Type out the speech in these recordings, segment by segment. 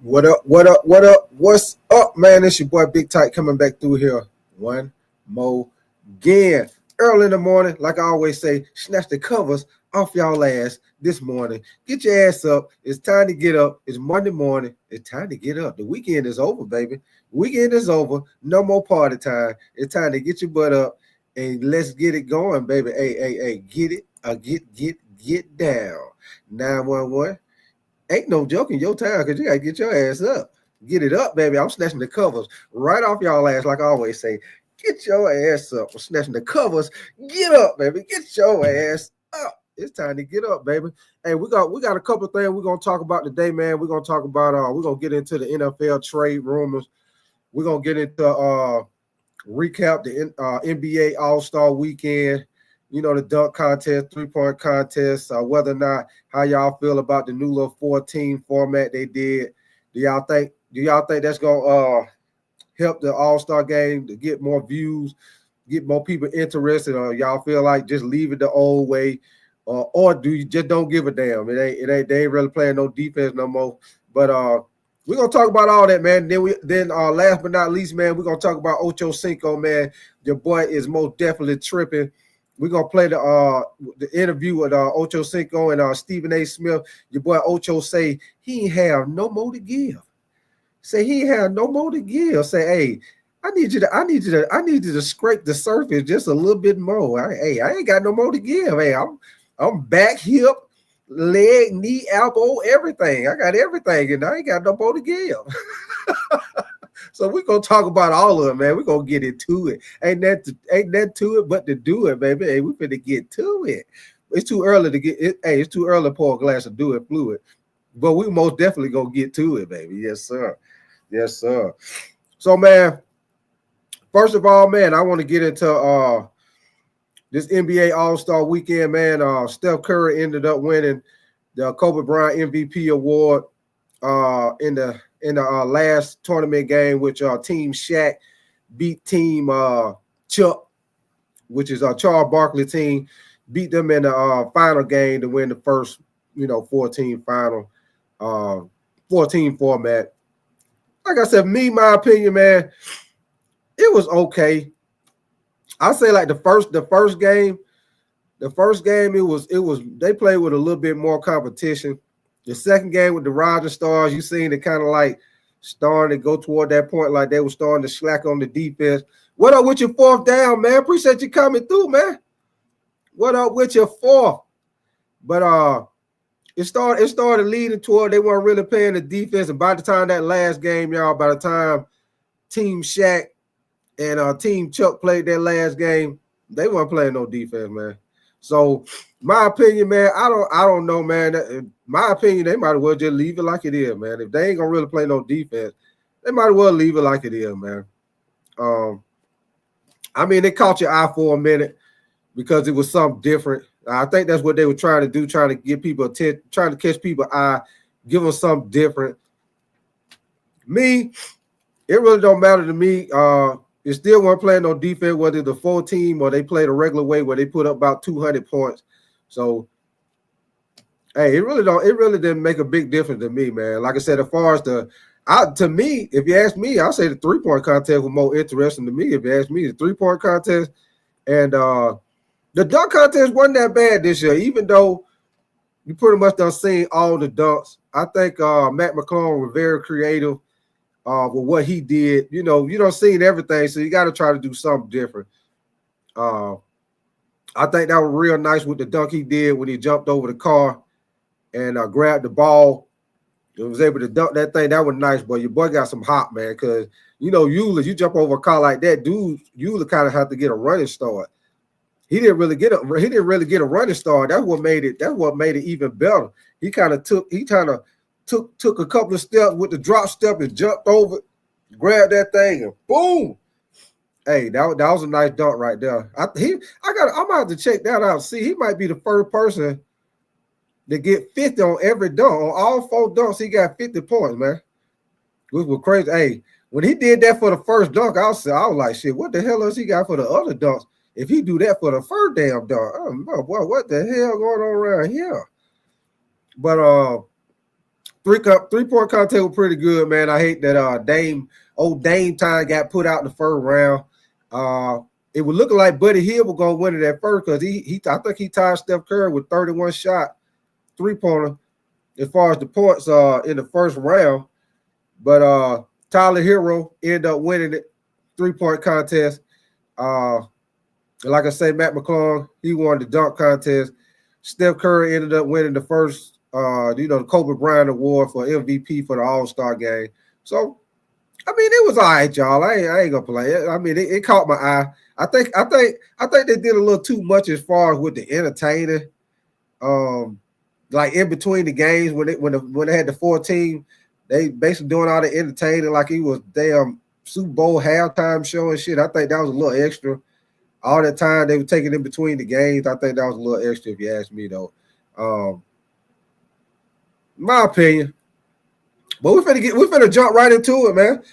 What up? What up? What up? What's up, man? It's your boy Big Tight coming back through here one more again. Early in the morning, like I always say, snatch the covers off y'all ass this morning. Get your ass up. It's time to get up. It's Monday morning. It's time to get up. The weekend is over, baby. Weekend is over. No more party time. It's time to get your butt up and let's get it going, baby. Hey, get it. Get down. 911. Ain't no joking your time because you gotta get your ass up. Get it up, baby. I'm snatching the covers right off y'all ass, like I always say. Get your ass up. I'm snatching the covers. Get up, baby. Get your ass up. It's time to get up, baby. Hey, we got a couple of things we're gonna talk about today, man. We're gonna talk about we're gonna get into the NFL trade rumors. We're gonna get into recap the NBA All-Star weekend. You know, the dunk contest, three-point contest, whether or not how y'all feel about the new little 14 format they did. Do y'all think that's gonna help the All-Star game to get more views, get more people interested, or y'all feel like just leave it the old way, or do you just don't give a damn? They ain't really playing no defense no more. But we're gonna talk about all that, man. Then last but not least, man, we're gonna talk about Ocho Cinco, man. Your boy is most definitely tripping. We're going to play the interview with Ocho Cinco and Stephen A. Smith. Your boy Ocho say he ain't have no more to give. Say he ain't have no more to give. Say, hey, I need you to scrape the surface just a little bit more. I ain't got no more to give. Hey, I'm back, hip, leg, knee, elbow, everything. I got everything, and I ain't got no more to give. So we're gonna talk about all of it, man. We're gonna get into it. Ain't that to it, but to do it, baby. Hey, we finna get to it. It's too early to get it. Hey, it's too early to pour a glass of do it fluid. But we most definitely gonna get to it, baby. Yes, sir. Yes, sir. So, man, first of all, man, I want to get into this NBA All-Star weekend, man. Steph Curry ended up winning the Kobe Bryant MVP award in the last tournament game, which Team Shaq beat Team Chuck, which is Charles Barkley team, beat them in the final game to win the first, 14 final, 14 format. Like I said, my opinion, man, it was okay. I say like the first game, it was they played with a little bit more competition. The second game with the Rodgers stars, you seen it kind of like starting to go toward that point, like they were starting to slack on the defense. What up with your fourth down, man? Appreciate you coming through, man. What up with your fourth? But it started leading toward they weren't really playing the defense. And by the time that last game, y'all, by the time Team Shaq and Team Chuck played their last game, they weren't playing no defense, man. So my opinion, man, I don't know, man. In my opinion, they might as well just leave it like it is, man. If they ain't gonna really play no defense, they might as well leave it like it is, man. I mean, it caught your eye for a minute because it was something different. I think that's what they were trying to do, trying to get people attention, trying to catch people's eye, give them something different. Me, it really don't matter to me. It still weren't playing no defense, whether the full team or they played a regular way where they put up about 200 points. So, hey, it really didn't make a big difference to me, man. Like I said, as far as to me, if you ask me, I'll say the 3-point contest was more interesting to me. If you ask me, the 3-point contest and the dunk contest wasn't that bad this year, even though you pretty much done seen all the dunks. I think Matt McClung was very creative. With what he did, you don't see everything, so you got to try to do something different. I think that was real nice with the dunk he did when he jumped over the car and grabbed the ball and was able to dunk that thing. That was nice, but your boy got some hop, man, because, usually you jump over a car like that, dude, you kind of have to get a running start. He didn't really get a running start. That's what made it even better. He kind of took a couple of steps with the drop step and jumped over, grabbed that thing, and boom. Hey, that was a nice dunk right there. I'm gonna have to check that out. See, he might be the first person to get 50 on every dunk. On all 4 dunks, he got 50 points, man. Which was crazy. Hey, when he did that for the first dunk, I was like, shit, what the hell else he got for the other dunks? If he do that for the first damn dunk, oh boy, what the hell going on around here? But 3-point contest was pretty good, man. I hate that Dame time got put out in the first round. It was looking like Buddy Hield was gonna win it at first because I think he tied Steph Curry with 31 shot 3-pointer as far as the points in the first round. But Tyler Hero ended up winning it 3-point contest. Like I say, Matt McClung, he won the dunk contest. Steph Curry ended up winning the first, the Kobe Bryant Award for MVP for the All-Star game. So, I mean, it was all right, y'all. I ain't gonna play it. I mean, it caught my eye. I think they did a little too much as far as with the entertaining. Like in between the games when they had the 14, they basically doing all the entertaining like it was damn Super Bowl halftime show and shit. I think that was a little extra. All that time they were taking in between the games. I think that was a little extra, if you ask me, though. My opinion. But we're finna jump right into it, man.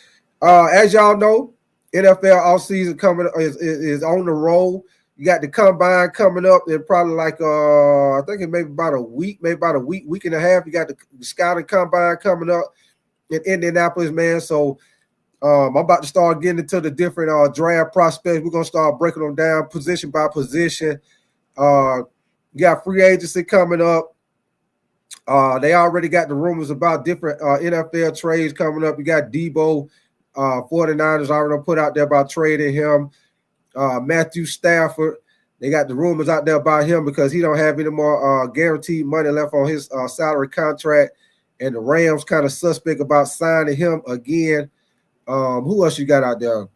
As y'all know, NFL offseason coming is on the roll. You got the combine coming up in probably like I think it may be about a week, week and a half. You got the scouting combine coming up in Indianapolis, man. So I'm about to start getting into the different draft prospects. We're gonna start breaking them down position by position. You got free agency coming up. They already got the rumors about different NFL trades coming up. You got Debo, 49ers already put out there about trading him. Matthew Stafford, they got the rumors out there about him because he don't have any more guaranteed money left on his salary contract, and the Rams kind of suspect about signing him again. Who else you got out there?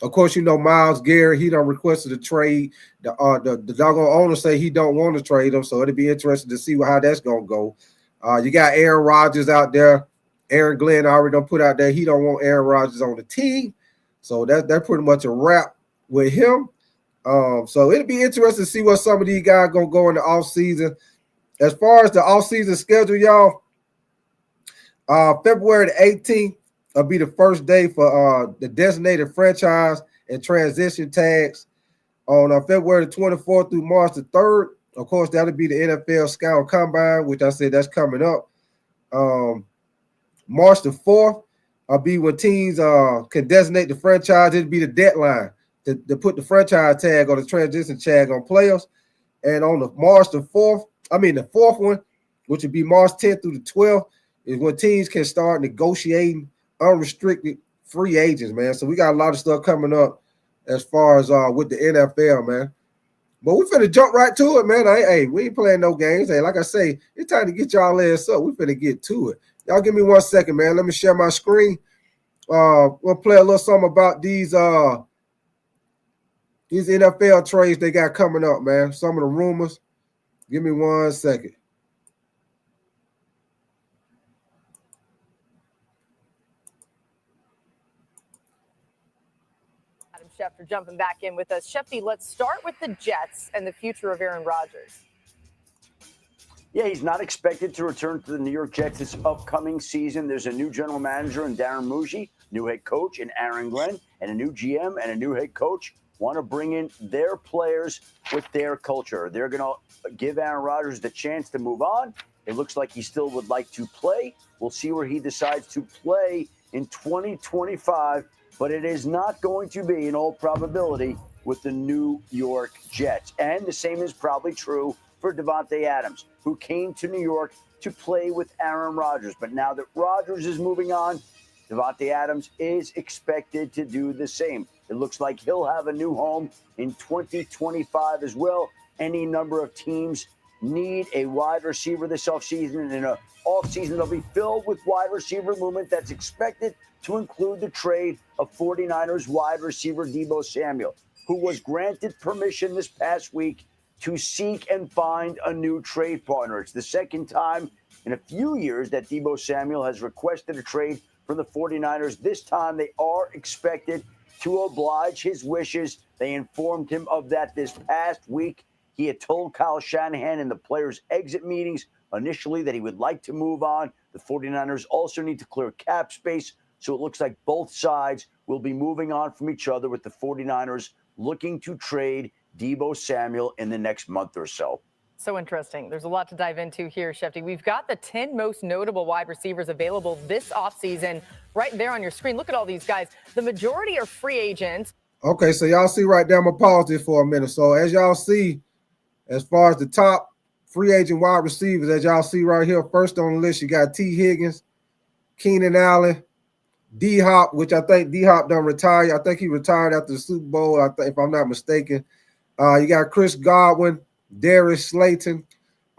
Of course, Myles Garrett. He done requested a trade. The doggone owner say he don't want to trade him, so it'll be interesting to see how that's gonna go. You got Aaron Rodgers out there. Aaron Glenn already done put out there he don't want Aaron Rodgers on the team, so that's pretty much a wrap with him. So it'll be interesting to see what some of these guys gonna go in the offseason. As far as the offseason schedule, y'all, February the 18th. Will be the first day for the designated franchise and transition tags on February the 24th through March the 3rd. Of course, that'll be the NFL Scout Combine, which I said that's coming up. March the 4th will be when teams can designate the franchise. It'll be the deadline to put the franchise tag or the transition tag on players. And on the the fourth one, which would be March 10th through the 12th, is when teams can start negotiating unrestricted free agents, man. So we got a lot of stuff coming up as far as with the NFL, man. But we finna jump right to it, man. Hey, we ain't playing no games. Hey, like I say, it's time to get y'all ass up. We finna get to it. Y'all give me 1 second, man. Let me share my screen. We'll play a little something about these NFL trades they got coming up, man. Some of the rumors. Give me 1 second. For jumping back in with us. Shefty, let's start with the Jets and the future of Aaron Rodgers. Yeah, he's not expected to return to the New York Jets this upcoming season. There's a new general manager in Darren Muji, new head coach in Aaron Glenn, and a new GM and a new head coach want to bring in their players with their culture. They're going to give Aaron Rodgers the chance to move on. It looks like he still would like to play. We'll see where he decides to play in 2025. But it is not going to be, in all probability, with the New York Jets. And the same is probably true for Davante Adams, who came to New York to play with Aaron Rodgers. But now that Rodgers is moving on, Davante Adams is expected to do the same. It looks like he'll have a new home in 2025 as well. Any number of teams need a wide receiver this offseason, and in an offseason that'll be filled with wide receiver movement that's expected to include the trade of 49ers wide receiver Deebo Samuel, who was granted permission this past week to seek and find a new trade partner. It's the second time in a few years that Deebo Samuel has requested a trade from the 49ers. This time they are expected to oblige his wishes. They informed him of that this past week. He had told Kyle Shanahan in the players' exit meetings initially that he would like to move on. The 49ers also need to clear cap space. So it looks like both sides will be moving on from each other, with the 49ers looking to trade Deebo Samuel in the next month or so. So interesting. There's a lot to dive into here, Shefty. We've got the 10 most notable wide receivers available this offseason right there on your screen. Look at all these guys. The majority are free agents. Okay, so y'all see right there, I'm going to pause this for a minute. So as y'all see, as far as the top free agent wide receivers, as y'all see right here, first on the list, you got T. Higgins, Keenan Allen, D-Hop, which I think D-Hop done retired. I think he retired after the Super Bowl, if I'm not mistaken. You got Chris Godwin, Darius Slayton,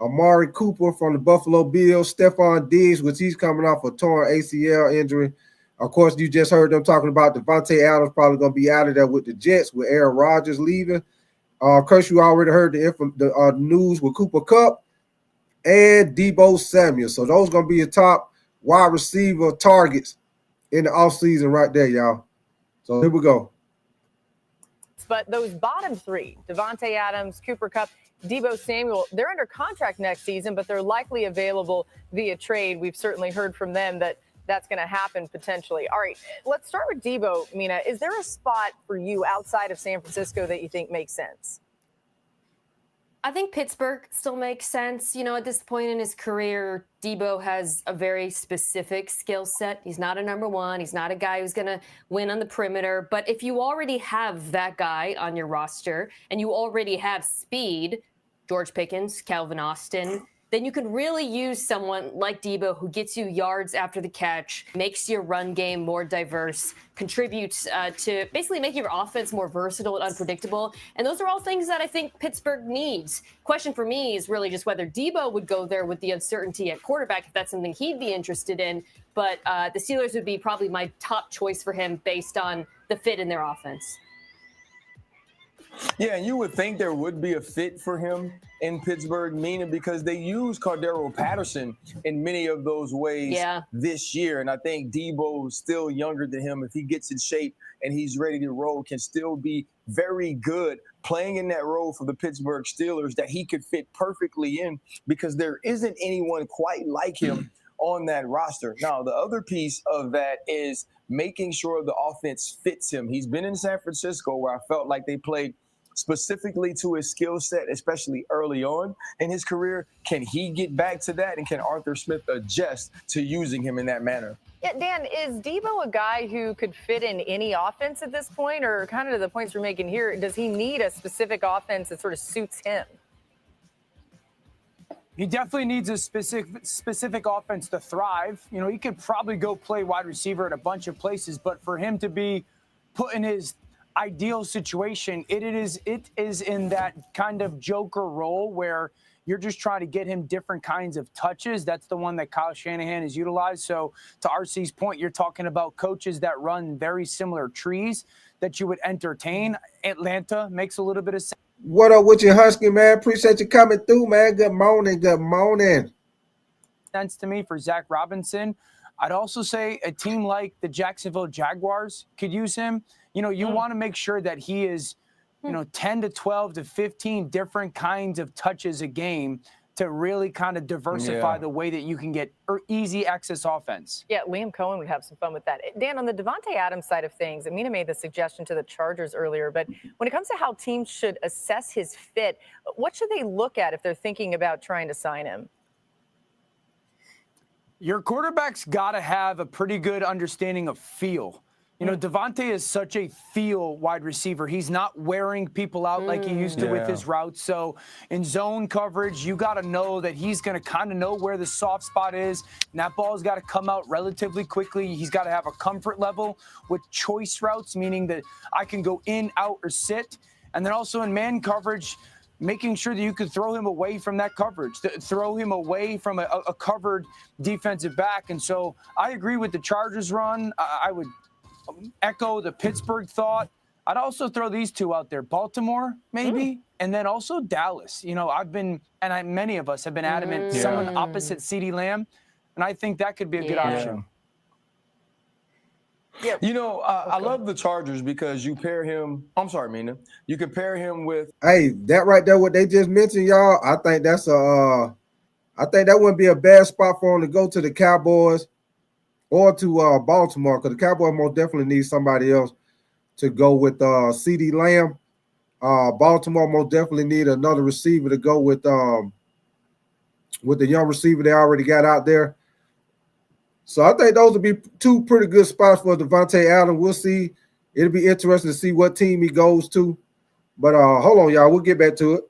Amari Cooper from the Buffalo Bills, Stephon Diggs, which he's coming off a torn ACL injury. Of course, you just heard them talking about Devontae Adams probably going to be out of there with the Jets with Aaron Rodgers leaving. Of course, you already heard the news with Cooper Kupp and Deebo Samuel. So those going to be your top wide receiver targets in the offseason right there, y'all. So here we go. But those bottom three, Devontae Adams, Cooper Kupp, Deebo Samuel, they're under contract next season, but they're likely available via trade. We've certainly heard from them that that's going to happen potentially. All right, let's start with Deebo. Mina, is there a spot for you outside of San Francisco that you think makes sense? I think Pittsburgh still makes sense. You know, at this point in his career, Deebo has a very specific skill set. He's not a number one. He's not a guy who's going to win on the perimeter. But if you already have that guy on your roster and you already have speed, George Pickens, Calvin Austin, then you could really use someone like Deebo who gets you yards after the catch, makes your run game more diverse, contributes to basically make your offense more versatile and unpredictable. And those are all things that I think Pittsburgh needs. Question for me is really just whether Deebo would go there with the uncertainty at quarterback, if that's something he'd be interested in. But the Steelers would be probably my top choice for him based on the fit in their offense. Yeah, and you would think there would be a fit for him in Pittsburgh, meaning because they use Cordero Patterson in many of those ways this year. And I think Deebo's still younger than him. If he gets in shape and he's ready to roll, can still be very good playing in that role for the Pittsburgh Steelers that he could fit perfectly in because there isn't anyone quite like him on that roster. Now, the other piece of that is making sure the offense fits him. He's been in San Francisco where I felt like they played specifically to his skill set, especially early on in his career. Can he get back to that? And can Arthur Smith adjust to using him in that manner? Yeah, Dan, is Deebo a guy who could fit in any offense at this point? Or kind of the points we're making here, does he need a specific offense that sort of suits him? He definitely needs a specific offense to thrive. You know, he could probably go play wide receiver at a bunch of places, but for him to be put in his ideal situation, it is in that kind of joker role where you're just trying to get him different kinds of touches. That's the one that Kyle Shanahan has utilized. So to RC's point, you're talking about coaches that run very similar trees that you would entertain. Atlanta makes a little bit of sense. What up with you, Husky, man? Appreciate you coming through, man. Good morning. Good morning. Sense to me for Zach Robinson. I'd also say a team like the Jacksonville Jaguars could use him. You know, you want to make sure that he is, 10 to 12 to 15 different kinds of touches a game to really kind of diversify the way that you can get easy access offense. Yeah, Liam Cohen would have some fun with that. Dan, on the Devontae Adams side of things, Amina made the suggestion to the Chargers earlier, but when it comes to how teams should assess his fit, what should they look at if they're thinking about trying to sign him? Your quarterback's got to have a pretty good understanding of feel. You know, Devontae is such a feel wide receiver. He's not wearing people out like he used to with his routes. So in zone coverage, you got to know that he's going to kind of know where the soft spot is. And that ball's got to come out relatively quickly. He's got to have a comfort level with choice routes, meaning that I can go in, out, or sit. And then also in man coverage, making sure that you can throw him away from that coverage, throw him away from a covered defensive back. And so I agree with the Chargers run. I would echo the Pittsburgh thought. I'd also throw these two out there, Baltimore maybe, and then also Dallas. You know, many of us have been adamant, someone opposite CeeDee Lamb, and I think that could be a good option. Yeah. You know, I love the Chargers because you pair him. I'm sorry, Mina. You can pair him with. Hey, that right there, what they just mentioned, y'all. I think that's I think that wouldn't be a bad spot for him to go to the Cowboys or to Baltimore, because the Cowboys most definitely need somebody else to go with CeeDee Lamb. Baltimore most definitely need another receiver to go with the young receiver they already got out there. So I think those would be two pretty good spots for Davante Adams. We'll see. It'll be interesting to see what team he goes to. But hold on, y'all. We'll get back to it.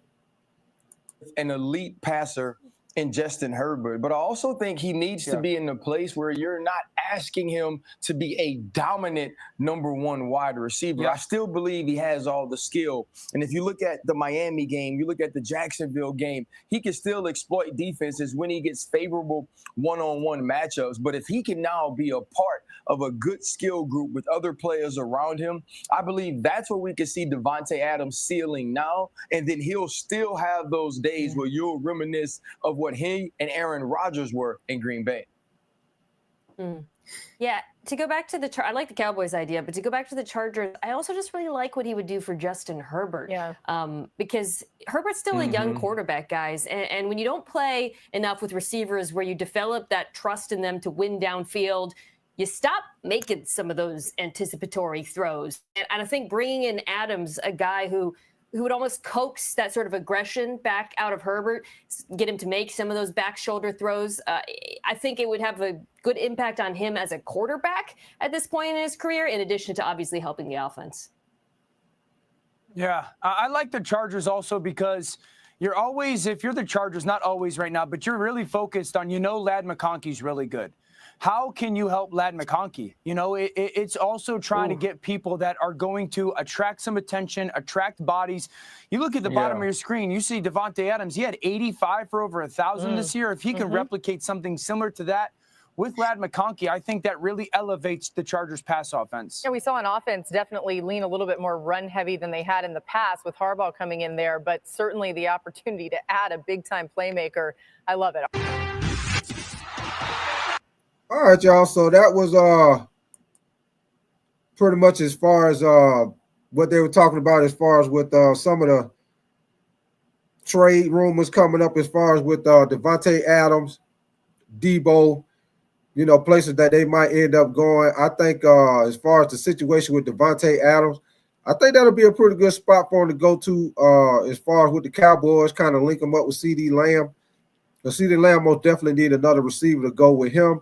An elite passer in Justin Herbert, but I also think he needs to be in a place where you're not asking him to be a dominant number one wide receiver. I still believe he has all the skill. And if you look at the Miami game, you look at the Jacksonville game, he can still exploit defenses when he gets favorable one-on-one matchups. But if he can now be a part of a good skill group with other players around him, I believe that's where we can see Davante Adams ceiling now. And then he'll still have those days where you'll reminisce of what he and Aaron Rodgers were in Green Bay. Yeah, to go back to I like the Cowboys idea, but to go back to the Chargers, I also just really like what he would do for Justin Herbert. Because Herbert's still a young quarterback, guys. And when you don't play enough with receivers where you develop that trust in them to win downfield, you stop making some of those anticipatory throws. And I think bringing in Adams, a guy who would almost coax that sort of aggression back out of Herbert, get him to make some of those back shoulder throws. I think it would have a good impact on him as a quarterback at this point in his career, in addition to obviously helping the offense. Yeah, I like the Chargers also because you're always, if you're the Chargers, not always right now, but you're really focused on, Ladd McConkey's really good. How can you help Ladd McConkey? It's also trying to get people that are going to attract some attention, attract bodies. You look at the bottom of your screen, you see Davante Adams. He had 85 for over 1,000 this year. If he can replicate something similar to that with Ladd McConkey, I think that really elevates the Chargers' pass offense. Yeah, we saw an offense definitely lean a little bit more run-heavy than they had in the past with Harbaugh coming in there, but certainly the opportunity to add a big-time playmaker, I love it. All right, y'all. So that was pretty much as far as what they were talking about as far as with some of the trade rumors coming up as far as with Davante Adams, Debo, places that they might end up going. I think as far as the situation with Davante Adams, I think that'll be a pretty good spot for him to go to as far as with the Cowboys, kind of link him up with CeeDee Lamb. The CeeDee Lamb most definitely need another receiver to go with him.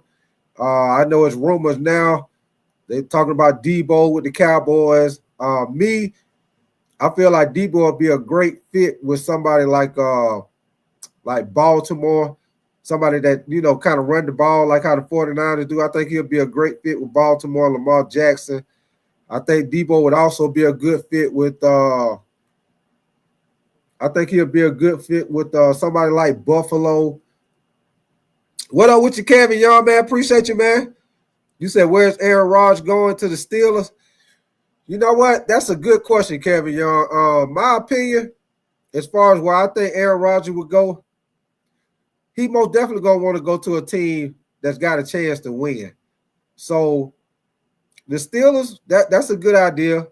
I know it's rumors now. They're talking about Debo with the Cowboys. I feel like Debo would be a great fit with somebody like Baltimore, somebody that, kind of run the ball like how the 49ers do. I think he'll be a great fit with Baltimore, Lamar Jackson. I think Debo would also be a good fit with somebody like Buffalo. What up with you, Kevin Young, man? Appreciate you, man. You said, where's Aaron Rodgers going to the Steelers? You know what? That's a good question, Kevin Young. My opinion, as far as where I think Aaron Rodgers would go, he most definitely going to want to go to a team that's got a chance to win. So the Steelers, that's a good idea.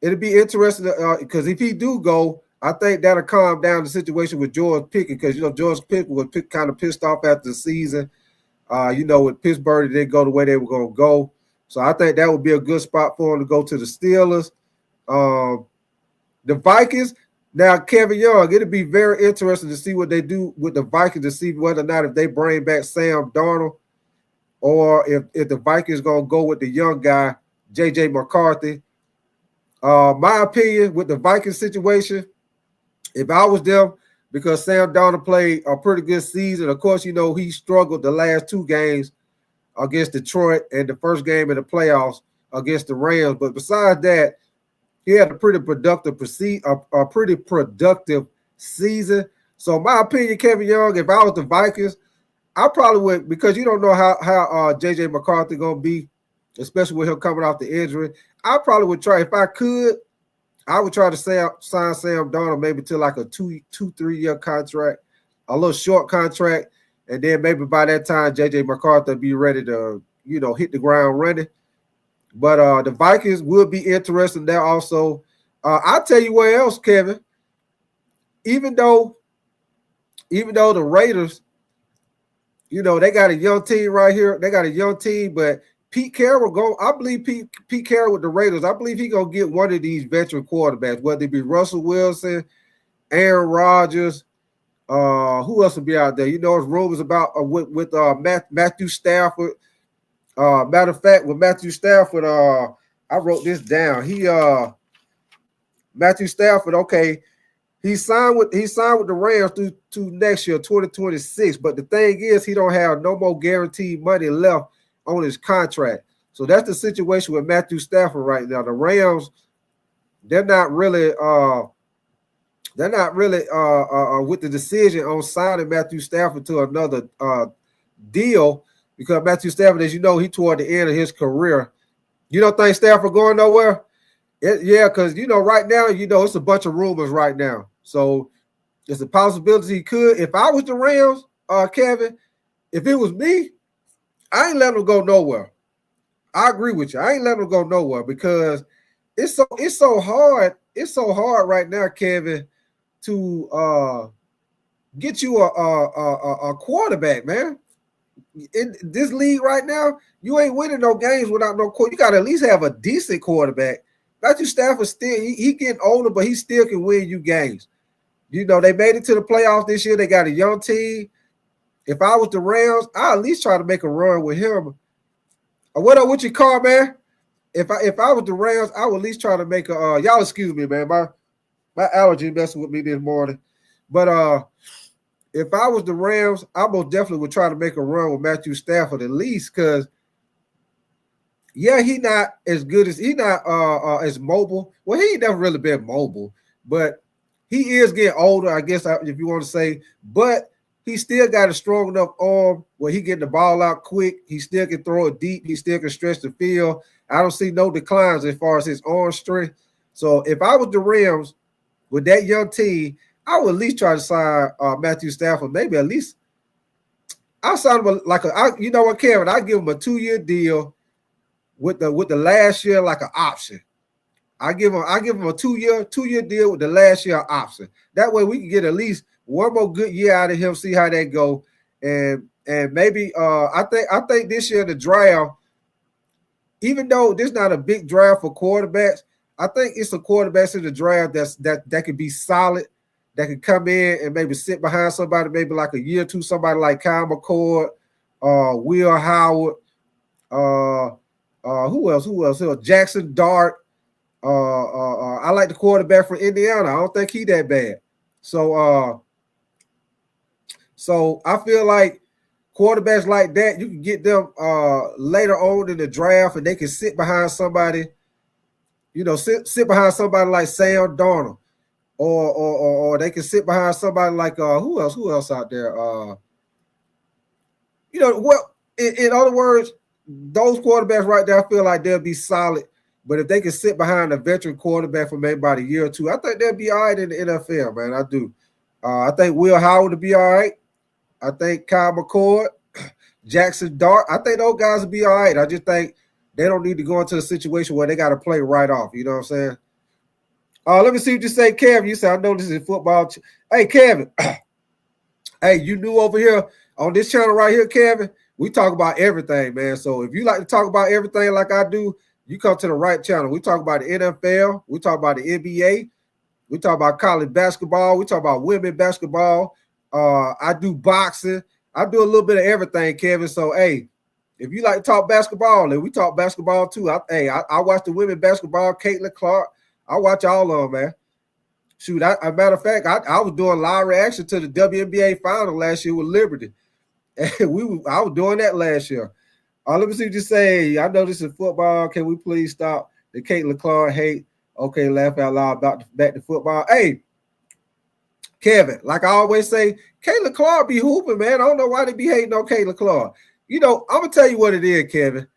It'll be interesting because if he do go, I think that'll calm down the situation with George Pickens because, George Pickens was kind of pissed off after the season. With Pittsburgh, they didn't go the way they were going to go. So I think that would be a good spot for him to go to the Steelers. The Vikings, now Kevin Young, it'll be very interesting to see what they do with the Vikings to see whether or not if they bring back Sam Darnold or if the Vikings going to go with the young guy, J.J. McCarthy. My opinion with the Vikings situation, if I was them, because Sam Darnold played a pretty good season. Of course, he struggled the last two games against Detroit and the first game in the playoffs against the Rams. But besides that, he had a pretty productive season. So my opinion, Kevin Young, if I was the Vikings, I probably would, because you don't know how J.J. McCarthy going to be, especially with him coming off the injury. I probably would try, if I could, I would try to sign Sam Darnold maybe to like a 2-3 year contract, a little short contract, and then maybe by that time J.J. McCarthy be ready to, hit the ground running. But the Vikings will be interesting there also. I'll tell you where else, Kevin. Even though the Raiders, they got a young team right here. They got a young team, but Pete Carroll go. I believe Pete Carroll with the Raiders. I believe he gonna get one of these veteran quarterbacks, whether it be Russell Wilson, Aaron Rodgers. Who else will be out there? You know, it's rumors about with Matthew Stafford. Matter of fact, with Matthew Stafford, I wrote this down. Matthew Stafford. Okay, he signed with the Rams through to next year, 2026. But the thing is, he don't have no more guaranteed money left on his contract. So that's the situation with Matthew Stafford right now. The Rams, they're not really with the decision on signing Matthew Stafford to another deal, because Matthew Stafford, as you know, he toward the end of his career. You don't think Stafford going nowhere? Yeah, because you know right now, you know, it's a bunch of rumors right now. So it's a possibility he could. If I was the Rams, Kevin, if it was me, I ain't letting him go nowhere. I agree with you. I ain't letting him go nowhere because it's so hard. It's so hard right now, Kevin, to get you a quarterback, man. In this league right now, you ain't winning no games without no quarterback. You got to at least have a decent quarterback. Matthew Stafford still he getting older, but he still can win you games. You know, they made it to the playoffs this year. They got a young team. If I was the Rams, I'd at least try to make a run with him. What up with your car, man? If I was the Rams, I would at least try to make a y'all excuse me, man. My allergy messing with me this morning. But if I was the Rams, I most definitely would try to make a run with Matthew Stafford at least, because yeah, he not as good as he not as mobile. Well, he ain't never really been mobile, but he is getting older, I guess, if you want to say. But he still got a strong enough arm where he getting the ball out quick. He still can throw it deep. He still can stretch the field. I don't see no declines as far as his arm strength. So if I was the Rams with that young team, I would at least try to sign Matthew Stafford. Maybe at least I'll sign him you know what, Kevin? I give him a 2-year deal with the last year like an option. I give him a 2-year deal with the last year option. That way we can get at least one more good year out of him, see how that go. And maybe I think this year in the draft, even though this is not a big draft for quarterbacks, I think it's a quarterbacks in the draft that could be solid, that could come in and maybe sit behind somebody, maybe like a year or two, somebody like Kyle McCord, Will Howard, who else? Jackson Dart. I like the quarterback from Indiana. I don't think he that bad. So I feel like quarterbacks like that, you can get them later on in the draft, and they can sit behind somebody, you know, sit behind somebody like Sam Darnold, or they can sit behind somebody like who else out there? You know, well, in other words, those quarterbacks right there, I feel like they'll be solid. But if they can sit behind a veteran quarterback for maybe about a year or two, I think they'll be all right in the NFL, man. I do. I think Will Howard will be all right. I think Kyle McCord, Jackson Dart, I think those guys will be all right. I just think they don't need to go into a situation where they got to play right off. You know what I'm saying? Let me see what you say, Kevin. You say, I know this is football. Hey, Kevin. Hey, you new over here on this channel right here, Kevin. We talk about everything, man. So if you like to talk about everything like I do, you come to the right channel. We talk about the NFL. We talk about the NBA. We talk about college basketball. We talk about women basketball. I do boxing. I do a little bit of everything, Kevin. So, hey, if you like to talk basketball, then we talk basketball too. I watch the women basketball, Caitlin Clark. I watch all of them, man. Shoot, as a matter of fact, I was doing live reaction to the WNBA final last year with Liberty. And I was doing that last year. Let me see what you say. I know this is football. Can we please stop the Caitlin Clark hate? Okay, laugh out loud back to football. Hey, Kevin, like I always say, Caitlin Clark be hooping, man. I don't know why they be hating on Caitlin Clark. You know, I'm going to tell you what it is, Kevin.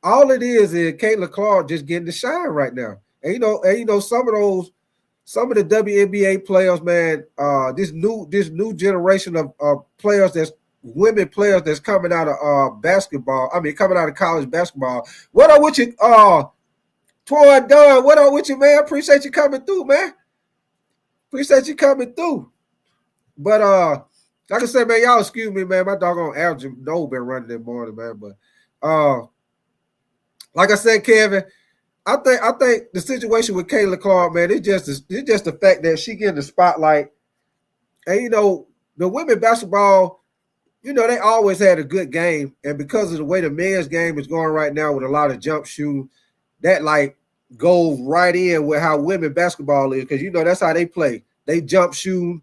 All it is Caitlin Clark just getting the shine right now. And you know, some of the WNBA players, man, this new generation of players, that's women players that's coming out of basketball. I mean, coming out of college basketball. What up with you, Twan Dunn? What up with you, man? Appreciate you coming through, man. Appreciate you coming through. But like I said, man, y'all excuse me, man. My doggone allergy nose been running this morning, man. But like I said, Kevin, I think the situation with Kayla Clark, man, it's just the fact that she getting the spotlight. And the women basketball, they always had a good game. And because of the way the men's game is going right now with a lot of jump shooting, that like goes right in with how women basketball is, because that's how they play. They jump shoot,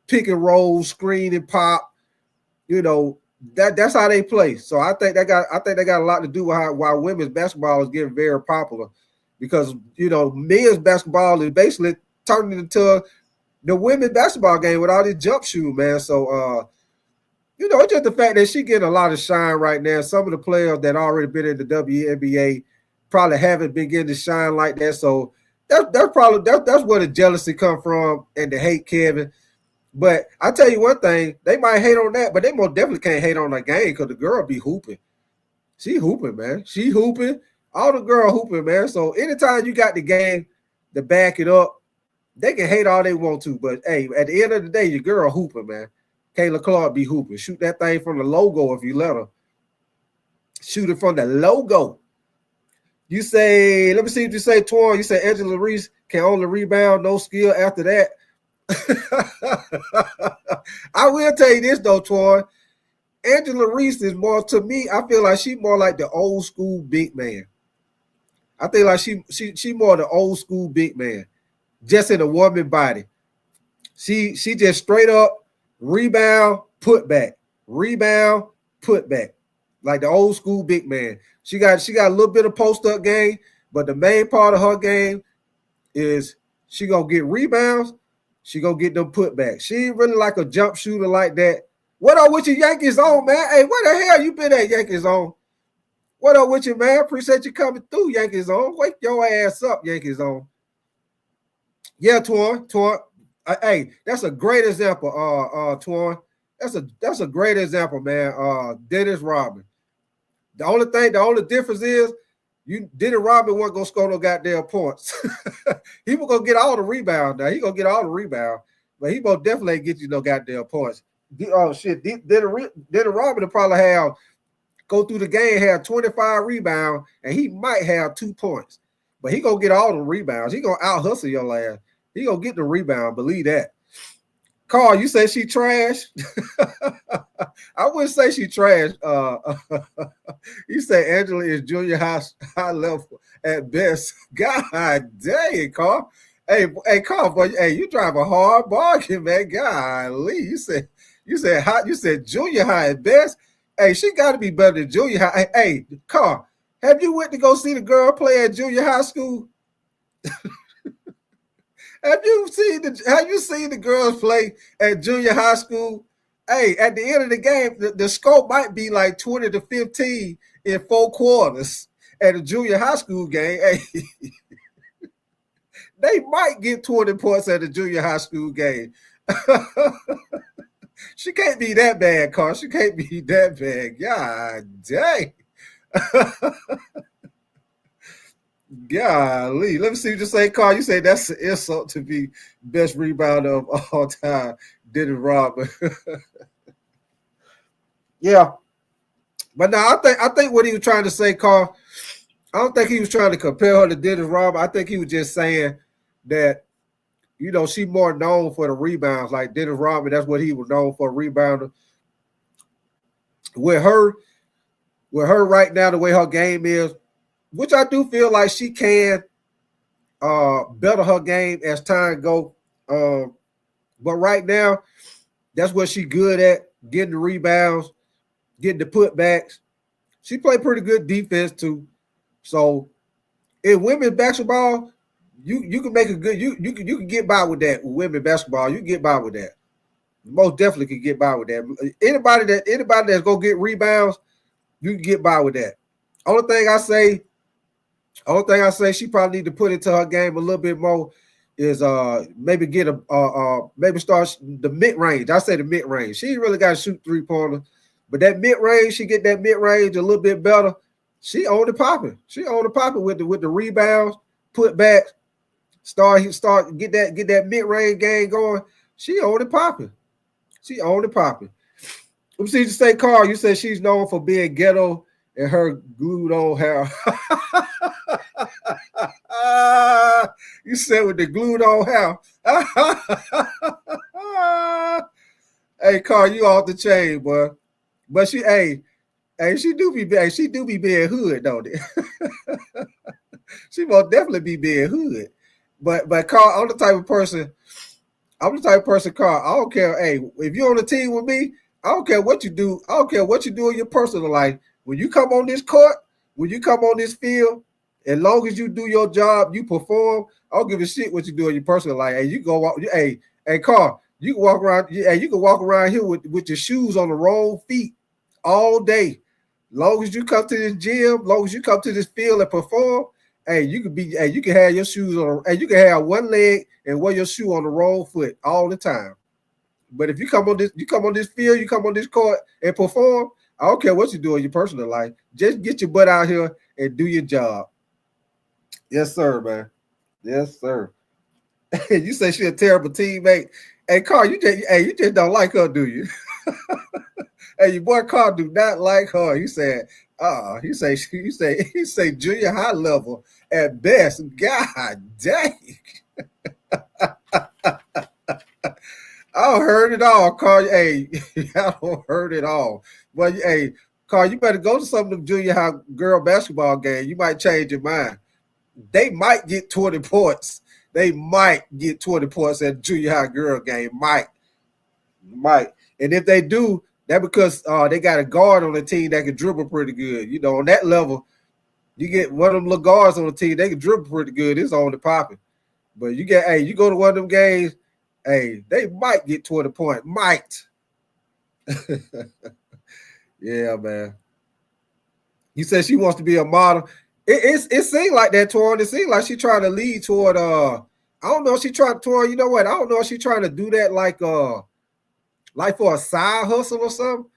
pick and roll, screen and pop. That's how they play. So I think they got a lot to do with why women's basketball is getting very popular, because men's basketball is basically turning into the women's basketball game with all this jump shooting, man. So it's just the fact that she getting a lot of shine right now. Some of the players that already been in the WNBA probably haven't been getting to shine like that. So that's probably that's where the jealousy come from and the hate, Kevin. But I tell you one thing, they might hate on that, but they most definitely can't hate on the game, because the girl be hooping. She hooping, man. She hooping. All the girl hooping, man. So anytime you got the game to back it up, they can hate all they want to. But hey, at the end of the day, your girl hooping, man. Kayla Clark be hooping. Shoot that thing from the logo if you let her. Shoot it from the logo. You say, let me see what you say, Twan. You say Angela Reese can only rebound, no skill after that. I will tell you this though, Twan. Angela Reese is more, to me, I feel like she's more like the old school big man. I think like she more the old school big man, just in a woman body. She just straight up rebound, put back, rebound, put back, like the old school big man. She got a little bit of post up game, but the main part of her game is she gonna get rebounds. She gonna get them putbacks. She ain't really like a jump shooter like that. What up with your Yankees on, man? Hey, where the hell you been at, Yankees on? What up with you, man? Appreciate you coming through, Yankees on. Wake your ass up, Yankees on. Yeah, Twan. Hey, that's a great example, Twan. That's a great example, man. Dennis Rodman. The only difference is Dennis Rodman wasn't gonna score no goddamn points. He was gonna get all the rebounds. Now he gonna get all the rebounds, but he most definitely ain't get you no goddamn points. Oh shit, Dennis Rodman will probably go through the game, have 25 rebounds, and he might have 2 points. But he gonna get all the rebounds. He gonna out hustle your ass. He gonna get the rebound. Believe that. Carl, you say she trash? I wouldn't say she trash. You say Angela is junior high level at best. God dang, Carl. Hey, Carl, boy, hey, you drive a hard bargain, man. Golly, you said junior high at best. Hey, she got to be better than junior high. Hey, Carl, have you went to go see the girl play at junior high school? Have you seen the girls play at junior high school? Hey, at the end of the game, the scope might be like 20 to 15 in 4 quarters at a junior high school game. Hey, they might get 20 points at a junior high school game. She can't be that bad, Carl. She can't be that bad. God dang. Golly, let me see what you say, Carl. You say that's an insult to be best rebounder of all time, Dennis Rodman. Yeah, but now I think what he was trying to say, Carl, I don't think he was trying to compare her to Dennis Rodman. I think he was just saying that she more known for the rebounds, like Dennis Rodman. That's what he was known for, a rebounder. With her right now, the way her game is, which I do feel like she can better her game as time go. But right now, that's what she good at, getting the rebounds, getting the putbacks. She played pretty good defense too. So in women's basketball, you can make a good you can get by with that. With women's basketball, you can get by with that. You most definitely can get by with that. Anybody that's gonna get rebounds, you can get by with that. Only thing I say she probably need to put into her game a little bit more is maybe get maybe start the mid-range. I say the mid-range. She ain't really got to shoot 3-pointers, but that mid-range, she get that mid-range a little bit better. She on the popping. She on the popping with the rebounds, putbacks, start get that mid-range game going. She on the popping. She on the popping. Let me see you say, Carl. You said she's known for being ghetto and her glued on hair. You said with the glued on hair. Hey, Carl, you off the chain, boy. But she do be being hood, don't it? She most definitely be being hood. But Carl, I'm the type of person, Carl. I don't care. Hey, if you're on the team with me, I don't care what you do. I don't care what you do in your personal life. When you come on this court, when you come on this field, as long as you do your job, you perform. I don't give a shit what you do in your personal life. Hey, you go walk. Hey, Carl, you can walk around. Hey, you can walk around here with your shoes on the wrong feet all day. Long as you come to this gym, long as you come to this field and perform, hey, you can have your shoes on. Hey, you can have one leg and wear your shoe on the wrong foot all the time. But if you come on this field, you come on this court and perform, I don't care what you do in your personal life. Just get your butt out here and do your job. Yes, sir, man. Yes, sir. You say she a terrible teammate. Hey, Carl, you just don't like her, do you? Hey, your boy Carl do not like her. He said, he say junior high level at best. God dang. I don't heard it all, Carl. Hey, I don't heard it all. But hey, Carl, you better go to some of them junior high girl basketball games. You might change your mind. They might get 20 points. They might get 20 points at junior high girl game. Might. And if they do, that's because they got a guard on the team that can dribble pretty good. You know, on that level, you get one of them little guards on the team, they can dribble pretty good. It's on the popping. But you go to one of them games, hey, they might get 20 points. Might. Yeah, man. You said she wants to be a model. It seemed like that, Torn. It seemed like she trying to lead toward I don't know if she trying to, you know what? I don't know if she trying to do that like for a side hustle or something.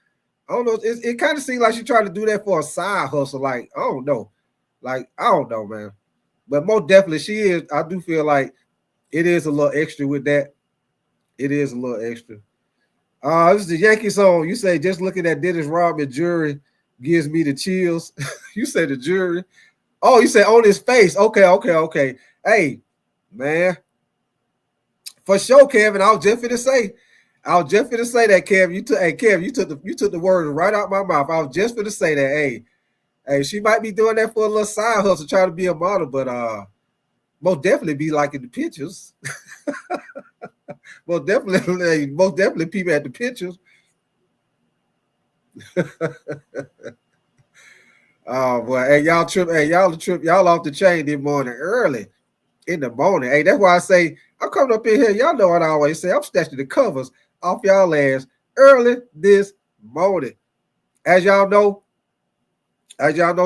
I don't know. It kind of seems like she trying to do that for a side hustle. Like, I don't know. Like, I don't know, man. But most definitely she is. I do feel like it is a little extra with that. It is a little extra. This is the Yankee song. You say just looking at Dennis Rodman jury gives me the chills. You say the jury. Oh, you say on his face. Okay. Hey, man. For sure, Kevin. I was just finna say that, Kevin. You took the words right out my mouth. I was just finna say that. Hey, she might be doing that for a little side hustle, trying to be a model, but most definitely be liking the pictures. most definitely people at the pictures. Oh boy, hey, y'all off the chain this morning early in the morning. Hey, that's why I say I'm coming up in here. Y'all know what I always say. I'm snatching the covers off y'all ass early this morning. As y'all know,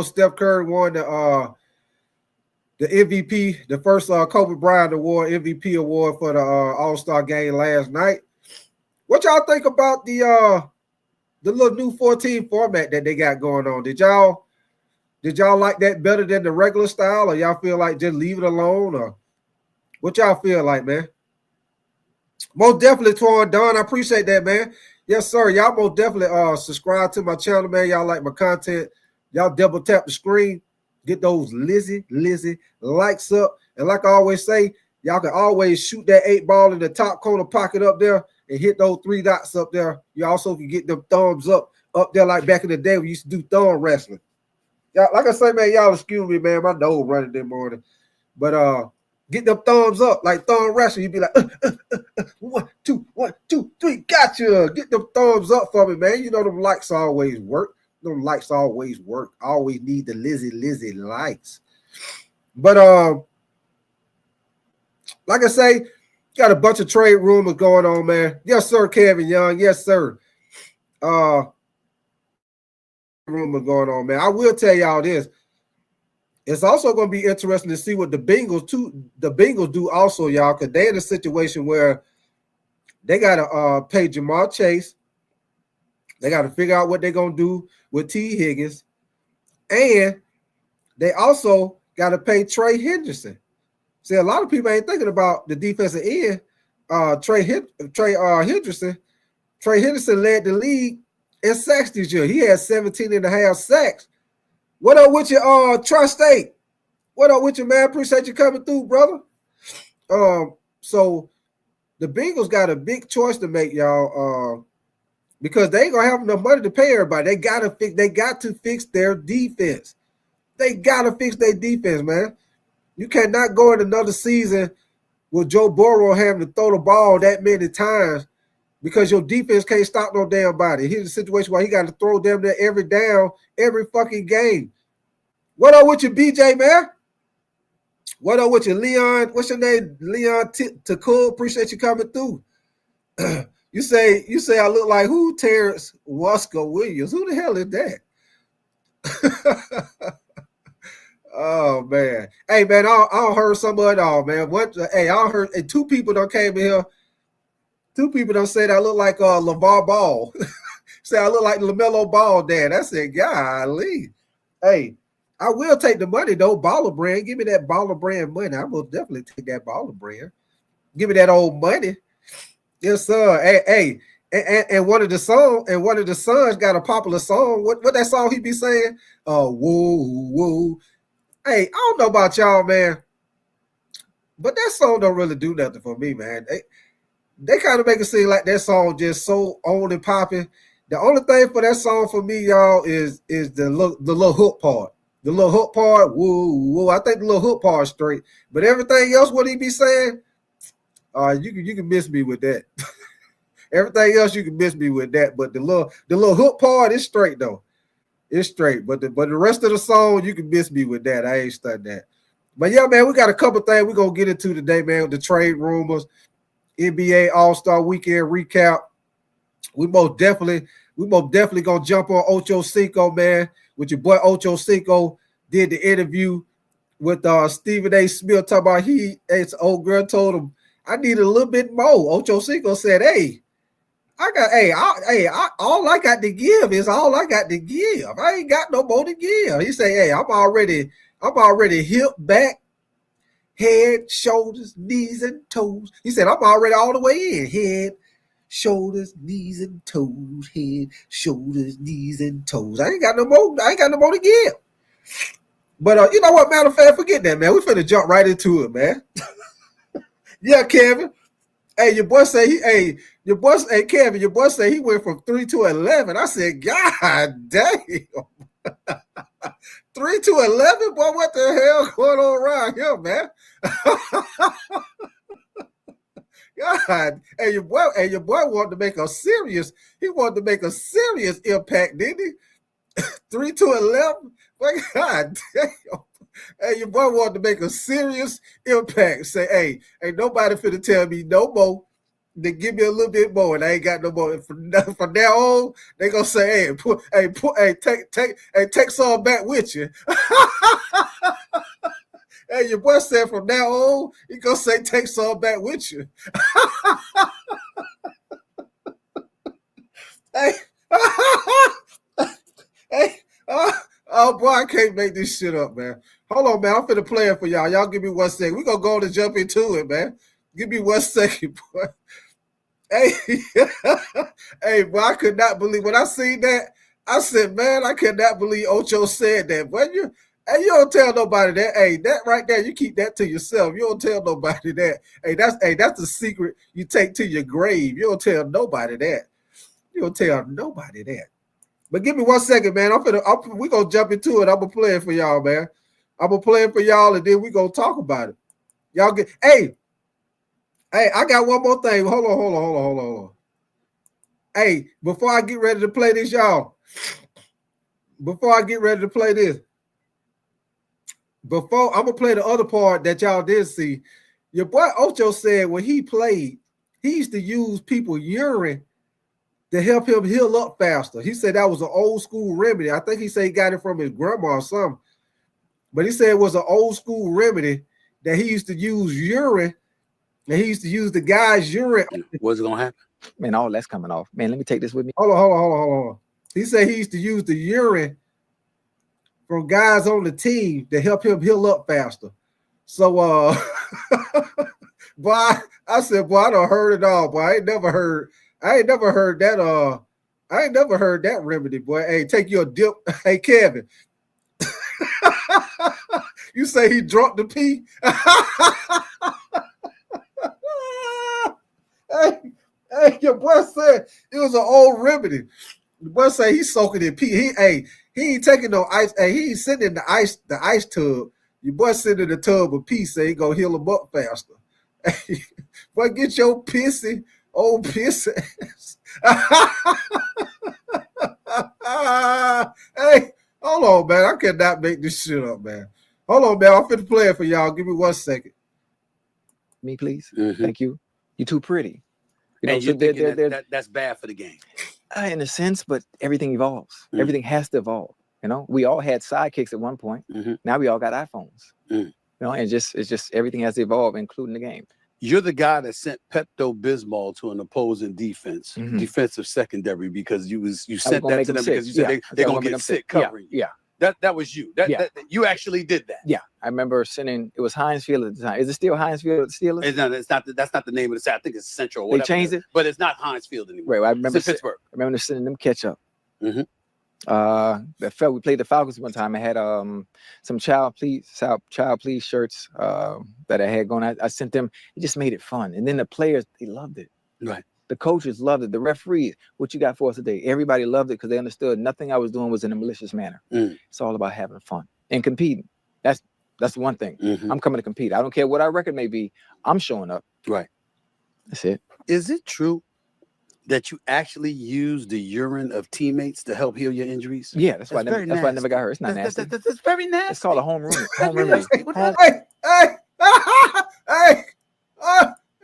Steph Curry won the MVP, the first Kobe Bryant Award, MVP award for the All-Star game last night. What y'all think about the little new 14 format that they got going on? Did y'all like that better than the regular style, or y'all feel like just leave it alone, or what y'all feel like, man? Most definitely, Torn Don, I appreciate that, man. Yes, sir. Y'all most definitely subscribe to my channel, man. Y'all like my content. Y'all double tap the screen. Get those Lizzie likes up. And like I always say, y'all can always shoot that 8 ball in the top corner pocket up there and hit those 3 dots up there. You also can get them thumbs up there like back in the day we used to do thumb wrestling. Y'all, like I say, man, y'all excuse me, man. My nose running this morning. But get them thumbs up like thumb wrestling. You be like, 1, 2, 1, 2, 3, gotcha. Get them thumbs up for me, man. You know them likes always work. I always need the Lizzie likes. But like I say, got a bunch of trade rumors going on, man. Yes, sir, Kevin Young. Yes, sir. Rumor going on, man. I will tell y'all this. It's also going to be interesting to see what the Bengals do also, y'all, because they're in a situation where they got to pay Jamar Chase. They got to figure out what they're going to do with T. Higgins. And they also got to pay Trey Henderson. See, a lot of people ain't thinking about the defensive end. Trey Henderson. Trey Henderson led the league in sacks this year. He had 17.5 sacks. What up with your Tri-State? What up with you, man? Appreciate you coming through, brother. So the Bengals got a big choice to make, y'all. Because they ain't gonna have enough money to pay everybody. They got to fix their defense. They gotta fix their defense, man. You cannot go in another season with Joe Burrow having to throw the ball that many times because your defense can't stop no damn body. Here's a situation where he got to throw them there every down, every fucking game. What up with you, BJ, man? What up with you, Leon? What's your name? Leon Takul. Appreciate you coming through. You say I look like who? Terrence Wasker Williams. Who the hell is that? Oh man. Hey man, I heard some of it all, man. I heard two people done came in here. Two people done said I look like LeVar Ball. Say I look like LaMelo Ball, Dad. I said, golly. Hey, I will take the money though. Baller brand. Give me that baller brand money. I will definitely take that baller brand. Give me that old money. Yes, sir. Hey, and one of the sons got a popular song. What that song he be saying? Whoa, whoa. Hey, I don't know about y'all, man, but that song don't really do nothing for me, man. They kind of make it seem like that song just so on and popping. The only thing for that song for me, y'all, is the little hook part. The little hook part, whoa, whoa. I think the little hook part is straight, but everything else, what he be saying, you can miss me with that. Everything else you can miss me with that, but the little hook part is straight though. It's straight, but the rest of the song you can miss me with that. I ain't stunned that. But yeah, man, we got a couple things we're gonna get into today, man. With the trade rumors, NBA All-Star Weekend recap. We most definitely gonna jump on Ocho Cinco, man. With your boy Ocho Cinco did the interview with Stephen A. Smith talking about his old girl told him, I need a little bit more. Ocho Cinco said, hey, all I got to give is all I got to give. I ain't got no more to give. He said, hey, I'm already hip, back, head, shoulders, knees, and toes. He said, I'm already all the way in. Head, shoulders, knees, and toes. Head, shoulders, knees, and toes. I ain't got no more to give. But you know what, matter of fact, forget that, man. We finna jump right into it, man. Yeah, Kevin. Hey, your boy say Kevin, your boy say he went from 3 to 11. I said, God damn. 3 to 11? Boy, what the hell going on around here, man? God. Hey, your boy wanted to make a serious impact, didn't he? 3 to 11? But God damn. Hey, your boy wanted to make a serious impact. Say, hey, ain't nobody finna tell me no more. They give me a little bit more, and I ain't got no more. From now on, they gonna say, take some back with you. Hey, your boy said from now on, he gonna say take some back with you. Hey, hey, oh boy, I can't make this shit up, man. Hold on, man. I'm finna play it for y'all. Y'all give me 1 second. We're gonna go on and jump into it, man. Give me 1 second, boy. Hey, hey, boy, I could not believe when I seen that. I said, man, I could not believe Ocho said that. But you don't tell nobody that. Hey, that right there, you keep that to yourself. You don't tell nobody that. Hey, that's the secret you take to your grave. You don't tell nobody that. You don't tell nobody that. But give me 1 second, man. We're gonna jump into it. I'm gonna play it for y'all, man. I'm gonna play it for y'all, and then we're gonna talk about it. Y'all get hey, I got one more thing. Hold on. Hey, before I get ready to play this, y'all. Before I get ready to play this, I'm gonna play the other part that y'all did see. Your boy Ocho said when he played, he used to use people's urine to help him heal up faster. He said that was an old school remedy. I think he said he got it from his grandma or something. But he said it was an old school remedy that he used to use urine, and he used to use the guy's urine. What's going to happen? Man, all that's coming off. Man, let me take this with me. Hold on. He said he used to use the urine from guys on the team to help him heal up faster. So, boy, I said, boy, I done heard it all, boy. I ain't never heard that. I ain't never heard that remedy, boy. Hey, take your dip. Hey, Kevin. You say he drunk the pee? Hey, your boy said it was an old remedy. The boy say he's soaking in pee. He ain't taking no ice. Hey, he ain't sitting in the ice tub. Your boy sitting in the tub of pee, say he gonna heal him up faster. Hey, boy, get your pissy old piss ass. Hey, hold on, man. I cannot make this shit up, man. Hold on, man. I'm finna play it for y'all. Give me 1 second. Me, please. Thank you. You're too pretty. You know, and you're thinking that's bad for the game. In a sense, but everything evolves. Everything has to evolve. You know, we all had sidekicks at one point. Now we all got iPhones. You know, and it's just everything has to evolve, including the game. You're the guy that sent Pepto-Bismol to an opposing defensive secondary, because you sent that to them because you said they're gonna get sick covering. Yeah. That was you. That you actually did that. Yeah, I remember sending. It was Heinz Field at the time. Is it still Heinz Field at the Steelers? It's not. That's not the name of the site. I think it's Central. Or whatever they changed it, but it's not Heinz Field anymore. Right. Well, I remember Pittsburgh. I remember sending them ketchup. We played the Falcons one time. I had some child please shirts that I had going. I sent them. It just made it fun, and then the players, they loved it. Right. The coaches loved it. The referees, what you got for us today? Everybody loved it because they understood nothing I was doing was in a malicious manner. It's all about having fun and competing. That's one thing. I'm coming to compete. I don't care what our record may be. I'm showing up. Right. That's it. Is it true that you actually use the urine of teammates to help heal your injuries? Yeah, that's why I never got hurt. It's not nasty. That's very nasty. It's called a home remedy.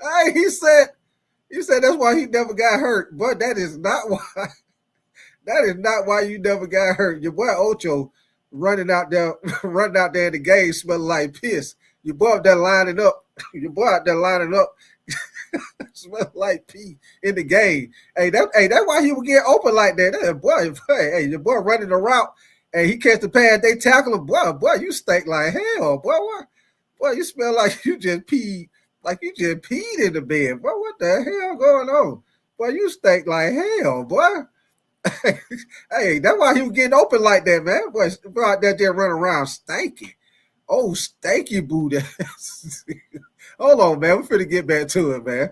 Hey, he said that's why he never got hurt. But that is not why. That is not why you never got hurt. Your boy Ocho running out there in the game smelling like piss. Your boy out there lining up. Smell like pee in the game. Hey, that's why he would get open like that. Your boy running the route and he catch the pad, they tackle him. Boy, you stink like hell. Boy, you smell like you just peed, in the bed. Boy, what the hell going on? Boy, you stink like hell, boy. Hey, that's why he was getting open like that, man. Boy out there just running around stanky. Oh, stanky booty. Hold on, man. We're finna get back to it, man.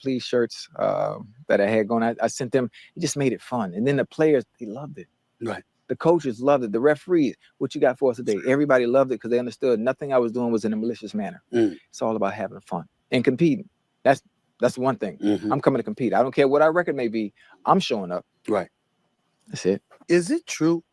Please shirts that I had going. I sent them. It just made it fun, and then the players, they loved it. Right. The coaches loved it. The referees, what you got for us today? Everybody loved it because they understood nothing I was doing was in a malicious manner. It's all about having fun and competing. That's one thing. I'm coming to compete. I don't care what our record may be. I'm showing up. Right. That's it. Is it true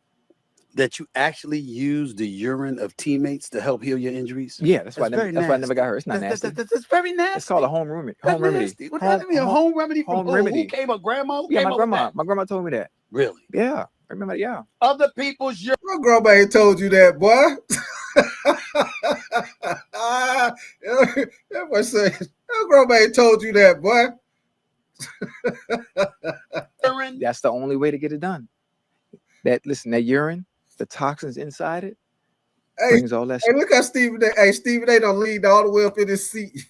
that you actually use the urine of teammates to help heal your injuries? Yeah, that's why I never got hurt. It's not nasty. That's very nasty. It's called a home remedy. What does that mean? A home remedy from who? Who came up? Grandma? Yeah, my grandma told me that. Really? Yeah, I remember. Yeah. Other people's urine. My grandma ain't told you that, boy. That boy said, your grandma ain't told you that, boy. That's the only way to get it done. That urine, the toxins inside it, brings all that. Hey, look at Stephen A. Hey, Stephen A. done leaned all the way up in his seat.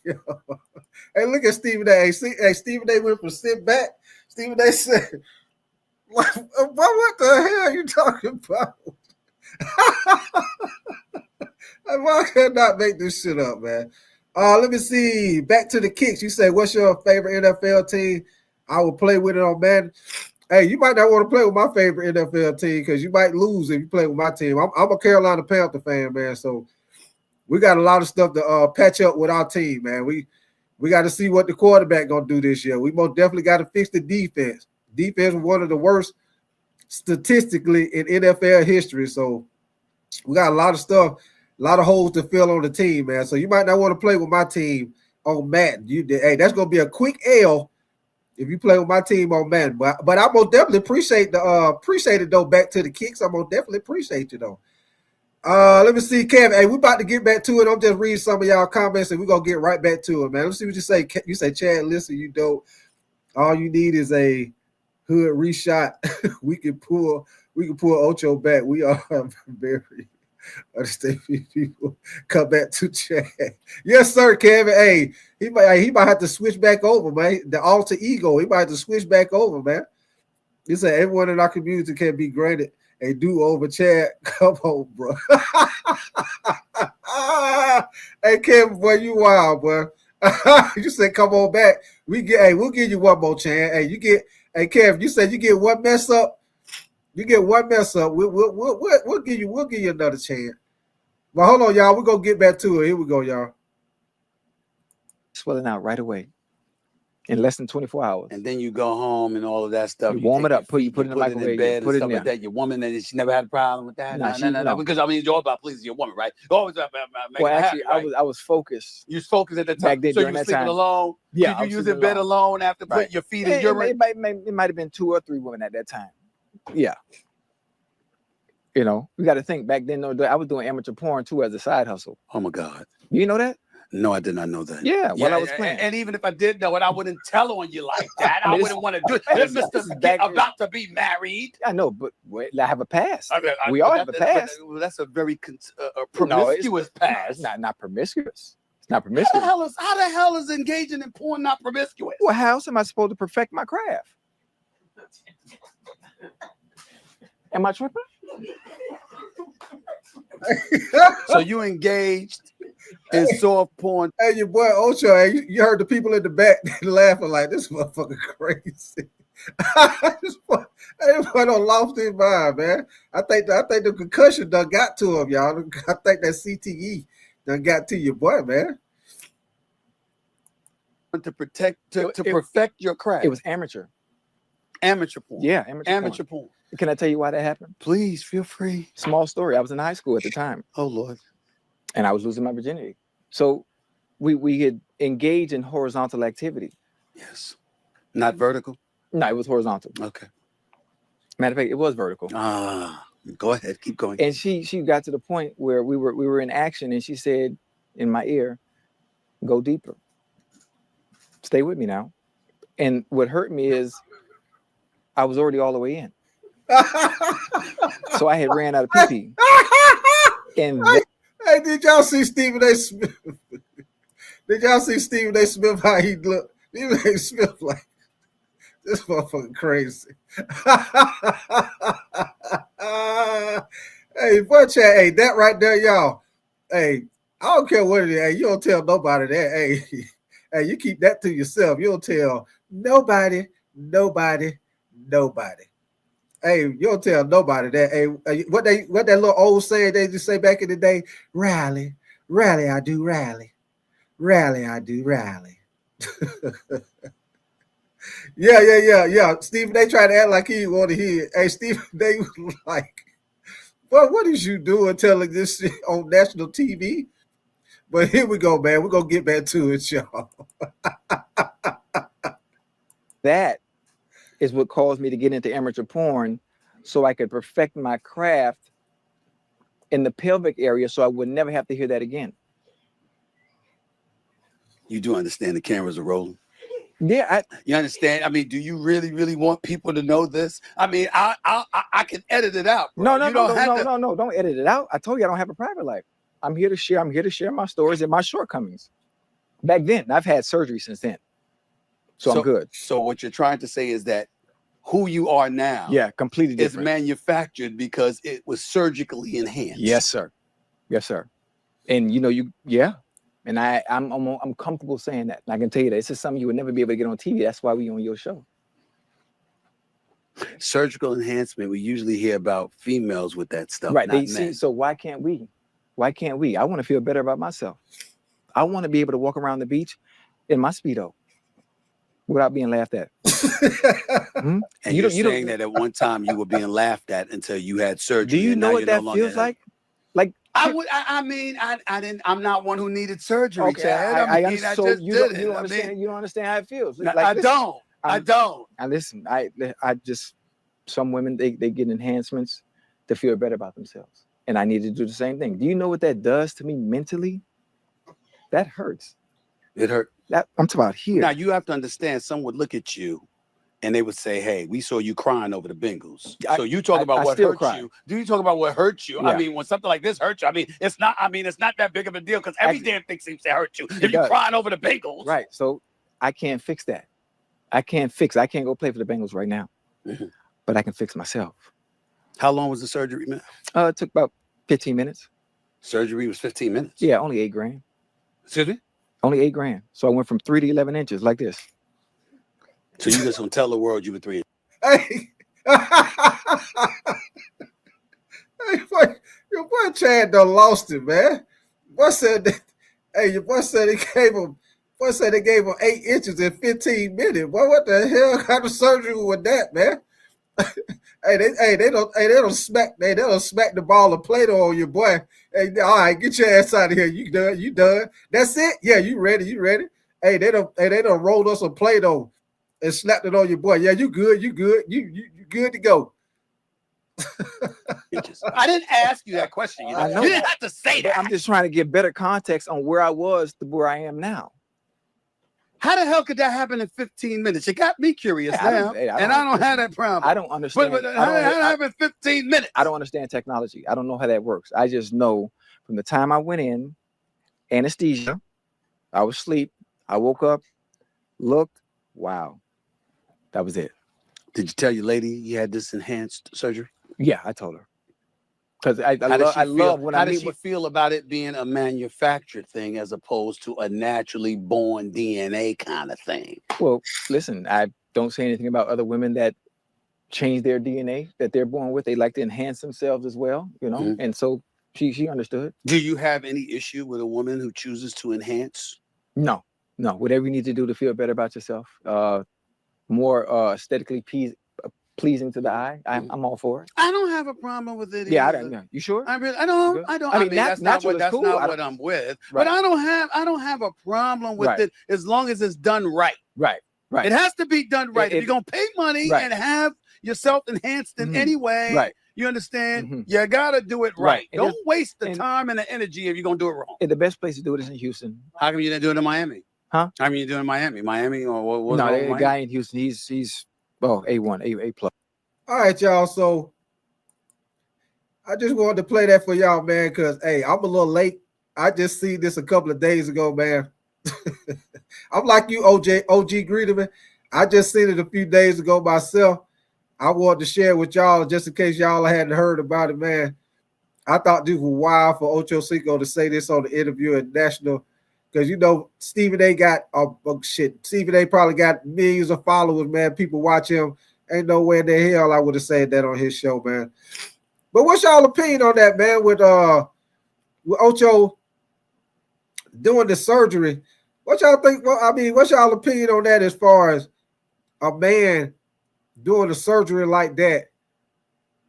Hey, look at Stephen A. Hey, Stephen A. went from sit back. Stephen A. said, what the hell are you talking about? I cannot make this shit up, man. Let me see. Back to the kicks. You say, what's your favorite NFL team? I will play with it on Madden. Hey, you might not want to play with my favorite NFL team because you might lose if you play with my team. I'm a Carolina Panther fan, man. So we got a lot of stuff to patch up with our team, man. We got to see what the quarterback gonna do this year. We most definitely got to fix the defense. Defense was one of the worst statistically in NFL history. So we got a lot of stuff, a lot of holes to fill on the team, man. So you might not want to play with my team on Madden. Hey, that's gonna be a quick L if you play with my team on Madden. But I most definitely appreciate it though. Back to the kicks, I most definitely appreciate you though. Let me see, Kevin. Hey, we about to get back to it. I'm just reading some of y'all comments and we're gonna get right back to it, man. Let's see what you say. You say, Chad, listen, you dope. All you need is a hood reshot. we can pull Ocho back. We are very understand people. Come back to Chad. Yes, sir, Kevin. Hey, he might have to switch back over, man. The alter ego. He might have to switch back over, man. He said everyone in our community can be granted Hey, do over Chad. Come on, bro. Hey, Kevin, boy, you wild, boy. You said come on back. We'll give you one more chance. Hey, Kev, you said you get one mess up. You get one mess up. We'll give you another chance. But hold on, y'all. We're gonna get back to it. Here we go, y'all. Swelling out right away in less than 24 hours. And then you go home and all of that stuff. You warm it up, put it in the microwave, in bed put and it stuff in like that. Your woman, and she never had a problem with that. No. Because I mean, it's all about pleasing your woman, right? You always about well, actually, happy, right? I was focused. You was focused at the time. Back then, so you during were that sleeping time. alone. Yeah, did you use the bed alone after putting your feet in urine? It might have been 2 or 3 women at that time. Yeah. You know, we got to think back then. I was doing amateur porn too as a side hustle. Oh my God! You know that? No, I did not know that. Yeah, while I was playing. And even if I did know it, I wouldn't tell on you like that. I wouldn't want to do it. This Mr. About to be married. I know, but I have a past. We all have a past. That's a very promiscuous past. It's not promiscuous. It's not promiscuous. How the hell is engaging in porn not promiscuous? Well, how else am I supposed to perfect my craft? Am I tripping? So you engaged in soft porn. Hey, your boy Ocho, hey, you heard the people in the back laughing like this motherfucker crazy. This boy done lost his mind, man. I think the concussion done got to him, y'all. I think that CTE done got to your boy, man. To perfect your craft. It was amateur. Amateur porn. Yeah, amateur porn. Can I tell you why that happened? Please, feel free. Small story. I was in high school at the time. Oh, Lord. And I was losing my virginity. So we had engaged in horizontal activity. Yes. Not vertical? No, it was horizontal. Okay. Matter of fact, it was vertical. Go ahead. Keep going. And she got to the point where we were in action, and she said in my ear, "Go deeper. Stay with me now." And what hurt me is I was already all the way in. So I had ran out of pee-pee. And hey, did y'all see Stephen A. Smith? Did y'all see Stephen A. Smith how he looked? Stephen A. Smith like this motherfucker crazy. Hey, boy, chat. Hey, that right there, y'all. Hey, I don't care what it is. Hey, you don't tell nobody that. Hey, you keep that to yourself. You don't tell nobody. Hey, you don't tell nobody that. Hey, what that little old saying they just say back in the day? Rally, I do rally. Rally, I do rally. Yeah. Stephen, they try to act like he want to hear. Hey, Stephen, they was like, well, what is you doing telling this shit on national TV? But here we go, man. We're going to get back to it, y'all. That is what caused me to get into amateur porn so I could perfect my craft in the pelvic area so I would never have to hear that again. You do understand the cameras are rolling? Yeah. You understand? I mean, do you really, really want people to know this? I mean, I can edit it out. Bro. No. Don't edit it out. I told you I don't have a private life. I'm here to share my stories and my shortcomings. Back then, I've had surgery since then. So I'm good. So what you're trying to say is that who you are now, completely different, is manufactured because it was surgically enhanced. Yes, sir. And and I'm comfortable saying that. And I can tell you that this is something you would never be able to get on TV. That's why we on your show. Surgical enhancement. We usually hear about females with that stuff, right? Not men. So why can't we? Why can't we? I want to feel better about myself. I want to be able to walk around the beach in my Speedo without being laughed at. And you're saying that at one time you were being laughed at until you had surgery. Do you know what that feels like? Like I'm not one who needed surgery, okay, Chad. You don't understand how it feels. I don't. And listen, I just, some women they get enhancements to feel better about themselves. And I need to do the same thing. Do you know what that does to me mentally? That hurts. It hurt. I'm talking about here. Now you have to understand, some would look at you and they would say, hey, we saw you crying over the Bengals. So you talk about what hurts you. Do you talk about what hurts you? Yeah. I mean, when something like this hurts you, it's not that big of a deal because every damn thing seems to hurt you. If you're crying over the Bengals. Right. So I can't fix that. I can't go play for the Bengals right now. Mm-hmm. But I can fix myself. How long was the surgery, man? It took about 15 minutes. Surgery was 15 minutes? Yeah, only $8,000. Excuse me? Only $8,000. So I went from 3 to 11 inches like this. So you just gonna tell the world you were 3 inches? Hey. Hey, boy, your boy Chad done lost it, man. Boy said that, hey, your boy said they gave him 8 inches in 15 minutes. Boy, what the hell kind of surgery was that, man? They don't smack the ball of Play-Doh on your boy. Hey, all right, get your ass out of here. You done. That's it? Yeah, you ready. Hey, they done rolled us some Play-Doh and slapped it on your boy. Yeah, you good, you good to go. I didn't ask you that question. You didn't have to say that. I'm just trying to get better context on where I was to where I am now. How the hell could that happen in 15 minutes? It got me curious now, and I don't have that problem. I don't understand. But how did that happen in 15 minutes? I don't understand technology. I don't know how that works. I just know from the time I went in, anesthesia, I was asleep, I woke up, looked, wow, that was it. Did you tell your lady you had this enhanced surgery? Yeah, I told her. Because I love when How does she feel about it being a manufactured thing as opposed to a naturally born DNA kind of thing? Well, listen, I don't say anything about other women that change their DNA that they're born with. They like to enhance themselves as well, you know. Mm-hmm. And so she understood. Do you have any issue with a woman who chooses to enhance? No. Whatever you need to do to feel better about yourself, more aesthetically pleasing to the eye, I'm all for it. I don't have a problem with it. Yeah, I don't. You sure? I don't. I mean that's not what I'm with. Right. But I don't have a problem with it as long as it's done right. Right. Right. It has to be done right. If you're gonna pay money and have yourself enhanced in any way, right. You understand? Mm-hmm. You gotta do it right. Don't waste the time and the energy if you're gonna do it wrong. And the best place to do it is in Houston. How come you didn't do it in Miami? Huh? How come you doing in Miami? Miami or what? No, the guy in Houston, he's A1, A+. All right, y'all. So I just wanted to play that for y'all, man, because hey, I'm a little late. I just seen this a couple of days ago, man. I'm like you, OG Greeterman. I just seen it a few days ago myself. I wanted to share with y'all just in case y'all hadn't heard about it, man. I thought this was wild for Ocho Cinco to say this on the interview at National, because you know Stephen A. got Stephen A. probably got millions of followers, man. People watch him. Ain't no way in the hell I would have said that on his show, man. But what's y'all opinion on that, man? With Ocho doing the surgery, what y'all think? Well, I mean, what's y'all opinion on that as far as a man doing a surgery like that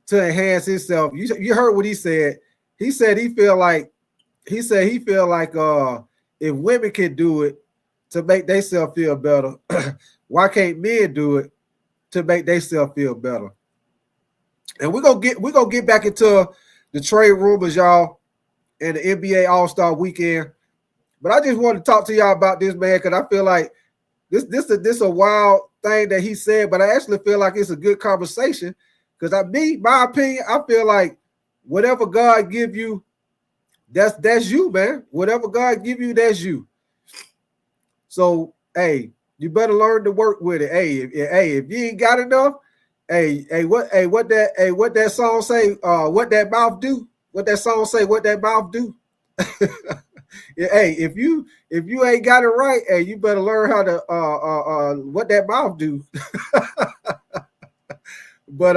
to enhance himself? You heard what he said. He said he feel like if women can do it to make themselves feel better, why can't men do it to make themselves feel better? And we're gonna get back into the trade rumors, y'all, and the NBA All-Star weekend. But I just want to talk to y'all about this, man, because I feel like this a wild thing that he said, but I actually feel like it's a good conversation. Because my opinion, I feel like whatever God give you, that's you, man. Whatever God give you, that's you. So, hey, you better learn to work with it. Hey, if you ain't got enough, what that song say? What that mouth do? What that song say? What that mouth do? Hey, if you ain't got it right, hey, you better learn how to what that mouth do. But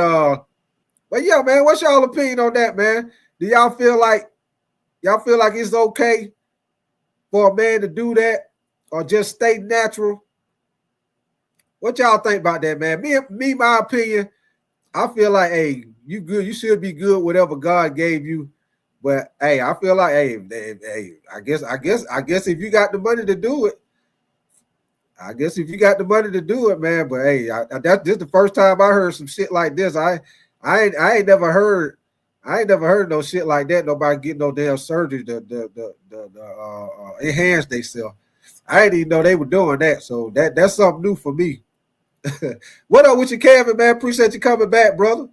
yeah, man, what's y'all opinion on that, man? Do y'all feel like it's okay for a man to do that or just stay natural? What y'all think about that, man? Me, my opinion, I feel like, hey, you good. You should be good whatever God gave you. But hey, I feel like, hey, I guess if you got the money to do it, man. But hey, this is the first time I heard some shit like this. I ain't never heard no shit like that. Nobody getting no damn surgery to enhance themselves. I didn't even know they were doing that. So that's something new for me. What up with you, Kevin, man? Appreciate you coming back, brother.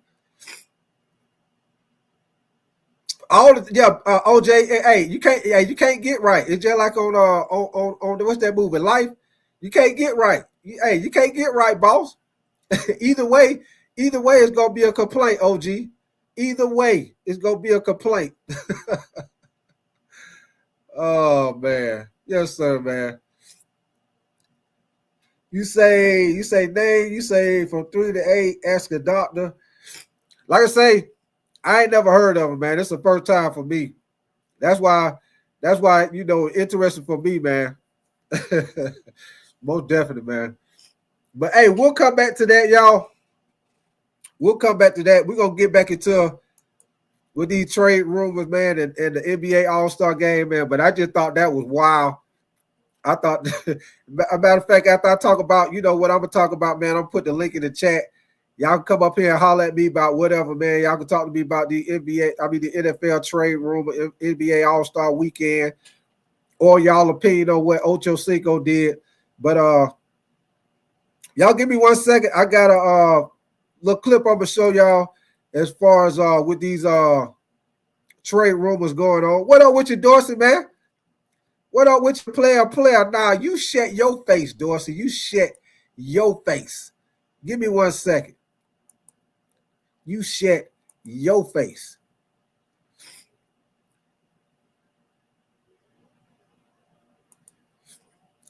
OJ, hey, you can't get right. It's just like on what's that movie, Life? You can't get right. You can't get right, boss. Either way, it's gonna be a complaint, OG. Either way, it's gonna be a complaint. Oh man, yes sir, man. You say name. You say from 3 to 8. Ask a doctor. Like I say, I ain't never heard of him, man. It's the first time for me. That's why interesting for me, man. Most definitely, man. But hey, we'll come back to that, y'all. We'll come back to that. We're gonna get back into with these trade rumors, man, and the NBA All-Star game, man. But I just thought that was wild. I thought, a matter of fact, after I talk about, what I'm gonna talk about, man, I'm put the link in the chat. Y'all can come up here and holler at me about whatever, man. Y'all can talk to me about the NFL trade rumor, NBA All-Star weekend, or y'all opinion on what Ocho Cinco did. But y'all give me 1 second. I got a little clip I'm gonna show y'all as far as with these trade rumors going on. What up with you, Dorsey, man? What up with your player? Nah, you shut your face, Dorsey. You shut your face. Give me 1 second. You shut your face.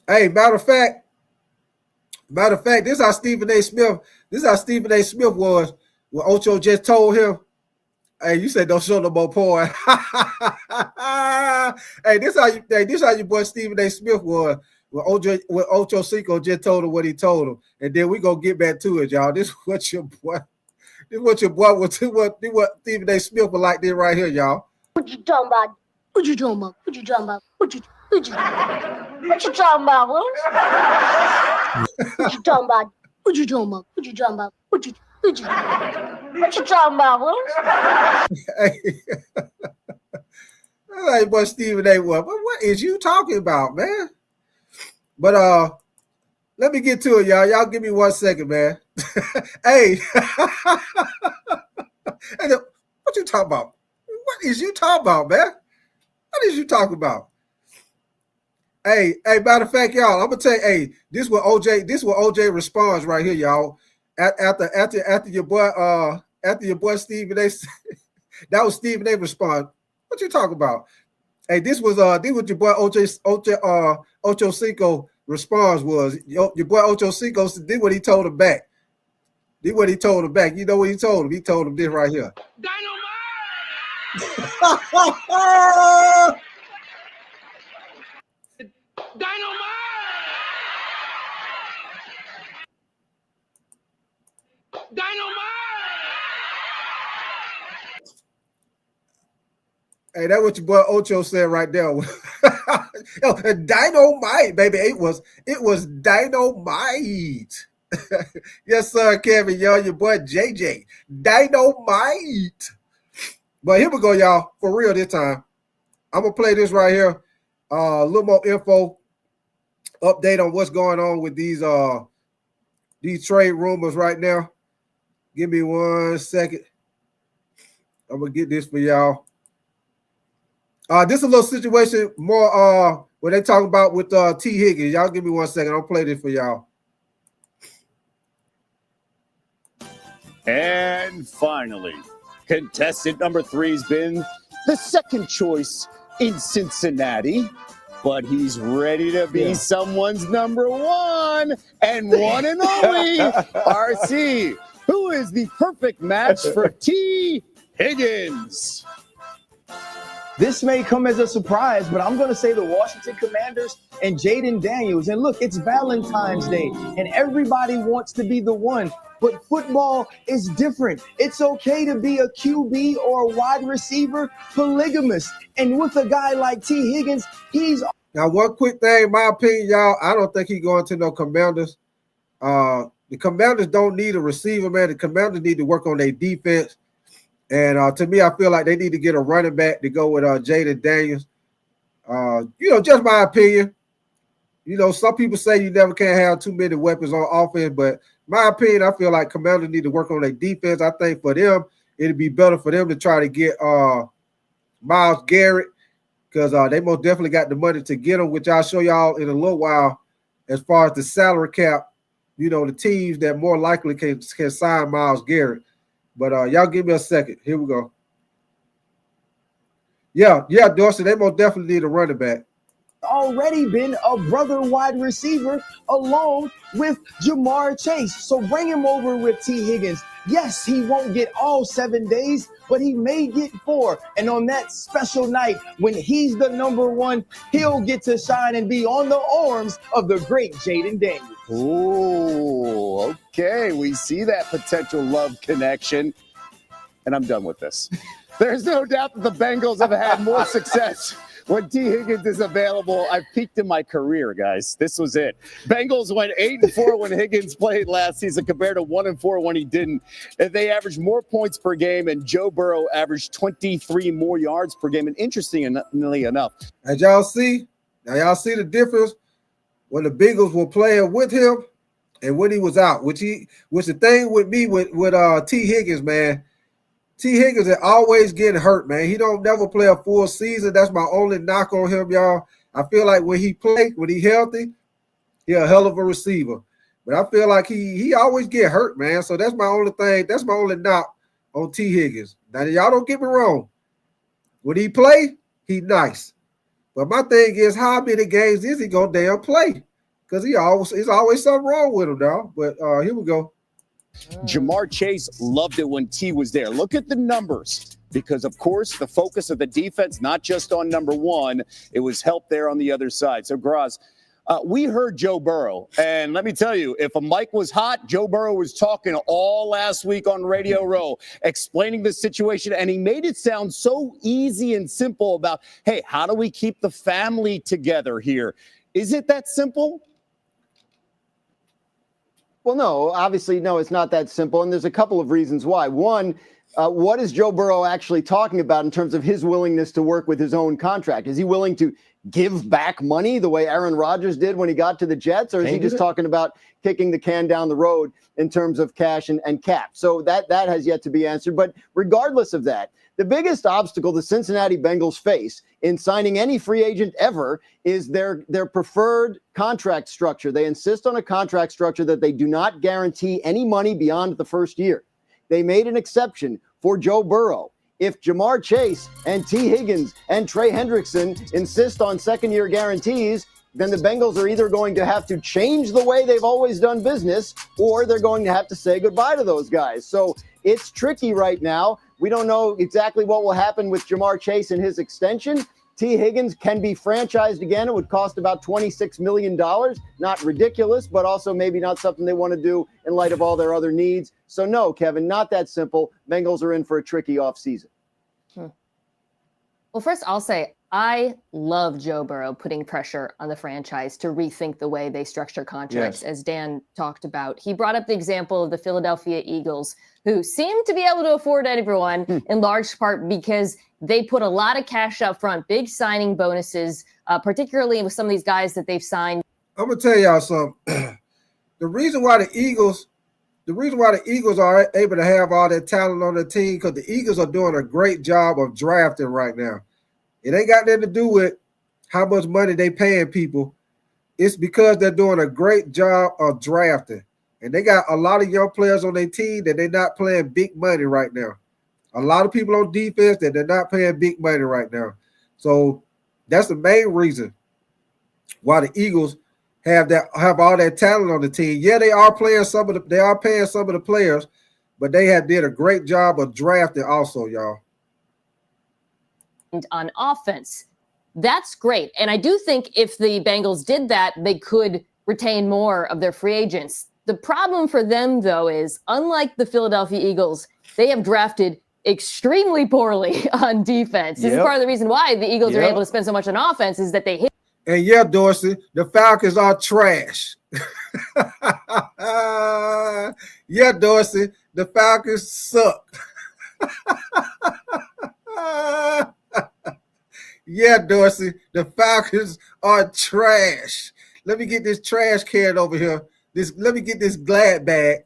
Hey, matter of fact, this is how Stephen A. Smith was when Ocho just told him, hey, you said don't show no more porn. Hey, this how your boy Stephen A. Smith was when Ocho Cinco just told him what he told him. And then we gonna get back to it, y'all. This is what your boy was what Stephen A. Smith was like this right here, y'all. What you talking about? What you talking about? What you talking about? What you talking about? What you talking about? What you talking about? What you talking about? What you talking about? Hey, boy, Stephen A. What is you talking about, man? But let me get to it, y'all. Y'all give me 1 second, man. Hey, what you talking about? What is you talking about, man? What is you talking about? Hey, matter of fact, y'all, I'm gonna tell you, hey, this is what OJ responds right here, y'all. After your boy Stephen A. That was Stephen A. response. What you talking about? Hey, this was your boy Ocho Cinco response was. Your boy Ocho Cinco did what he told him back. You know what he told him? He told him this right here. Dynamite! Hey, that's what your boy Ocho said right there. Dynamite, baby. It was dynamite. Yes, sir, Kevin. Yo, your boy JJ. Dynamite. But here we go, y'all. For real this time. I'm gonna play this right here. A little more info, update on what's going on with these trade rumors right now. Give me 1 second. I'm gonna get this for y'all. This is a little situation more what they talk about with T. Higgins. Y'all give me 1 second. I'll play this for y'all. And finally, contestant number 3 has been the second choice in Cincinnati, but he's ready to be someone's number 1 and one and only RC, who is the perfect match for T. Higgins. This may come as a surprise, but I'm going to say the Washington Commanders and Jaden Daniels. And look, it's Valentine's Day, and everybody wants to be the one. But football is different. It's okay to be a QB or a wide receiver polygamist. And with a guy like T. Higgins, he's... Now, one quick thing, in my opinion, y'all, I don't think he's going to no Commanders. The Commanders don't need a receiver, man. The Commanders need to work on their defense. And to me, I feel like they need to get a running back to go with Jaden Daniels. Just my opinion. Some people say you never can have too many weapons on offense, but my opinion, I feel like Commanders need to work on their defense. I think for them, it'd be better for them to try to get Myles Garrett because they most definitely got the money to get him, which I'll show y'all in a little while as far as the salary cap, the teams that more likely can sign Myles Garrett. But y'all give me a second. Here we go. Yeah, Dorsey, they most definitely need a running back. Already been a brother wide receiver along with Jamar Chase. So bring him over with T. Higgins. Yes, he won't get all 7 days, but he may get 4. And on that special night, when he's the number one, he'll get to shine and be on the arms of the great Jaden Daniels. Ooh, okay. We see that potential love connection. And I'm done with this. There's no doubt that the Bengals have had more success when T. Higgins is available. I peaked in my career, guys. This was it. Bengals went 8-4 when Higgins played last season compared to 1-4 when he didn't. They averaged more points per game, and Joe Burrow averaged 23 more yards per game. And interestingly enough, as y'all see the difference when the Bengals were playing with him and when he was out. Which the thing with me with T. Higgins, man. T. Higgins is always getting hurt, man. He don't never play a full season. That's my only knock on him, y'all. I feel like when he healthy, he a hell of a receiver. But I feel like he always get hurt, man. So that's my only thing. That's my only knock on T. Higgins. Now, y'all don't get me wrong. When he play, he nice. But my thing is, how many games is he gonna damn play? Because there's always something wrong with him, dog. But here we go. Jamar Chase loved it when T was there. Look at the numbers, because, of course, the focus of the defense, not just on number one, it was help there on the other side. So, Graz, we heard Joe Burrow, and let me tell you, if a mic was hot, Joe Burrow was talking all last week on Radio Row, explaining the situation, and he made it sound so easy and simple about, hey, how do we keep the family together here? Is it that simple? Well, no, obviously, no, it's not that simple. And there's a couple of reasons why. One, what is Joe Burrow actually talking about in terms of his willingness to work with his own contract? Is he willing to give back money the way Aaron Rodgers did when he got to the Jets? Or is he just talking about kicking the can down the road in terms of cash and cap? So that has yet to be answered. But regardless of that, the biggest obstacle the Cincinnati Bengals face in signing any free agent ever is their preferred contract structure. They insist on a contract structure that they do not guarantee any money beyond the first year. They made an exception for Joe Burrow. If Jamar Chase and T. Higgins and Trey Hendrickson insist on second-year guarantees, then the Bengals are either going to have to change the way they've always done business, or they're going to have to say goodbye to those guys. So it's tricky right now. We don't know exactly what will happen with Jamar Chase and his extension. T. Higgins can be franchised again. It would cost about $26 million. Not ridiculous, but also maybe not something they want to do in light of all their other needs. So no, Kevin, not that simple. Bengals are in for a tricky offseason. Well, first I'll say I love Joe Burrow putting pressure on the franchise to rethink the way they structure contracts, as Dan talked about. He brought up the example of the Philadelphia Eagles, who seem to be able to afford everyone in large part because they put a lot of cash up front, big signing bonuses, particularly with some of these guys that they've signed. I'm going to tell y'all something. The reason why the Eagles are able to have all that talent on their team, because the Eagles are doing a great job of drafting right now. It ain't got nothing to do with how much money they paying people. It's because they're doing a great job of drafting. And they got a lot of young players on their team that they're not playing big money right now. A lot of people on defense that they're not paying big money right now. So that's the main reason why the Eagles have all that talent on the team. Yeah, they are paying some of the players, but they have did a great job of drafting also, y'all. On offense, that's great. And I do think if the Bengals did that, they could retain more of their free agents. The problem for them, though, is unlike the Philadelphia Eagles, they have drafted extremely poorly on defense. This is part of the reason why the Eagles are able to spend so much on offense is that they hit. And yeah, Dorsey, the Falcons are trash. Yeah, Dorsey, the Falcons suck. Yeah, Dorsey, the Falcons are trash. Let me get this trash can over here. Let me get this glad bag.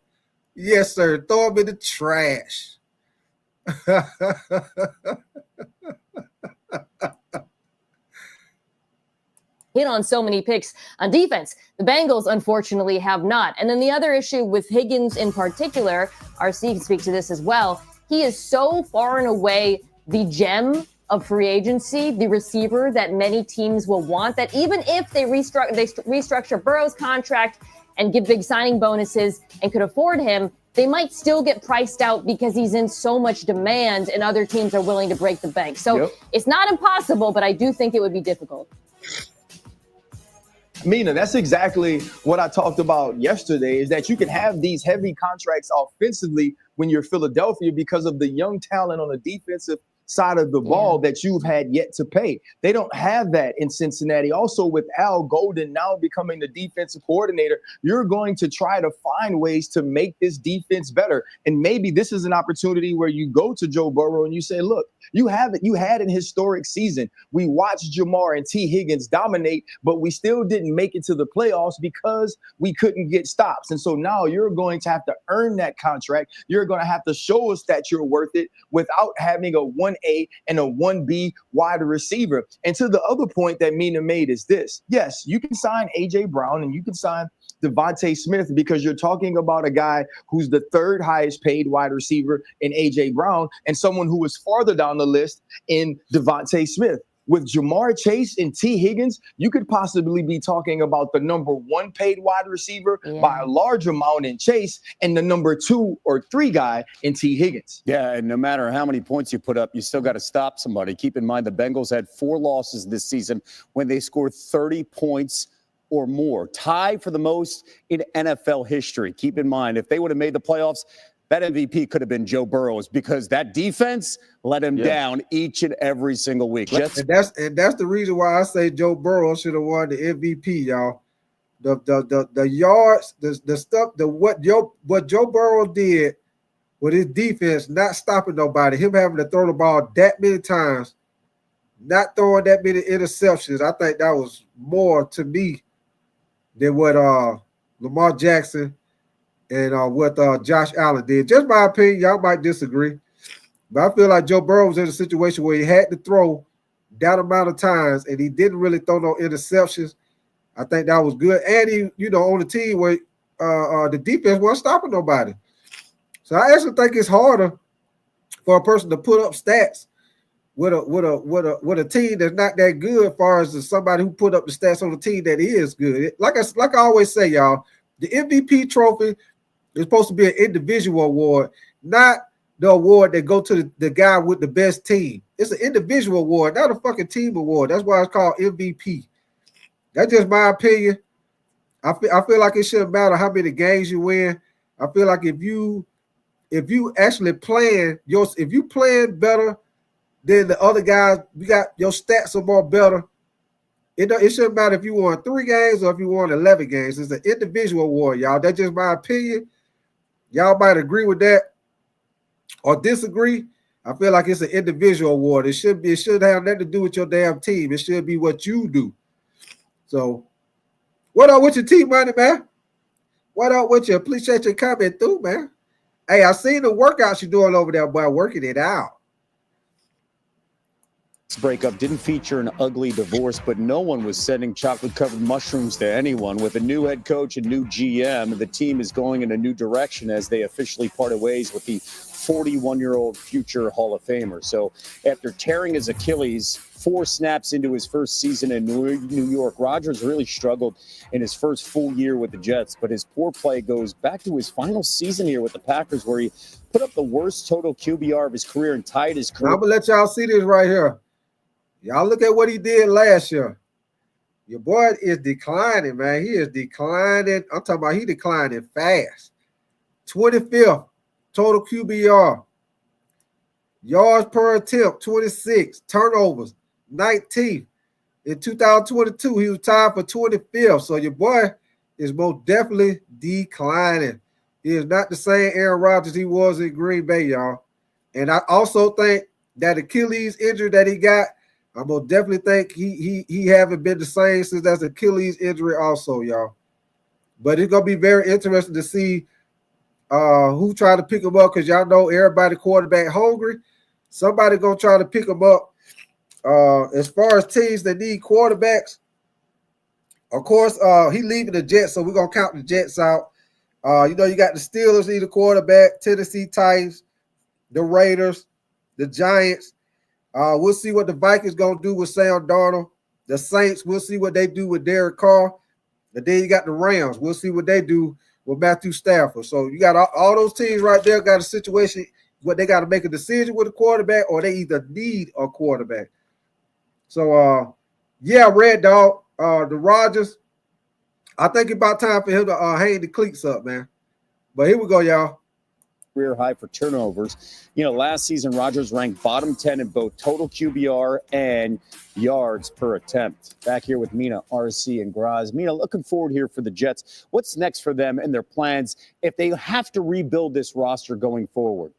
Yes, sir. Throw them in the trash. hit on so many picks on defense. The Bengals, unfortunately, have not. And then the other issue with Higgins in particular, RC can speak to this as well. He is so far and away the gem of free agency, the receiver that many teams will want, that even if they restructure Burrow's contract and give big signing bonuses and could afford him, they might still get priced out because he's in so much demand and other teams are willing to break the bank. So It's not impossible, but I do think it would be difficult. Mina, that's exactly what I talked about yesterday, is that you can have these heavy contracts offensively when you're Philadelphia because of the young talent on the defensive side of the ball that you've had yet to pay. They don't have that in Cincinnati. Also, with Al Golden now becoming the defensive coordinator, you're going to try to find ways to make this defense better. And maybe this is an opportunity where you go to Joe Burrow and you say, look, you had an historic season. We watched Jamar and T. Higgins dominate, but we still didn't make it to the playoffs because we couldn't get stops. And so now you're going to have to earn that contract. You're going to have to show us that you're worth it without having a 1A and a 1B wide receiver. And to the other point that Mina made is this. Yes, you can sign A.J. Brown and you can sign Devontae Smith because you're talking about a guy who's the third highest paid wide receiver in A.J. Brown and someone who is farther down the list in Devontae Smith. With Jamar Chase and T. Higgins, you could possibly be talking about the number 1 paid wide receiver by a large amount in Chase and the number 2 or 3 guy in T. Higgins. Yeah, and no matter how many points you put up, you still got to stop somebody. Keep in mind the Bengals had 4 losses this season when they scored 30 points or more. Tie for the most in NFL history. Keep in mind, if they would have made the playoffs, that MVP could have been Joe Burrow's because that defense let him down each and every single week. And that's the reason why I say Joe Burrow should have won the MVP, y'all. The yards, the stuff, what Joe Burrow did with his defense, not stopping nobody, him having to throw the ball that many times, not throwing that many interceptions. I think that was more to me than what Lamar Jackson and what Josh Allen did. Just my opinion, y'all might disagree. But I feel like Joe Burrow was in a situation where he had to throw that amount of times, and he didn't really throw no interceptions. I think that was good. And he, on the team where the defense wasn't stopping nobody. So I actually think it's harder for a person to put up stats with a team that's not that good as far as somebody who put up the stats on the team that is good. Like I always say, y'all, the MVP trophy is supposed to be an individual award, not the award that go to the guy with the best team. It's an individual award, not a fucking team award. That's why it's called MVP. That's just my opinion. I feel like it shouldn't matter how many games you win. I feel like if you actually playing if you playing better than the other guys, you got your stats are more better. It shouldn't matter if you won 3 games or if you won 11 games. It's an individual award, y'all. That's just my opinion. Y'all might agree with that or disagree. I feel like it's an individual award. It should have nothing to do with your damn team. It should be what you do. So, what up with your team money, man? What up with you? Appreciate your comment through, man. Hey, I seen the workouts you're doing over there, boy, working it out. Breakup didn't feature an ugly divorce, but no one was sending chocolate-covered mushrooms to anyone. With a new head coach and new GM, the team is going in a new direction as they officially parted ways with the 41-year-old future Hall of Famer. So after tearing his Achilles 4 snaps into his first season in New York, Rodgers really struggled in his first full year with the Jets, but his poor play goes back to his final season here with the Packers, where he put up the worst total QBR of his career and tied his career. I'm going to let y'all see this right here. Y'all look at what he did last year. Your boy is declining, man. He is declining. I'm talking about he declining fast. 25th total QBR. Yards per attempt, 26. Turnovers, 19th. In 2022, he was tied for 25th. So your boy is most definitely declining. He is not the same Aaron Rodgers he was in Green Bay, y'all. And I also think that Achilles injury that he got, I most definitely think he haven't been the same since that Achilles injury also, y'all. But it's going to be very interesting to see who try to pick him up, because y'all know everybody quarterback hungry. Somebody going to try to pick him up. As far as teams that need quarterbacks, Of course, he leaving the Jets, so we're gonna count the Jets out. You got the Steelers need a quarterback, Tennessee Titans, the Raiders, the Giants. We'll see what the Vikings gonna do with Sam Darnold. The Saints, we'll see what they do with Derek Carr. And then you got the Rams. We'll see what they do with Matthew Stafford. So you got all those teams right there got a situation where they got to make a decision with a quarterback, or they either need a quarterback. So, Red Dog, the Rodgers, I think it's about time for him to hang the cleats up, man. But here we go, y'all. Career high for turnovers. Last season, Rodgers ranked bottom 10 in both total QBR and yards per attempt. Back here with Mina, RC, and Graz. Mina, looking forward here for the Jets. What's next for them and their plans if they have to rebuild this roster going forward?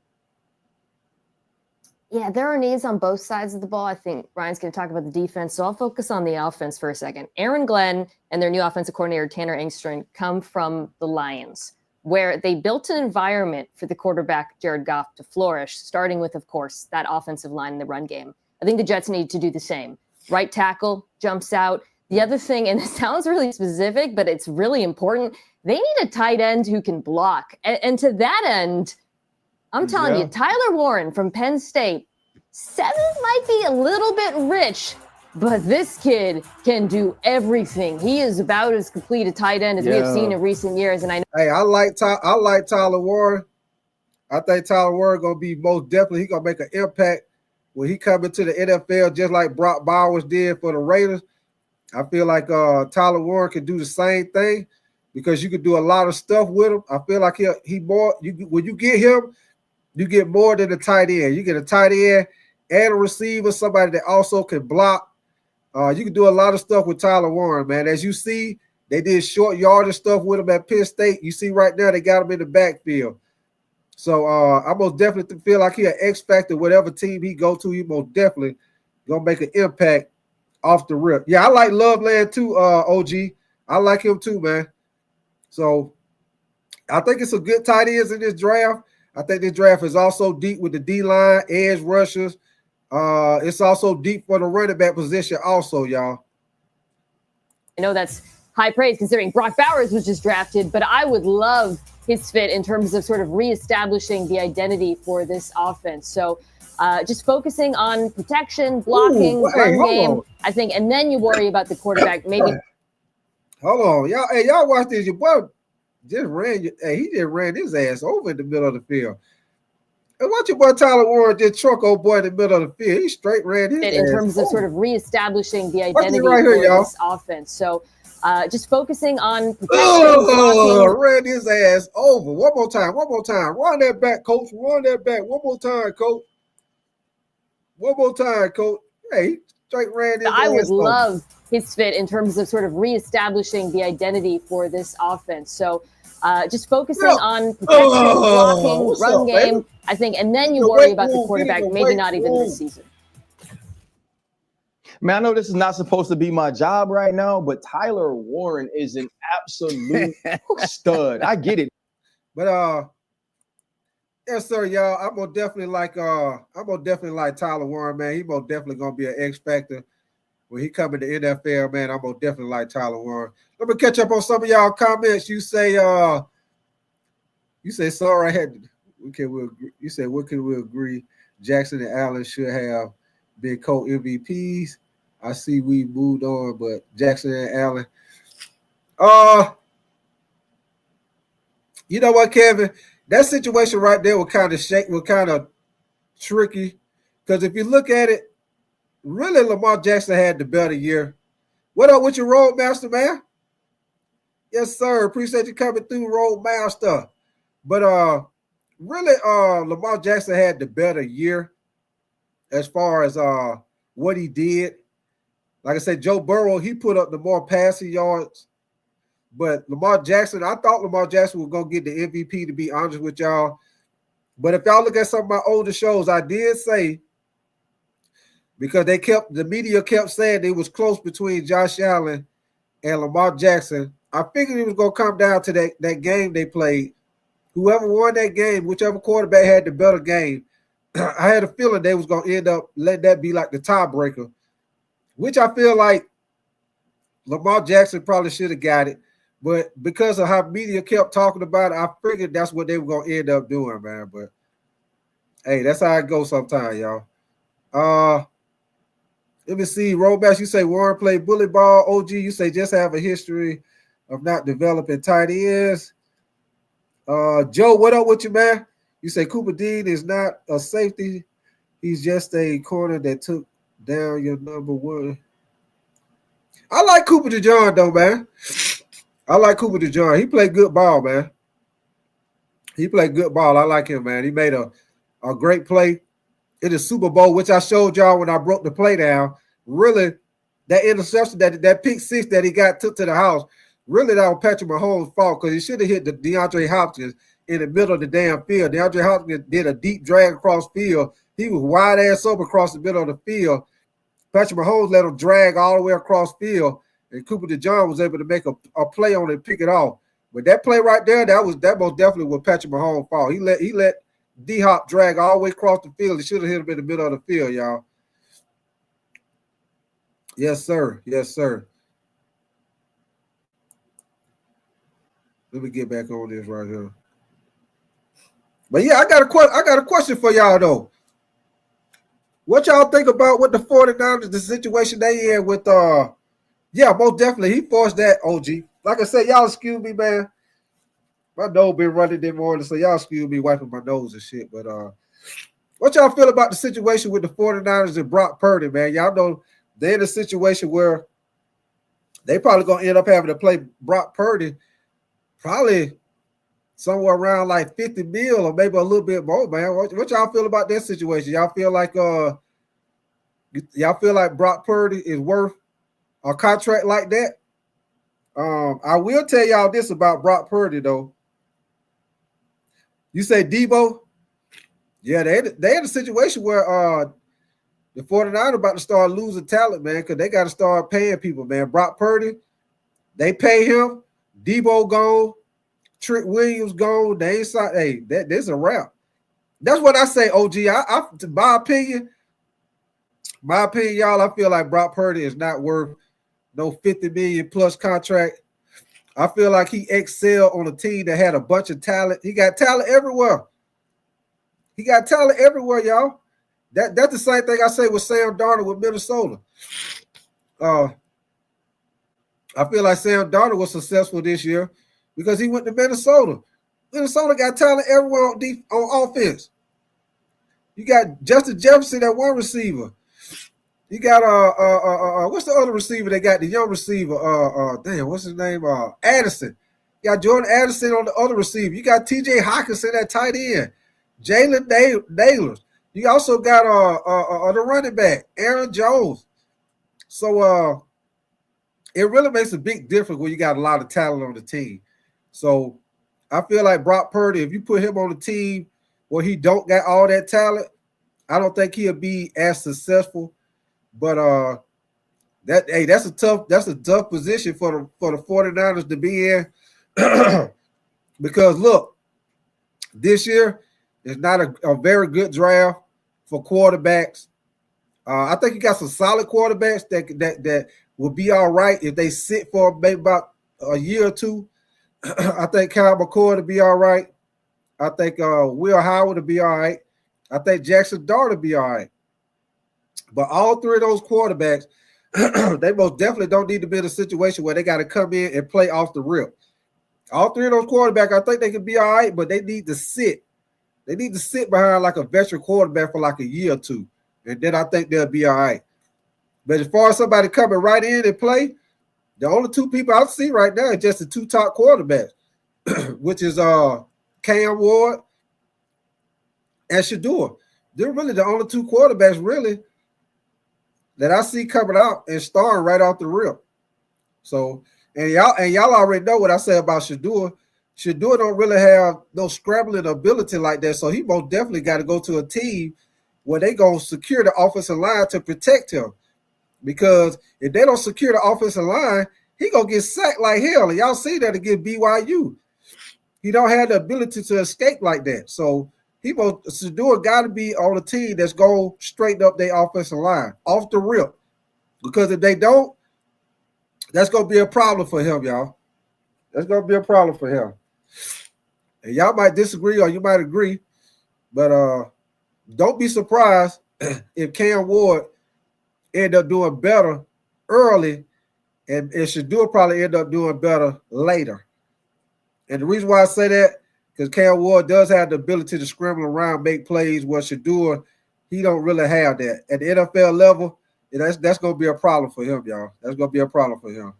Yeah, there are needs on both sides of the ball. I think Ryan's going to talk about the defense, so I'll focus on the offense for a second. Aaron Glenn and their new offensive coordinator, Tanner Engstrand, come from the Lions, where they built an environment for the quarterback, Jared Goff, to flourish, starting with, of course, that offensive line in the run game. I think the Jets need to do the same. Right tackle jumps out. The other thing, and it sounds really specific, but it's really important, they need a tight end who can block. And to that end, I'm telling you, Tyler Warren from Penn State, 7 might be a little bit rich, but this kid can do everything. He is about as complete a tight end as we have seen in recent years. And I like Tyler Warren. I think Tyler Warren gonna be most definitely. He gonna make an impact when he come into the NFL, just like Brock Bowers did for the Raiders. I feel like Tyler Warren can do the same thing because you can do a lot of stuff with him. I feel like he more. When you get him, you get more than a tight end. You get a tight end and a receiver, somebody that also can block. You can do a lot of stuff with Tyler Warren, man. As you see, they did short yardage stuff with him at Penn State. You see right now, they got him in the backfield. So I most definitely feel like he an X factor. Whatever team he go to, he most definitely gonna make an impact off the rip. Yeah, I like Loveland too, OG. I like him too, man. So I think it's a good tight ends in this draft. I think this draft is also deep with the D-line, edge rushers. It's also deep for the running back position also, y'all. I know that's high praise considering Brock Bowers was just drafted, but I would love his fit in terms of sort of reestablishing the identity for this offense. So just focusing on protection, blocking, run game, I think, and then you worry about the quarterback. Maybe. Hold on, y'all. Hey, y'all watch this. Your boy just ran. He just ran his ass over in the middle of the field. And watch your boy Tyler Warren just truck old boy in the middle of the field. He straight ran his ass in terms of sort of reestablishing the identity right here, for this offense. So just focusing on protection, ran his ass over. One more time. Run that back, coach. Run that back. One more time, coach. Hey, he straight ran his ass I would over. love his fit in terms of sort of reestablishing the identity for this offense. So just focusing on protection, blocking, run game, baby? I think, and then you worry about the quarterback, maybe not even this season. Man, I know this is not supposed to be my job right now, but Tyler Warren is an absolute stud. I get it. But yes, sir, y'all. I'm gonna definitely like Tyler Warren, man. He most definitely gonna be an X factor when he come in the NFL, man. I'm gonna definitely like Tyler Warren. Let me catch up on some of y'all comments. You say sorry, I had you said what can we agree? Jackson and Allen should have been co-MVPs. I see we moved on, but Jackson and Allen. You know what, Kevin? That situation right there was kind of tricky. Because if you look at it, really Lamar Jackson had the better year. What up with your Roadmaster, man? Yes, sir. Appreciate you coming through, Roadmaster. But really, Lamar Jackson had the better year as far as what he did. Like I said, Joe Burrow, he put up the more passing yards. But Lamar Jackson, I thought Lamar Jackson was going to get the MVP, to be honest with y'all. But if y'all look at some of my older shows, I did say, because the media kept saying it was close between Josh Allen and Lamar Jackson, I figured it was going to come down to that game they played. Whoever won that game, whichever quarterback had the better game, I had a feeling they was going to end up letting that be like the tiebreaker, which I feel like Lamar Jackson probably should have got it, but because of how media kept talking about it, I figured that's what they were gonna end up doing, man. But hey, that's how it goes sometimes, y'all. Let me see. Rollbacks, you say Warren played bully ball. OG, you say just have a history of not developing tight ends. Joe, what up with you, man? You say Cooper Dean is not a safety. He's just a corner that took down your number one. I like Cooper DeJohn, though, man. I like Cooper DeJohn. He played good ball, man. He played good ball. I like him, man. He made a great play in the Super Bowl, which I showed y'all when I broke the play down. Really, that interception, that pick six that he took to the house, really that was Patrick Mahomes' fault because he should have hit the DeAndre Hopkins in the middle of the damn field. DeAndre Hopkins did a deep drag across field. He was wide ass open across the middle of the field. Patrick Mahomes let him drag all the way across field, and Cooper DeJohn was able to make a play on it and pick it off. But that play right there, that most definitely was Patrick Mahomes' fault. He let D-Hop drag all the way across the field. He should have hit him in the middle of the field, y'all. Yes, sir. Yes, sir. Let me get back on this right here. But yeah, I got a question for y'all though. What y'all think about what the 49ers, the situation they in with yeah, most definitely he forced that, OG. Like I said, y'all excuse me, man. My nose been running this morning, so y'all excuse me wiping my nose and shit. But what y'all feel about the situation with the 49ers and Brock Purdy, man? Y'all know they're in a situation where they probably gonna end up having to play Brock Purdy probably somewhere around like 50 mil or maybe a little bit more, man. What y'all feel about that situation? Y'all feel like Brock Purdy is worth a contract like that? I will tell y'all this about Brock Purdy though. You say Debo? Yeah, they in a situation where the 49ers about to start losing talent, man, because they got to start paying people, man. Brock Purdy, they pay him. Debo gone. Trick Williams gone. They ain't signed. Hey, that's a wrap. That's what I say, OG. My opinion, y'all, I feel like Brock Purdy is not worth no 50 million plus contract. I feel like he excelled on a team that had a bunch of talent. He got talent everywhere. Y'all. That's the same thing I say with Sam Darnold with Minnesota. I feel like Sam Darnold was successful this year because he went to Minnesota. Minnesota got talent everywhere on offense. You got Justin Jefferson, that one receiver. You got what's the other receiver they got? The young receiver. What's his name? Addison. You got Jordan Addison on the other receiver. You got TJ Hawkinson at tight end. Jalen Naylor. You also got the running back, Aaron Jones. So it really makes a big difference when you got a lot of talent on the team. So I feel like Brock Purdy, if you put him on the team where he don't got all that talent, I don't think he'll be as successful. But that's a tough position for the 49ers to be in. Because look, this year is not a very good draft for quarterbacks. I think you got some solid quarterbacks that will be all right if they sit for maybe about a year or two. I think Kyle McCord will be all right. I think Will Howard will be all right. I think Jackson Dart will be all right. But all three of those quarterbacks, they most definitely don't need to be in a situation where they got to come in and play off the rip. All three of those quarterbacks, I think they can be all right, but they need to sit. They need to sit behind like a veteran quarterback for like a year or two, and then I think they'll be all right. But as far as somebody coming right in and play, the only two people I see right now are just the two top quarterbacks, which is Cam Ward and Shador. They're really the only two quarterbacks really that I see coming out and starting right off the rip. So, and y'all already know what I say about Shador. Shador don't really have no scrambling ability like that, so he most definitely got to go to a team where they gonna secure the offensive line to protect him. Because if they don't secure the offensive line, he gonna get sacked like hell. And y'all see that against BYU. He don't have the ability to escape like that. So Shador got to be on a team that's going straighten up their offensive line off the rip. Because if they don't, That's gonna be a problem for him, y'all. That's gonna be a problem for him. And y'all might disagree or you might agree, but don't be surprised if Cam Ward end up doing better early, and Shador probably end up doing better later. And the reason why I say that, because Cam Ward does have the ability to scramble around, make plays, where Shador, he don't really have that. At the NFL level, that's going to be a problem for him, y'all. That's going to be a problem for him.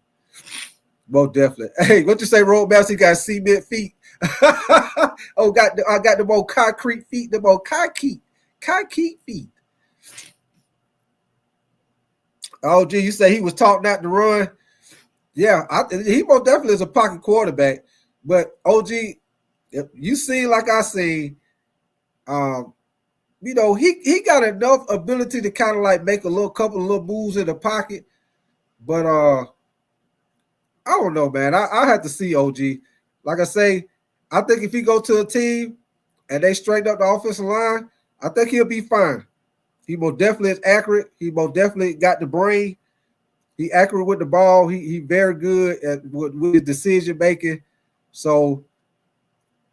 Most definitely. Hey, what you say, Roadmaster? He got cement feet. I got the more concrete feet, the more concrete feet. Oh, gee, you say he was taught not to run. Yeah, he most definitely is a pocket quarterback. But OG, if you see like I see, he got enough ability to kind of like make a couple of little moves in the pocket. But I don't know, man. I have to see OG. Like I say, I think if he go to a team and they straighten up the offensive line, I think he'll be fine. He most definitely is accurate. He most definitely got the brain. He accurate with the ball. He very good with his decision making. So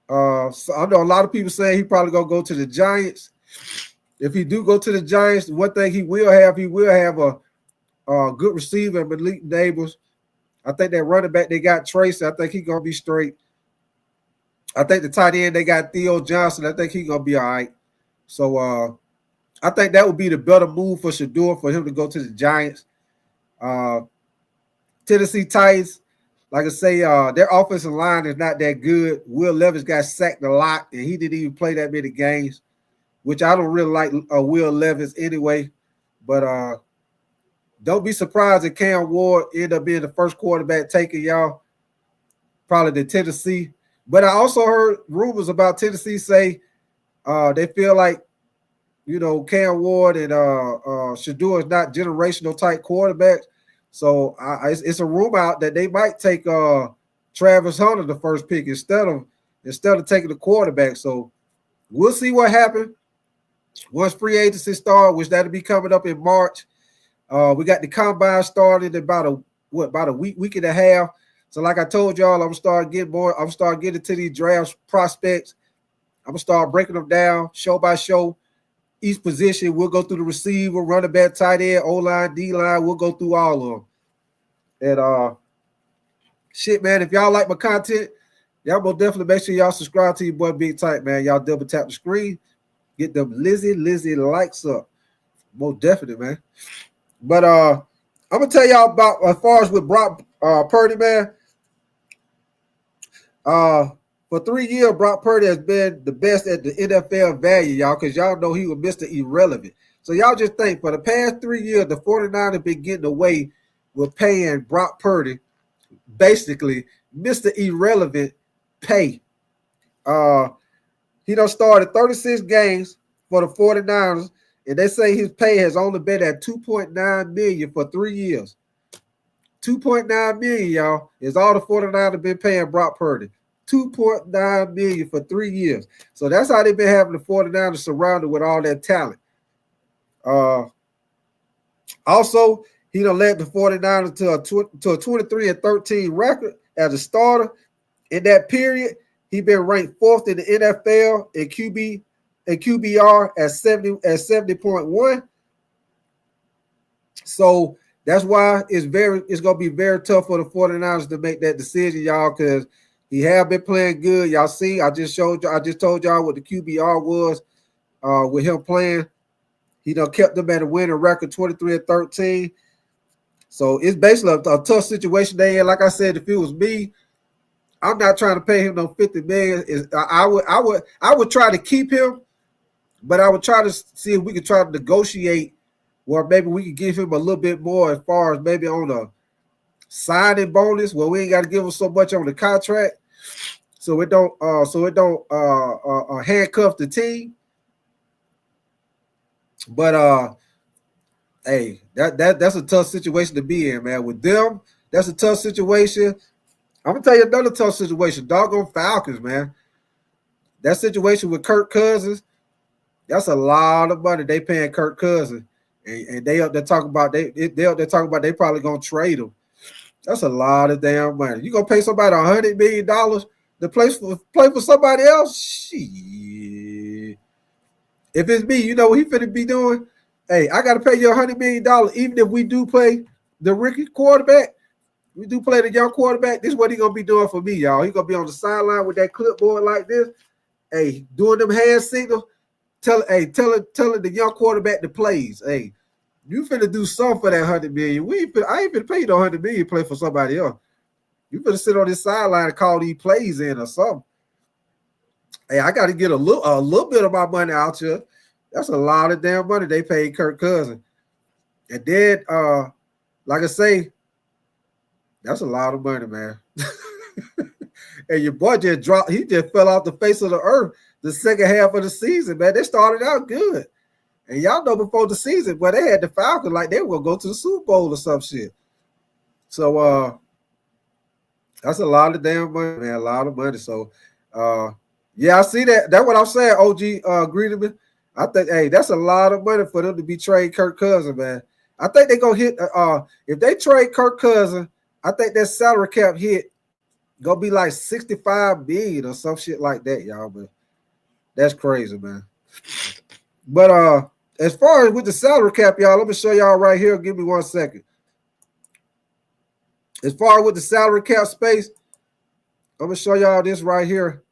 I know a lot of people saying he probably gonna go to the Giants. If he do go to the Giants, one thing he will have a good receiver, Malik Neighbors. I think that running back they got Tracy. I think he's gonna be straight. I think the tight end they got Theo Johnson. I think he's gonna be all right. So I think that would be the better move for Shador, for him to go to the Giants. Tennessee Titans, like I say, their offensive line is not that good. Will Levis got sacked a lot, and he didn't even play that many games, which I don't really like Will Levis anyway. But don't be surprised if Cam Ward end up being the first quarterback taken, y'all. Probably the Tennessee. But I also heard rumors about Tennessee say they feel like, Cam Ward and Shador is not generational type quarterbacks. So it's a rumor out that they might take Travis Hunter the first pick instead of taking the quarterback. So we'll see what happens once free agency starts, which that'll be coming up in March. We got the combine started in about a week and a half. So like I told y'all, I'm gonna start getting to these draft prospects. I'm gonna start breaking them down show by show. Each position, we'll go through the receiver, running back, tight end, O-line, D-line. We'll go through all of them. And shit, man, if y'all like my content, y'all will definitely make sure y'all subscribe to your boy Big Tight, man. Y'all double tap the screen. Get them Lizzie likes up. Most definitely, man. But I'm going to tell y'all about, as far as with Brock Purdy, man. For 3 years, Brock Purdy has been the best at the NFL value, y'all, because y'all know he was Mr. Irrelevant. So y'all just think, for the past 3 years, the 49ers have been getting away with paying Brock Purdy basically Mr. Irrelevant pay. He done started 36 games for the 49ers, and they say his pay has only been at $2.9 million for 3 years. $2.9 million, y'all, is all the 49ers have been paying Brock Purdy. $2.9 million for 3 years. So that's how they've been having the 49ers surrounded with all that talent. Also, he done led the 49ers to a 23-13 record as a starter. In that period, he been ranked 4th in the NFL in QBR at 70.1. So that's why it's going to be very tough for the 49ers to make that decision, y'all, because he have been playing good. Y'all see, I just told y'all what the QBR was with him playing. He done kept them at a winning record, 23-13. So it's basically a tough situation they in. Like I said, if it was me, I'm not trying to pay him no $50 million. I would try to keep him, but I would try to see if we could try to negotiate where maybe we could give him a little bit more as far as maybe on a signing bonus where we ain't got to give him so much on the contract, so it don't handcuff the team. But hey, that's a tough situation to be in, man. With them, that's a tough situation. I'm gonna tell you another tough situation. Doggone Falcons, man. That situation with Kirk Cousins, that's a lot of money they paying Kirk Cousins, and they up there talking about they probably gonna trade him. That's a lot of damn money. You gonna pay somebody $100 million to play for somebody else? Shit. If it's me, you know what he finna be doing? Hey, I gotta pay you $100 million, even if we do play the rookie quarterback. We do play the young quarterback. This is what he gonna be doing for me, y'all. He gonna be on the sideline with that clipboard like this. Hey, doing them hand signals. Telling the young quarterback the plays. Hey, you finna do something for that $100 million. I ain't finna pay you no $100 million to play for somebody else. You finna sit on this sideline and call these plays in or something. Hey, I got to get a little bit of my money out here. That's a lot of damn money they paid Kirk Cousins. And then, like I say, that's a lot of money, man. And your boy just dropped. He just fell off the face of the earth the second half of the season, man. They started out good. And y'all know before the season, but they had the Falcons like they were going to go to the Super Bowl or some shit. So, that's a lot of damn money, man. A lot of money. So, yeah, I see that. That's what I'm saying, OG Greenman. I think, hey, that's a lot of money for them to be trading Kirk Cousins, man. I think they're going to hit if they trade Kirk Cousins, I think that salary cap hit going to be like $65 billion or some shit like that, y'all. But that's crazy, man. But as far as with the salary cap, y'all, let me show y'all right here. Give me 1 second. As far as with the salary cap space, I'm going to show y'all this right here.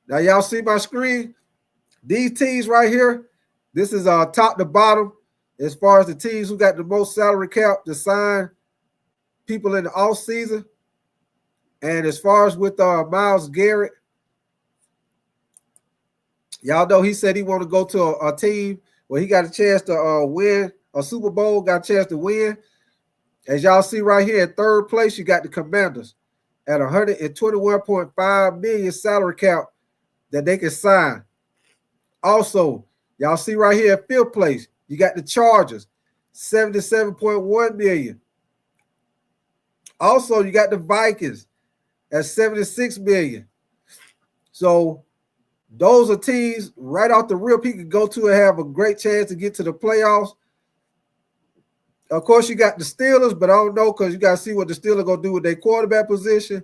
Now, y'all see my screen? These teams right here, this is top to bottom as far as the teams who got the most salary cap to sign people in the offseason. And as far as with Myles Garrett, y'all know he said he want to go to a team where he got a chance to win a Super Bowl, got a chance to win. As y'all see right here in third place, you got the Commanders at $121.5 million salary cap that they can sign. Also, y'all see right here at fifth place, you got the Chargers, $77.1 million. Also, you got the Vikings at $76 million. So those are teams right off the rip he could go to and have a great chance to get to the playoffs. Of course, you got the Steelers, but I don't know because you got to see what the Steelers going to do with their quarterback position.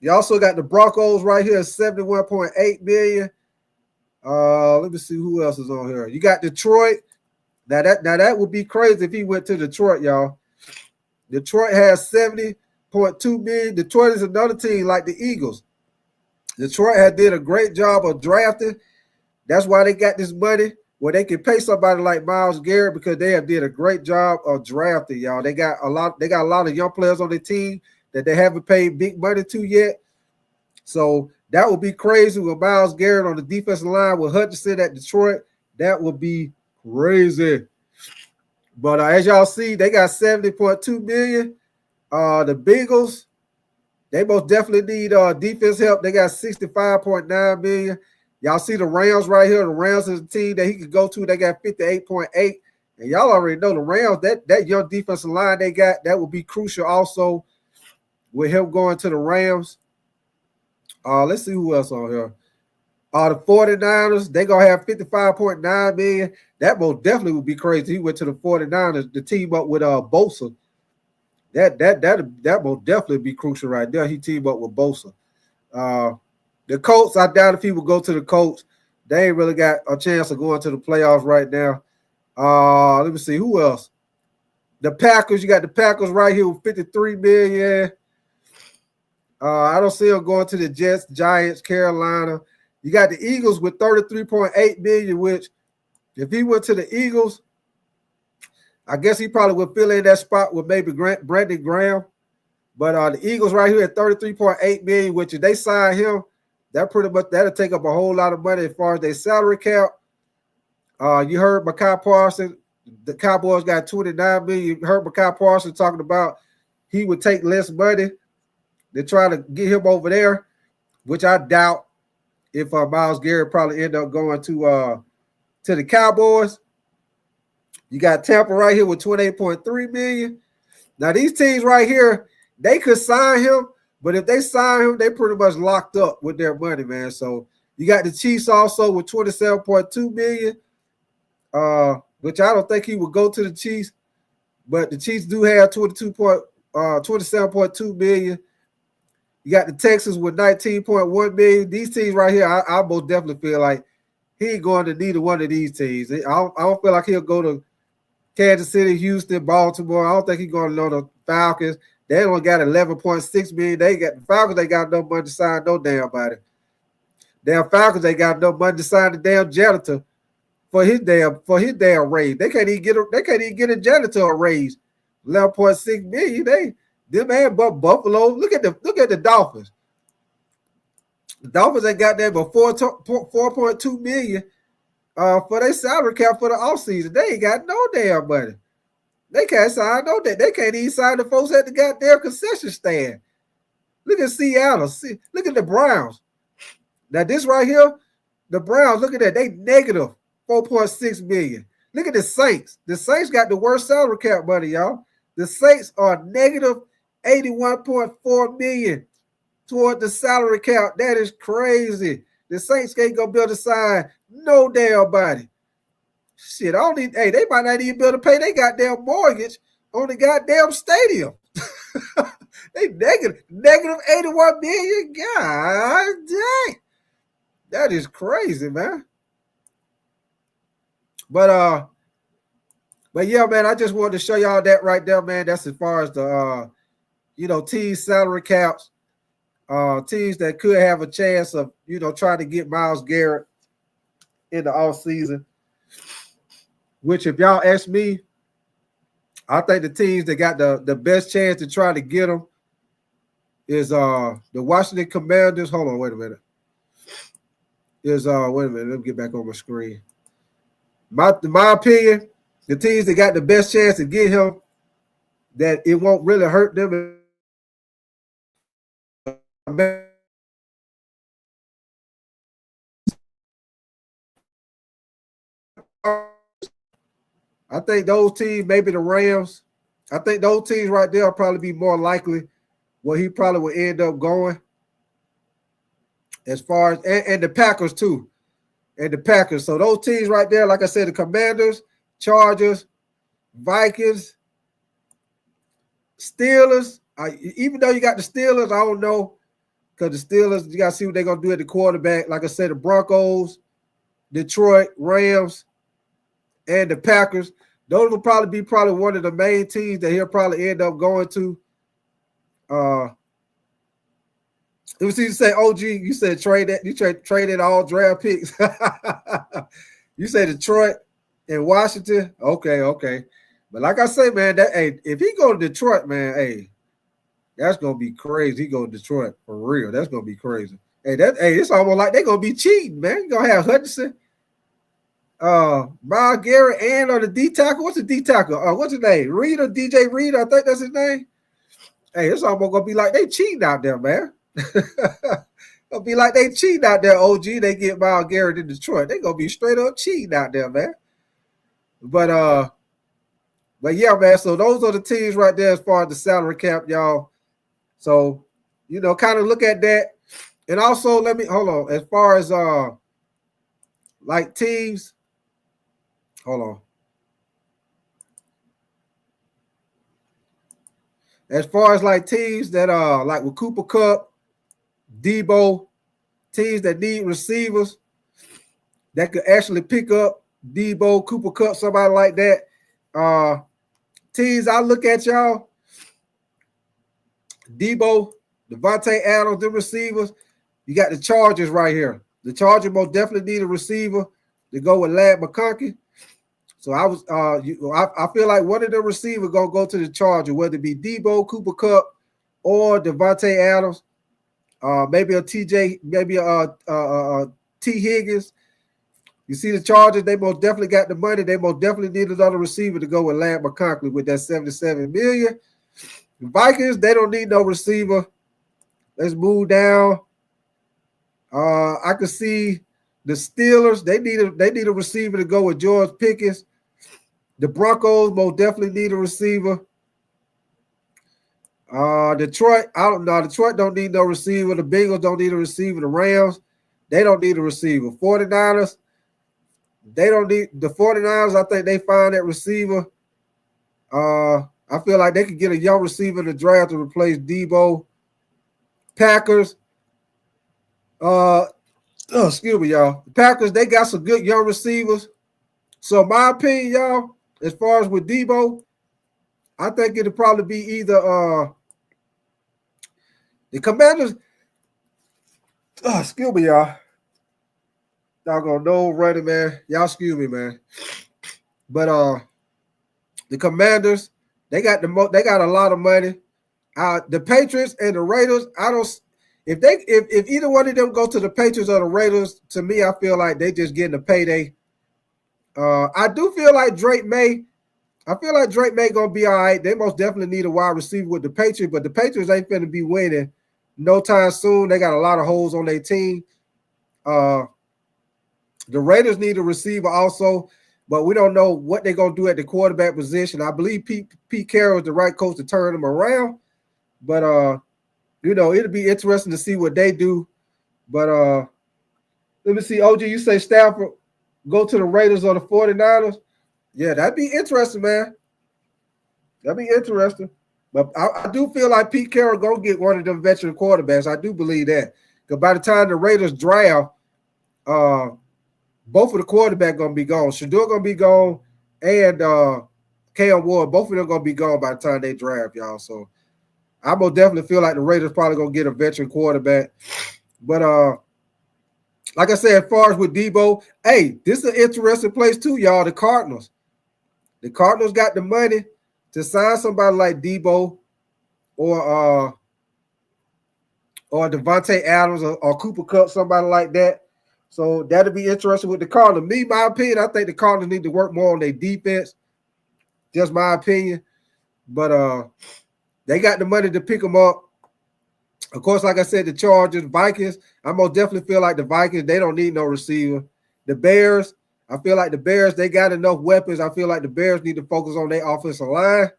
You also got the Broncos right here at $71.8 million. Let me see who else is on here. You got Detroit. Now that would be crazy if he went to Detroit, y'all. Detroit has $70.2 million. Detroit is another team like the Eagles. Detroit had did a great job of drafting. That's why they got this money where they can pay somebody like Myles Garrett because they have did a great job of drafting, y'all. They got a lot of young players on their team that they haven't paid big money to yet. So that would be crazy with Myles Garrett on the defensive line with Hutchinson at Detroit. That would be crazy. But as y'all see, they got $70.2 million. The Bengals, they most definitely need defense help. They got $65.9 million. Y'all see the Rams right here. The Rams is a team that he could go to. They got $58.8. And y'all already know the Rams, that young defensive line they got, that would be crucial also with him going to the Rams. Let's see who else on here. The 49ers, they going to have $55.9 million. That most definitely would be crazy. He went to the 49ers to team up with Bosa. That most definitely be crucial right there. He teamed up with Bosa. The Colts, I doubt if he would go to the Colts. They ain't really got a chance of going to the playoffs right now. Let me see who else. The Packers, you got the Packers right here with $53 million. I don't see them going to the Jets, Giants, Carolina. You got the Eagles with $33.8 million, which if he went to the Eagles, I guess he probably would fill in that spot with maybe Brandon Graham. But the Eagles right here at $33.8 million, which if they sign him, that'll take up a whole lot of money as far as their salary cap. You heard Micah Parsons. The Cowboys got $29 million. You heard Micah Parsons talking about he would take less money. They try to get him over there, which I doubt if Myles Garrett probably end up going to the Cowboys. You got Tampa right here with $28.3 million. Now, these teams right here, they could sign him, but if they sign him, they pretty much locked up with their money, man. So you got the Chiefs also with $27.2 million, which I don't think he would go to the Chiefs. But the Chiefs do have 27.2 million. You got the Texans with 19.1 million. These teams right here, I most definitely feel like he ain't going to neither one of these teams. I don't feel like he'll go to Kansas City, Houston, Baltimore. I don't think he's going to the Falcons. They only got 11.6 million. They got the Falcons. They got no money to sign no damn body. Damn Falcons. They got no money to sign the damn janitor for his damn raise. They can't even get a janitor a raise. 11.6 million. Them man but Buffalo. Look at the Dolphins. The Dolphins ain't got that but 4.2 million for their salary cap for the offseason. They ain't got no damn money. They can't sign no that. They can't even sign the folks at the goddamn concession stand. Look at Seattle. Look at the Browns. Now this right here, the Browns, look at that. They negative 4.6 million. Look at the Saints. The Saints got the worst salary cap money, y'all. The Saints are negative 81.4 million toward the salary cap. That is crazy. The Saints can't go build a sign. No damn body. Shit, they might not even be able to pay their goddamn mortgage on the goddamn stadium. They negative 81 million. God dang. That is crazy, man. But yeah, man, I just wanted to show y'all that right there, man. That's as far as the teams salary caps, teams that could have a chance of, trying to get Myles Garrett in the offseason. Which, if y'all ask me, I think the teams that got the best chance to try to get him is the Washington Commanders. Hold on, wait a minute. Wait a minute, let me get back on my screen. My opinion, the teams that got the best chance to get him, that it won't really hurt them. I think those teams, maybe the Rams, I think those teams right there will probably be more likely where he probably will end up going. As far as and the Packers too. And the Packers. So those teams right there, like I said, the Commanders, Chargers, Vikings, Steelers. Even though you got the Steelers, I don't know. Because the Steelers, you got to see what they're going to do at the quarterback. Like I said, the Broncos, Detroit, Rams, and the Packers. Those will probably be one of the main teams that he'll probably end up going to. It was easy to say, OG, you said trade that. You traded all draft picks. You said Detroit and Washington. Okay. But like I say, man, if he go to Detroit, man, that's gonna be crazy. He go to Detroit for real. That's gonna be crazy. It's almost like they're gonna be cheating, man. You're gonna have Hudson, Myles Garrett, and on the D tackle. What's the D tackle? What's his name? Reed or DJ Reed? I think that's his name. It's almost gonna be like they cheating out there, man. It'll be like they cheating out there, OG. They get Myles Garrett in Detroit. They gonna be straight up cheating out there, man. But yeah, man. So those are the teams right there as far as the salary cap, y'all. So, kind of look at that. And also, hold on. As far as like teams, hold on. As far as like teams that like with Cooper Kupp, Debo, teams that need receivers that could actually pick up Debo, Cooper Kupp, somebody like that. Teams I look at, y'all, Debo, Devontae Adams, the receivers. You got the Chargers right here. The Chargers most definitely need a receiver to go with Ladd McConkey. So I feel like one of the receivers gonna go to the Chargers, whether it be Debo, Cooper Kupp, or Devontae Adams. Maybe a TJ, maybe a T. Higgins. You see the Chargers, they most definitely got the money. They most definitely need another receiver to go with Ladd McConkey with that $77 million. The Vikings, they don't need no receiver. Let's move down. I could see the Steelers, they need a receiver to go with George Pickens. The Broncos most definitely need a receiver. Detroit, I don't know. Detroit don't need no receiver. The Bengals don't need a receiver. The Rams, they don't need a receiver. 49ers, they don't need the 49ers. I think they find that receiver. I feel like they could get a young receiver in the draft to replace Debo. Packers. Excuse me, y'all. The Packers, they got some good young receivers. So my opinion, y'all, as far as with Debo, I think it'll probably be either the Commanders. Excuse me, y'all. Doggone no running, man. Y'all excuse me, man. But the Commanders, they got a lot of money. The Patriots and the Raiders, if either one of them go to the Patriots or the Raiders, to me, I feel like they just getting a payday. I do feel like Drake May gonna be all right. They most definitely need a wide receiver with the Patriots, but the Patriots ain't finna be winning no time soon. They got a lot of holes on their team. The Raiders need a receiver also, but we don't know what they're gonna do at the quarterback position. I believe Pete Carroll is the right coach to turn them around, but it'll be interesting to see what they do. But let me see, OG, you say Stafford go to the Raiders or the 49ers? Yeah, that'd be interesting, man. That'd be interesting. But I do feel like Pete Carroll gonna get one of them veteran quarterbacks. I do believe that. Because by the time the Raiders draft, both of the quarterbacks gonna be gone. Shador gonna be gone, and Cam Ward, both of them gonna be gone by the time they draft, y'all. So I most definitely feel like the Raiders probably gonna get a veteran quarterback. But like I said, as far as with Debo, hey, this is an interesting place too, y'all. The Cardinals. The Cardinals got the money to sign somebody like Debo or Devontae Adams or Cooper Kupp, somebody like that. So that'll be interesting with the Cardinals. Me, my opinion, I think the Cardinals need to work more on their defense. Just my opinion. But they got the money to pick them up. Of course, like I said, the Chargers, Vikings, I most definitely feel like the Vikings, they don't need no receiver. The Bears, I feel like the Bears, they got enough weapons. I feel like the Bears need to focus on their offensive line.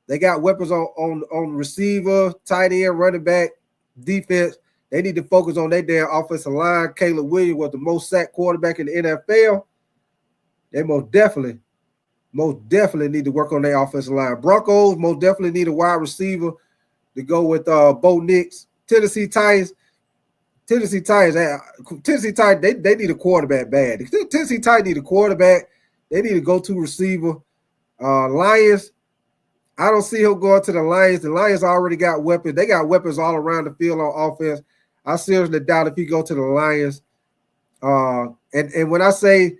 They got weapons on receiver, tight end, running back, defense. They need to focus on their damn offensive line. Caleb Williams was the most sacked quarterback in the NFL. They most definitely need to work on their offensive line. Broncos most definitely need a wide receiver to go with Bo Nix. Tennessee Titans, they need a quarterback bad. Tennessee Titans need a quarterback. They need a go-to receiver. Lions, I don't see him going to the Lions. The Lions already got weapons. They got weapons all around the field on offense. I seriously doubt if he go to the Lions. And when I say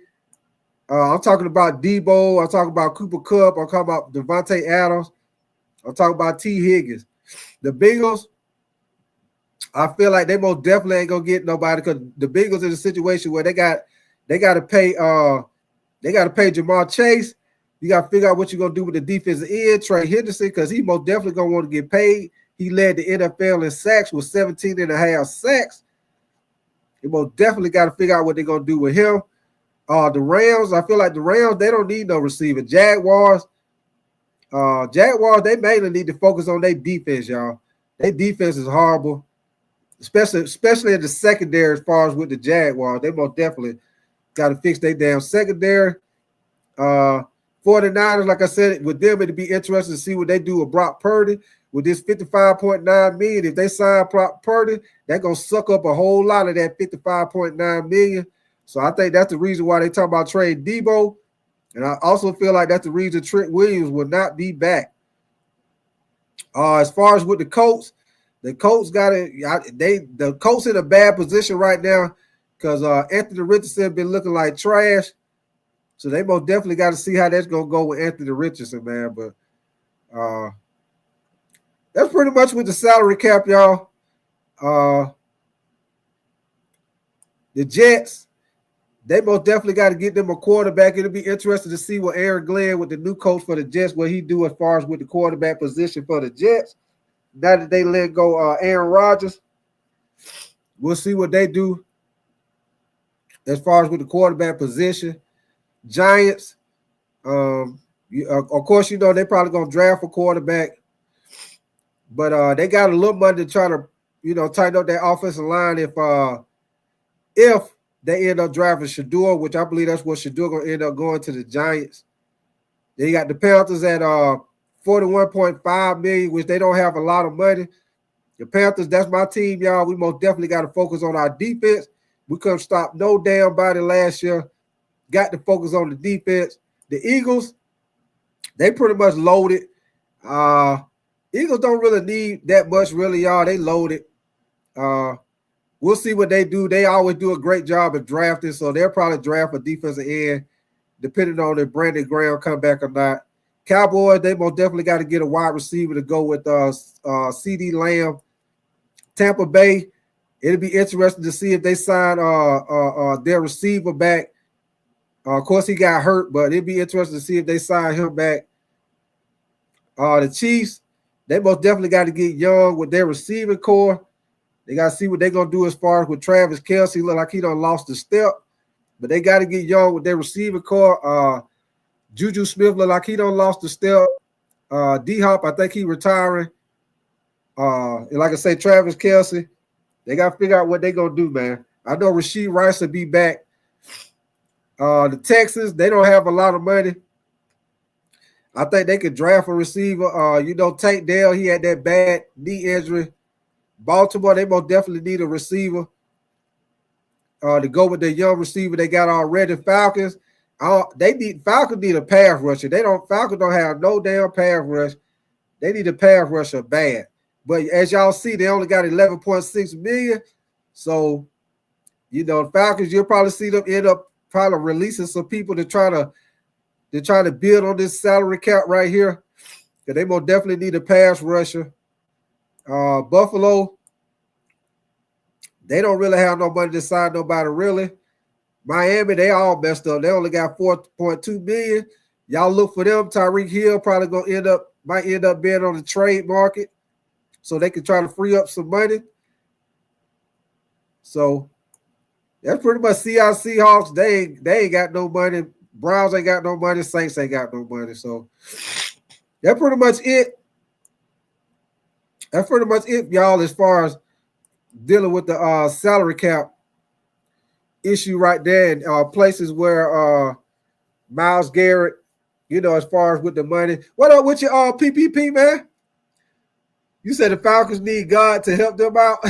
I'm talking about Debo, I'm talking about Cooper Kupp, I'm talking about Devontae Adams, I'm talking about T. Higgins. The Bengals, I feel like they most definitely ain't gonna get nobody because the Bengals in a situation where they got to pay Jamar Chase. You got to figure out what you're gonna do with the defensive end, Trey Henderson, because he most definitely gonna want to get paid. He led the NFL in sacks with 17.5 sacks. You most definitely got to figure out what they're gonna do with him. The Rams, I feel like the Rams, they don't need no receiver. Jaguars, they mainly need to focus on their defense, y'all. Their defense is horrible, especially in the secondary as far as with the Jaguars. They most definitely got to fix their damn secondary. 49ers, like I said, with them, it'd be interesting to see what they do with Brock Purdy. With this $55.9 million, if they sign Brock Purdy, they're going to suck up a whole lot of that $55.9 million. So I think that's the reason why they talk about trade Debo. And I also feel like that's the reason Trent Williams will not be back. As far as with the Colts the Colts in a bad position right now because Anthony Richardson been looking like trash. So they most definitely got to see how that's going to go with Anthony Richardson, man. But that's pretty much with the salary cap, y'all. The Jets, they most definitely got to get them a quarterback. It'll be interesting to see what Aaron Glenn with the new coach for the Jets, what he do as far as with the quarterback position for the Jets. Now that they let go Aaron Rodgers, we'll see what they do as far as with the quarterback position. Giants, of course, they probably going to draft a quarterback. But they got a little money to try to, tighten up their offensive line if they end up drafting Shador, which I believe that's what Shador going to end up going to the Giants. They got the Panthers at $41.5 million, which they don't have a lot of money. The Panthers, that's my team, y'all. We most definitely got to focus on our defense. We couldn't stop no damn body last year. Got to focus on the defense. The Eagles, they pretty much loaded. Eagles don't really need that much, really, y'all. They loaded. We'll see what they do. They always do a great job of drafting, so they'll probably draft a defensive end, depending on if Brandon Graham come back or not. Cowboys, they most definitely got to get a wide receiver to go with CD Lamb. Tampa Bay, it'll be interesting to see if they sign their receiver back. Of course, he got hurt, but it'd be interesting to see if they sign him back. The Chiefs, they most definitely got to get young with their receiving core. They got to see what they're going to do as far as with Travis Kelce. Look like he done lost a step, but they got to get young with their receiving core. Juju Smith look like he done lost a step. D-Hop, I think he retiring. And like I say, Travis Kelce, they got to figure out what they're going to do, man. I know Rashee Rice will be back. The Texans, they don't have a lot of money. I think they could draft a receiver. Tank Dell, he had that bad knee injury. Baltimore, they most definitely need a receiver to go with the young receiver they got already. Falcons, Falcons need a pass rusher. Falcons don't have no damn pass rush. They need a pass rusher bad. But as y'all see, they only got $11.6 million. So, Falcons, you'll probably see them end up probably releasing some people to try to build on this salary cap right here. Because they most definitely need a pass rusher. Buffalo, they don't really have no money to sign nobody really. Miami, they all messed up. They only got $4.2 million. Y'all look for them. Tyreek Hill probably might end up being on the trade market, so they can try to free up some money. So that's pretty much Seahawks. They ain't got no money. Browns ain't got no money. Saints ain't got no money. So that's pretty much it. That's pretty much it, y'all, as far as dealing with the salary cap issue right there, and places where Myles Garrett, as far as with the money. What up with your PPP, man? You said the Falcons need God to help them out.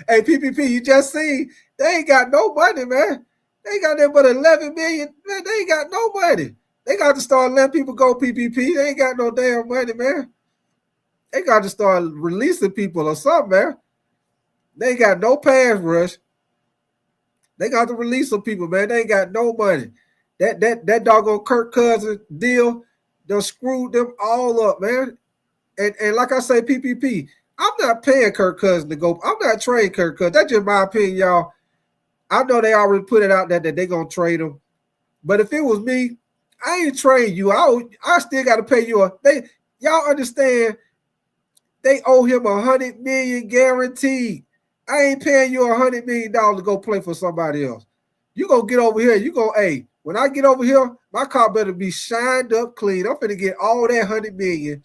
Hey, PPP, you just seen they ain't got no money, man. They ain't got that but $11 million. Man, they ain't got no money. They got to start letting people go PPP. They ain't got no damn money, man. They got to start releasing people or something, man. They ain't got no pass rush. They got to release some people, man. They ain't got no money. That doggone Kirk Cousins deal, they screwed them all up, man. And like I say, PPP, I'm not paying Kirk Cousins to go. I'm not trading Kirk Cousins. That's just my opinion, y'all. I know they already put it out there that they're going to trade him. But if it was me, I ain't trading you. I still got to pay you. Y'all understand, they owe him $100 million guaranteed. I ain't paying you $100 million to go play for somebody else. You gonna get over here. When I get over here, my car better be shined up clean. I'm finna get all that $100 million.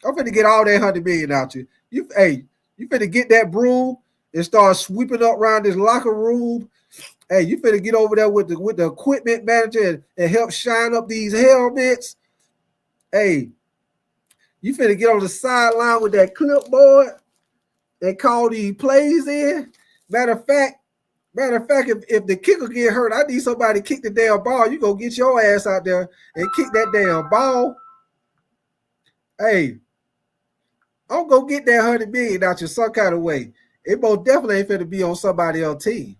I'm finna get all that $100 million out you. You finna get that broom and start sweeping up around this locker room. Hey, you finna get over there with the equipment manager and help shine up these helmets. Hey, you finna get on the sideline with that clipboard and call these plays in. Matter of fact, if the kicker get hurt, I need somebody to kick the damn ball. You go get your ass out there and kick that damn ball. Hey, I'm gonna get that $100 million out you some kind of way. It most definitely ain't finna be on somebody else's team.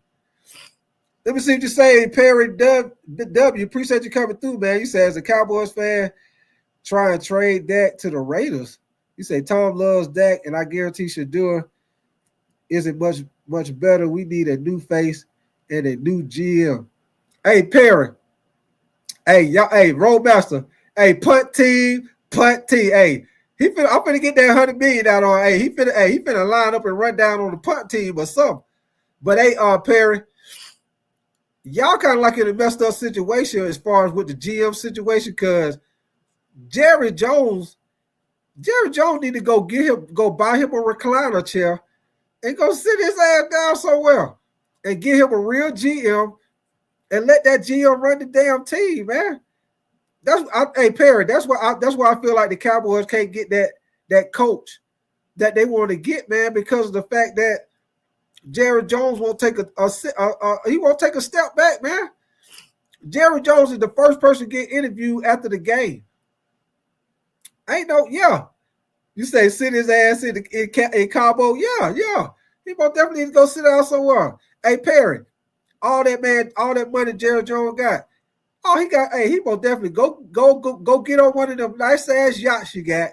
Let me see what you say, Perry W. Appreciate you coming through, man. You say as a Cowboys fan, try and trade Dak to the Raiders. You say Tom loves Dak, and I guarantee Shador isn't much better. We need a new face and a new GM. Hey, Perry. Hey, y'all. Hey, Roadmaster. Hey, punt team. Hey, I'm finna get that $100 million out on. Hey, he finna line up and run down on the punt team or something. But hey, Perry, y'all kind of like in a messed up situation as far as with the GM situation, because Jerry Jones need to go buy him a recliner chair and go sit his ass down somewhere and get him a real GM and let that GM run the damn team, man. Hey Perry, that's why I feel like the Cowboys can't get that coach that they want to get, man, because of the fact that Jerry Jones won't take he won't take a step back, man. Jerry Jones is the first person to get interviewed after the game. You say sit his ass in Cabo, yeah. He most definitely need to go sit down somewhere. Hey Perry, all that money Jerry Jones got. He most definitely go get on one of them nice ass yachts you got.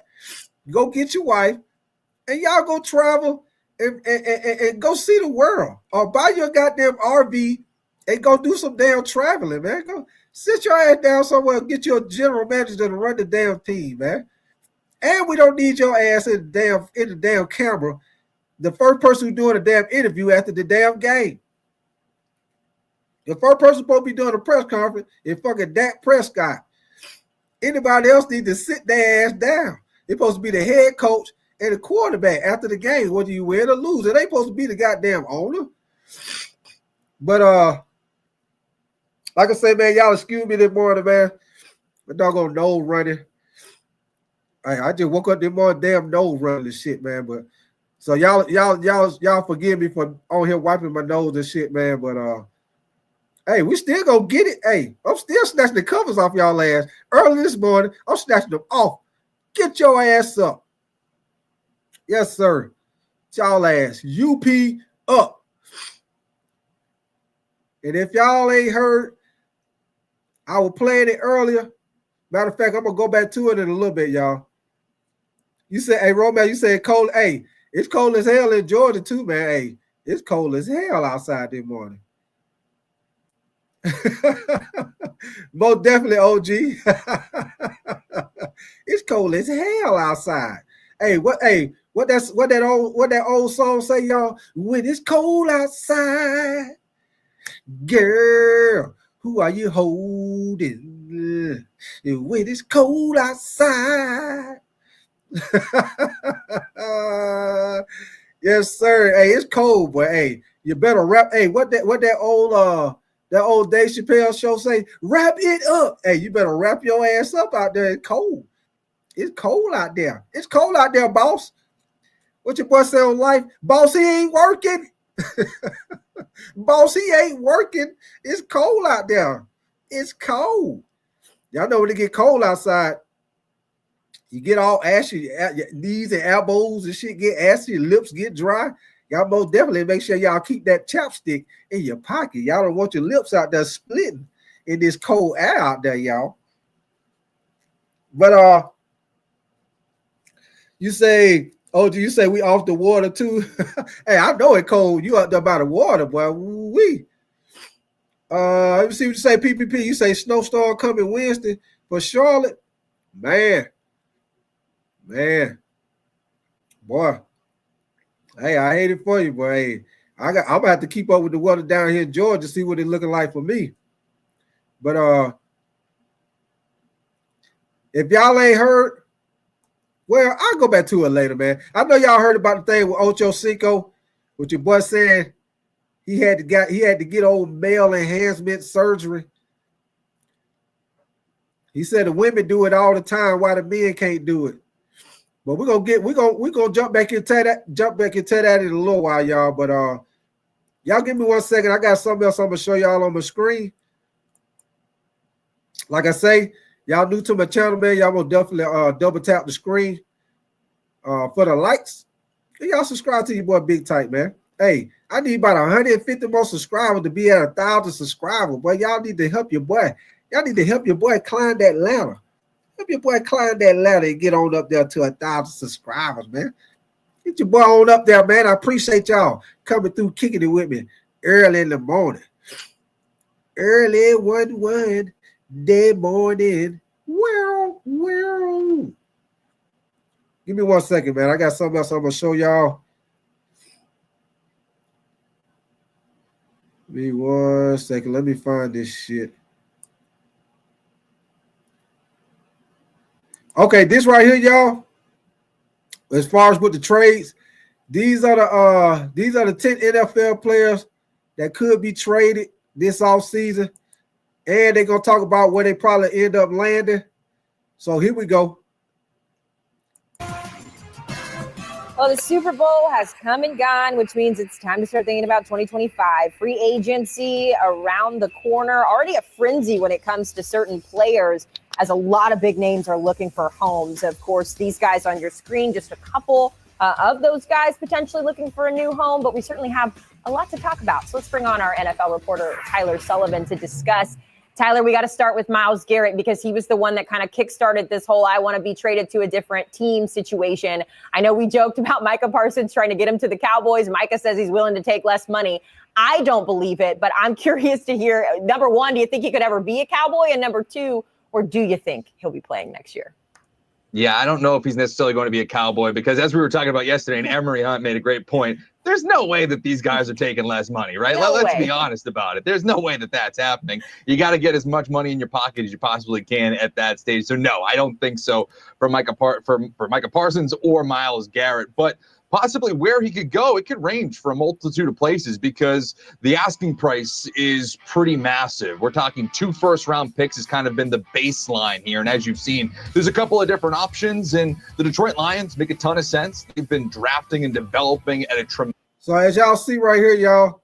Go get your wife, and y'all go travel and go see the world. Or buy your goddamn RV and go do some damn traveling, man. Go sit your ass down somewhere and get your general manager to run the damn team, man. And we don't need your ass in the damn camera. The first person who's doing a damn interview after the damn game. The first person supposed to be doing a press conference is fucking Dak Prescott. Anybody else need to sit their ass down. They're supposed to be the head coach and the quarterback after the game, whether you win or lose. It ain't supposed to be the goddamn owner. But like I say, man, y'all excuse me this morning, man. My doggone nose running. I just woke up this morning, damn nose running and shit, man. But so y'all forgive me for on here wiping my nose and shit, man. But hey, we still gonna get it. Hey, I'm still snatching the covers off y'all ass. Early this morning, I'm snatching them off. Get your ass up. Yes, sir. Y'all ass. UP up. And if y'all ain't heard, I was playing it earlier. Matter of fact, I'm gonna go back to it in a little bit, y'all. You said, hey, Romeo, you said cold. Hey, it's cold as hell in Georgia too, man. Hey, it's cold as hell outside this morning. Most definitely, OG. It's cold as hell outside. Hey, what that old song say, y'all? When it's cold outside, girl, who are you holding? When it's cold outside. Yes, sir. Hey, it's cold, but hey, you better wrap. Hey, what that old Dave Chappelle show say? Wrap it up. Hey, you better wrap your ass up out there. It's cold. It's cold out there. It's cold out there, boss. What your boy say on life? Boss, he ain't working. Boss, he ain't working. It's cold out there. It's cold. Y'all know when it get cold outside, you get all ashy, your knees and elbows and shit get ashy, your lips get dry. Y'all most definitely make sure y'all keep that chapstick in your pocket. Y'all don't want your lips out there splitting in this cold air out there, y'all. But you say, oh, do you say we off the water too? Hey, I know it cold. You out there by the water, boy. Let me see what you say, PPP. You say snowstorm coming Wednesday for Charlotte. Man. Boy. Hey, I hate it for you, boy. Hey, I'm gonna have to keep up with the weather down here in Georgia to see what it's looking like for me. But if y'all ain't heard, well, I'll go back to it later, man. I know y'all heard about the thing with Ocho Cinco, with your boy saying he had to get old male enhancement surgery. He said the women do it all the time, why the men can't do it. But we're gonna jump back into that in a little while, y'all. But y'all give me 1 second. I got something else I'm gonna show y'all on my screen. Like I say, y'all new to my channel, man. Y'all will definitely double tap the screen for the likes. And y'all subscribe to your boy Big Tight, man. Hey, I need about 150 more subscribers to be at 1,000 subscribers. Boy, y'all need to help your boy. Y'all need to help your boy climb that ladder. Help your boy climb that ladder and get on up there to 1,000 subscribers, man. Get your boy on up there, man. I appreciate y'all coming through, kicking it with me early in the morning. Early one day morning. Well. Give me 1 second, man. I got something else I'm going to show y'all. Give me 1 second. Let me find this shit. Okay, this right here, y'all. As far as with the trades, these are the 10 NFL players that could be traded this offseason. And they're going to talk about where they probably end up landing. So here we go. Well, the Super Bowl has come and gone, which means it's time to start thinking about 2025. Free agency around the corner. Already a frenzy when it comes to certain players, as a lot of big names are looking for homes. Of course, these guys on your screen, just a couple of those guys potentially looking for a new home, but we certainly have a lot to talk about. So let's bring on our NFL reporter, Tyler Sullivan, to discuss. Tyler, we got to start with Myles Garrett because he was the one that kind of kickstarted this whole I want to be traded to a different team situation. I know we joked about Micah Parsons trying to get him to the Cowboys. Micah says he's willing to take less money. I don't believe it, but I'm curious to hear, number one, do you think he could ever be a Cowboy? And number two, or do you think he'll be playing next year? Yeah, I don't know if he's necessarily going to be a Cowboy because as we were talking about yesterday, and Emery Hunt made a great point, there's no way that these guys are taking less money, right? Let's be honest about it. There's no way that that's happening. You got to get as much money in your pocket as you possibly can at that stage. So, no, I don't think so for Micah Parsons or Myles Garrett. But possibly where he could go, it could range for a multitude of places because the asking price is pretty massive. We're talking 2 first-round picks has kind of been the baseline here. And as you've seen, there's a couple of different options, and the Detroit Lions make a ton of sense. They've been drafting and developing at a tremendous. So as y'all see right here, y'all,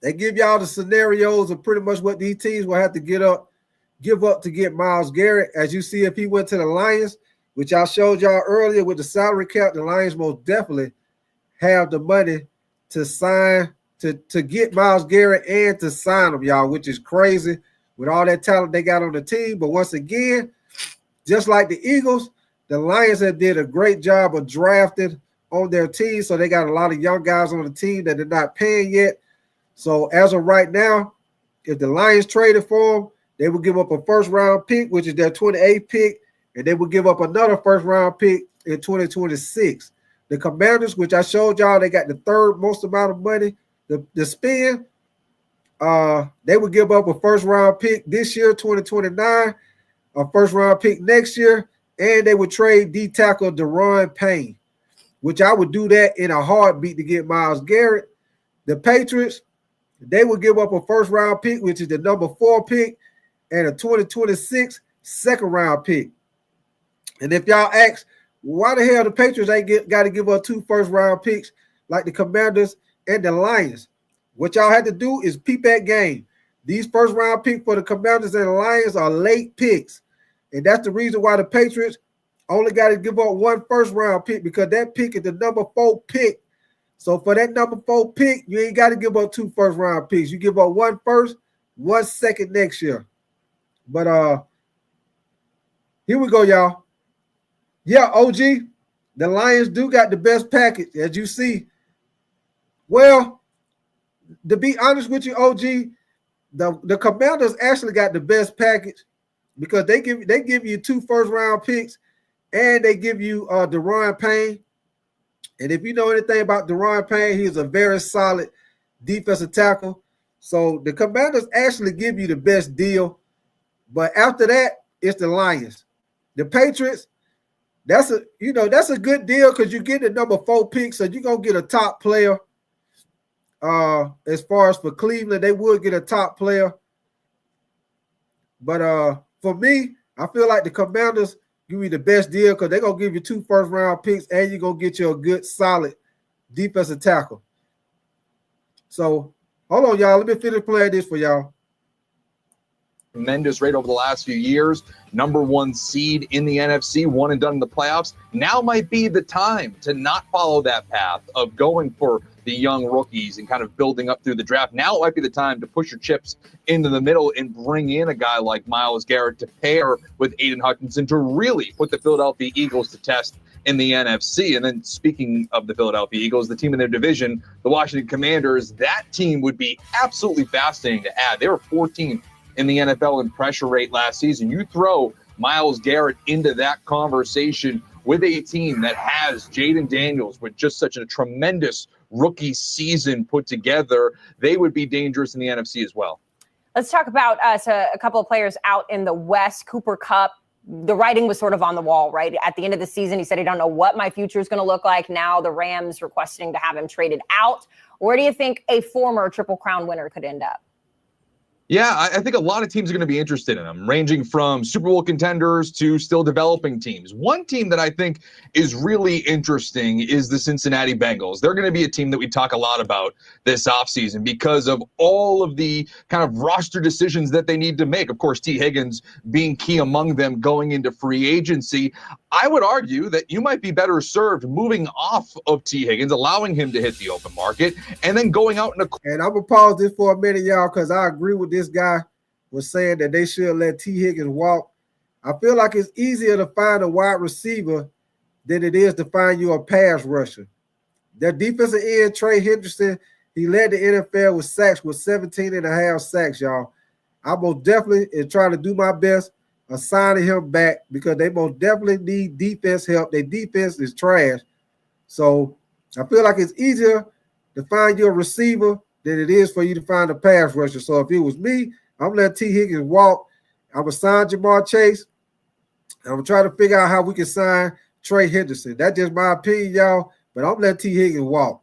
they give y'all the scenarios of pretty much what these teams will have to give up to get Myles Garrett. As you see, if he went to the Lions, which I showed y'all earlier with the salary cap, the Lions most definitely have the money to sign, to get Myles Garrett and to sign him, y'all, which is crazy with all that talent they got on the team. But once again, just like the Eagles, the Lions have did a great job of drafting on their team. So they got a lot of young guys on the team that they're not paying yet. So as of right now, if the Lions traded for them, they would give up a first-round pick, which is their 28th pick, and they would give up another first-round pick in 2026. The Commanders, which I showed y'all, they got the third most amount of money to spend. They would give up a first-round pick this year, 2029, a first-round pick next year, and they would trade D-tackle Daron Payne, which I would do that in a heartbeat to get Myles Garrett. The Patriots, they would give up a first-round pick, which is the number 4 pick, and a 2026 second-round pick. And if y'all ask, why the hell the Patriots ain't got to give up 2 first-round picks like the Commanders and the Lions? What y'all had to do is peep that game. These first-round picks for the Commanders and the Lions are late picks. And that's the reason why the Patriots only got to give up 1 first-round pick, because that pick is the number 4 pick. So for that number 4 pick, you ain't got to give up 2 first-round picks. You give up 1 first, 1 second next year. But here we go, y'all. Yeah, OG, the Lions do got the best package, as you see. Well, to be honest with you, OG, the Commanders actually got the best package because they give you 2 first-round picks and they give you Daron Payne. And if you know anything about Daron Payne, he's a very solid defensive tackle. So the Commanders actually give you the best deal. But after that, it's the Lions. The Patriots, that's a good deal because you get the number 4 pick, so you're gonna get a top player. As far as for Cleveland, they would get a top player. But for me, I feel like the Commanders give you the best deal because they're gonna give you 2 first-round picks and you're gonna get you a good, solid defensive tackle. So hold on, y'all. Let me finish playing this for y'all. Tremendous rate over the last few years, number 1 seed in the NFC, 1 and done in the playoffs. Now might be the time to not follow that path of going for the young rookies and kind of building up through the draft. Now it might be the time to push your chips into the middle and bring in a guy like Myles Garrett to pair with Aiden Hutchinson to really put the Philadelphia Eagles to test in the NFC. And then speaking of the Philadelphia Eagles, the team in their division, the Washington Commanders, that team would be absolutely fascinating to add. They were 14th in the NFL in pressure rate last season. You throw Myles Garrett into that conversation with a team that has Jaden Daniels with just such a tremendous rookie season put together, they would be dangerous in the NFC as well. Let's talk about a couple of players out in the West. Cooper Kupp, the writing was sort of on the wall, right? At the end of the season, he said, I don't know what my future is going to look like. Now the Rams requesting to have him traded out. Where do you think a former Triple Crown winner could end up? Yeah, I think a lot of teams are going to be interested in him, ranging from Super Bowl contenders to still developing teams. One team that I think is really interesting is the Cincinnati Bengals. They're going to be a team that we talk a lot about this offseason because of all of the kind of roster decisions that they need to make. Of course, T. Higgins being key among them going into free agency. I would argue that you might be better served moving off of T. Higgins, allowing him to hit the open market, and then going out in a... And I'm going to pause this for a minute, y'all, because I agree with this guy was saying that they should let T. Higgins walk. I feel like it's easier to find a wide receiver than it is to find you a pass rusher. Their defensive end, Trey Hendrickson, he led the NFL with sacks with 17.5 sacks, y'all. I most definitely is trying to do my best assigning him back because they most definitely need defense help. Their defense is trash. So I feel like it's easier to find you a receiver than it is for you to find a pass rusher. So if it was me, I'm going to let T. Higgins walk. I'm going to sign Jamar Chase. I'm going to try to figure out how we can sign Trey Hendrickson. That's just my opinion, y'all, but I'm going to let T. Higgins walk.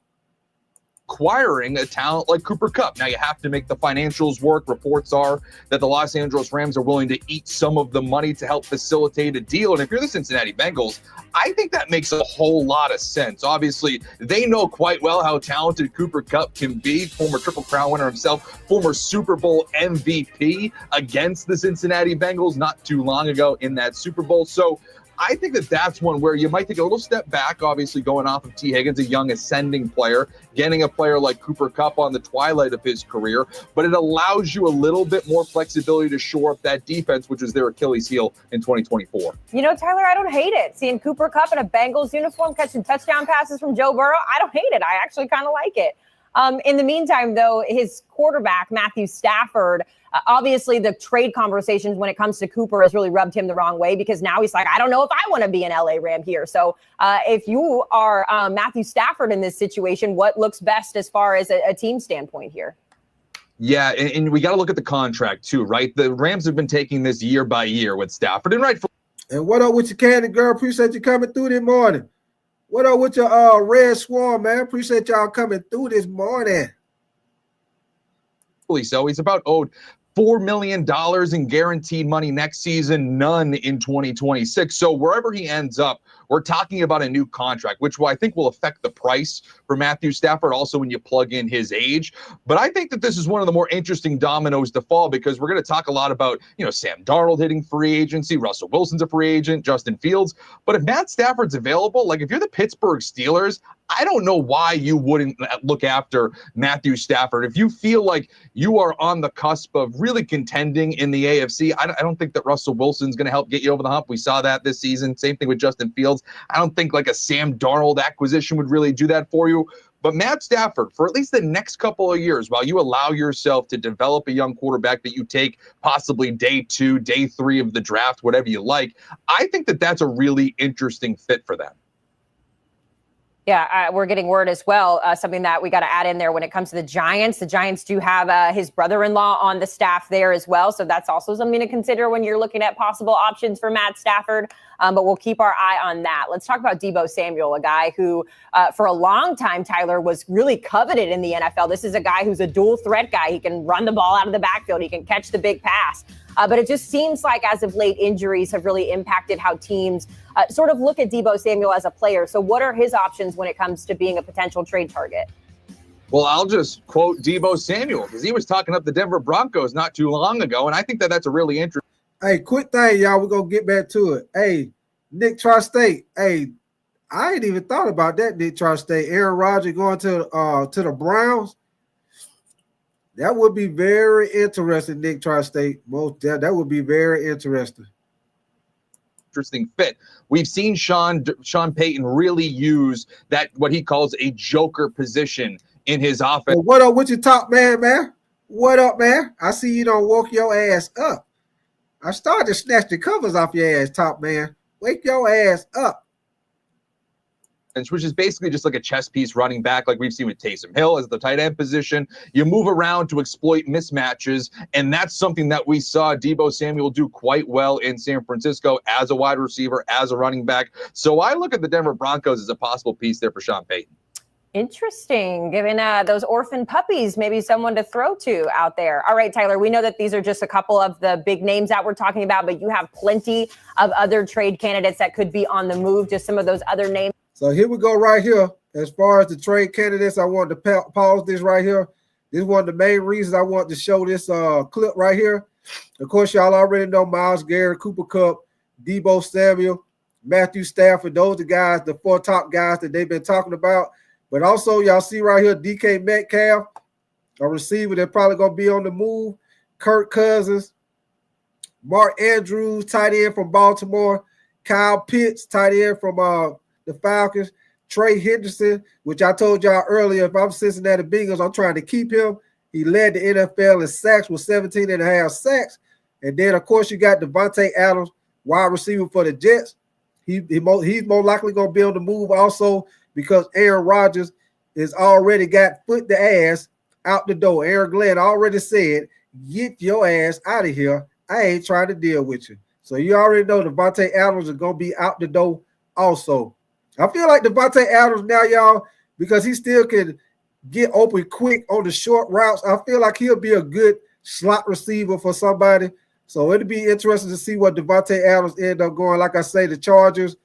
Acquiring a talent like Cooper Kupp. Now you have to make the financials work. Reports are that the Los Angeles Rams are willing to eat some of the money to help facilitate a deal. And if you're the Cincinnati Bengals, I think that makes a whole lot of sense. Obviously, they know quite well how talented Cooper Kupp can be. Former Triple Crown winner himself, former Super Bowl MVP against the Cincinnati Bengals not too long ago in that Super Bowl. So I think that that's one where you might take a little step back, obviously going off of T. Higgins, a young ascending player, getting a player like Cooper Kupp on the twilight of his career, but it allows you a little bit more flexibility to shore up that defense, which is their Achilles heel in 2024. You know, Tyler, I don't hate it. Seeing Cooper Kupp in a Bengals uniform catching touchdown passes from Joe Burrow, I don't hate it. I actually kind of like it. In the meantime, though, his quarterback, Matthew Stafford, obviously the trade conversations when it comes to Cooper has really rubbed him the wrong way because now he's like, I don't know if I want to be an LA Ram here. So if you are Matthew Stafford in this situation, what looks best as far as a team standpoint here? Yeah, and we got to look at the contract too, right? The Rams have been taking this year by year with Stafford, and rightfully. And what up with your candy girl? Appreciate you coming through this morning. What up with your Red Swarm, man? Appreciate y'all coming through this morning. So he's about owed $4 million in guaranteed money next season, none in 2026. So wherever he ends up, we're talking about a new contract, which I think will affect the price for Matthew Stafford also when you plug in his age. But I think that this is one of the more interesting dominoes to fall because we're going to talk a lot about, Sam Darnold hitting free agency, Russell Wilson's a free agent, Justin Fields. But if Matt Stafford's available, like if you're the Pittsburgh Steelers, I don't know why you wouldn't look after Matthew Stafford. If you feel like you are on the cusp of really contending in the AFC, I don't think that Russell Wilson's going to help get you over the hump. We saw that this season. Same thing with Justin Fields. I don't think like a Sam Darnold acquisition would really do that for you. But Matt Stafford, for at least the next couple of years, while you allow yourself to develop a young quarterback that you take possibly day 2, day 3 of the draft, whatever you like, I think that that's a really interesting fit for them. Yeah, we're getting word as well, something that we got to add in there when it comes to the Giants. The Giants do have his brother-in-law on the staff there as well. So that's also something to consider when you're looking at possible options for Matt Stafford. But we'll keep our eye on that. Let's talk about Deebo Samuel, a guy who for a long time, Tyler, was really coveted in the NFL. This is a guy who's a dual threat guy. He can run the ball out of the backfield. He can catch the big pass. But it just seems like as of late, injuries have really impacted how teams sort of look at Deebo Samuel as a player. So what are his options when it comes to being a potential trade target? Well, I'll just quote Deebo Samuel because he was talking up the Denver Broncos not too long ago, and I think that that's a really interesting. Hey, quick thing, y'all. We're going to get back to it. Hey, Nick Tri-State. Hey, I ain't even thought about that, Nick Tri-State. Aaron Rodgers going to the Browns. That would be very interesting, Nick Tri-State. That would be very interesting. Interesting fit. We've seen Sean Payton really use that, what he calls a joker position in his offense. Well, what up with your top man? What up, man? I see you don't woke your ass up. I started to snatch the covers off your ass, top man. Wake your ass up. Which is basically just like a chess piece running back like we've seen with Taysom Hill as the tight end position. You move around to exploit mismatches, and that's something that we saw Deebo Samuel do quite well in San Francisco as a wide receiver, as a running back. So I look at the Denver Broncos as a possible piece there for Sean Payton. Interesting, given those orphan puppies, maybe someone to throw to out there. All right, Tyler, we know that these are just a couple of the big names that we're talking about, but you have plenty of other trade candidates that could be on the move, just some of those other names. So here we go right here. As far as the trade candidates, I want to pause this right here. This is one of the main reasons I want to show this clip right here. Of course, y'all already know Myles Garrett, Cooper Kupp, Deebo Samuel, Matthew Stafford. Those are the guys, the 4 top guys that they've been talking about. But also, y'all see right here, DK Metcalf, a receiver that's probably going to be on the move. Kirk Cousins, Mark Andrews, tight end from Baltimore. Kyle Pitts, tight end from the Falcons. Trey Henderson, which I told y'all earlier, if I'm Cincinnati Bengals, I'm trying to keep him. He led the NFL in sacks with 17.5 sacks. And then, of course, you got Devontae Adams, wide receiver for the Jets. He's more likely going to be on the move also, because Aaron Rodgers is already got foot the ass out the door. Aaron Glenn already said, get your ass out of here. I ain't trying to deal with you. So you already know Devontae Adams is going to be out the door also. I feel like Devontae Adams now, y'all, because he still can get open quick on the short routes. I feel like he'll be a good slot receiver for somebody. So it'll be interesting to see what Devontae Adams end up going. Like I say, the Chargers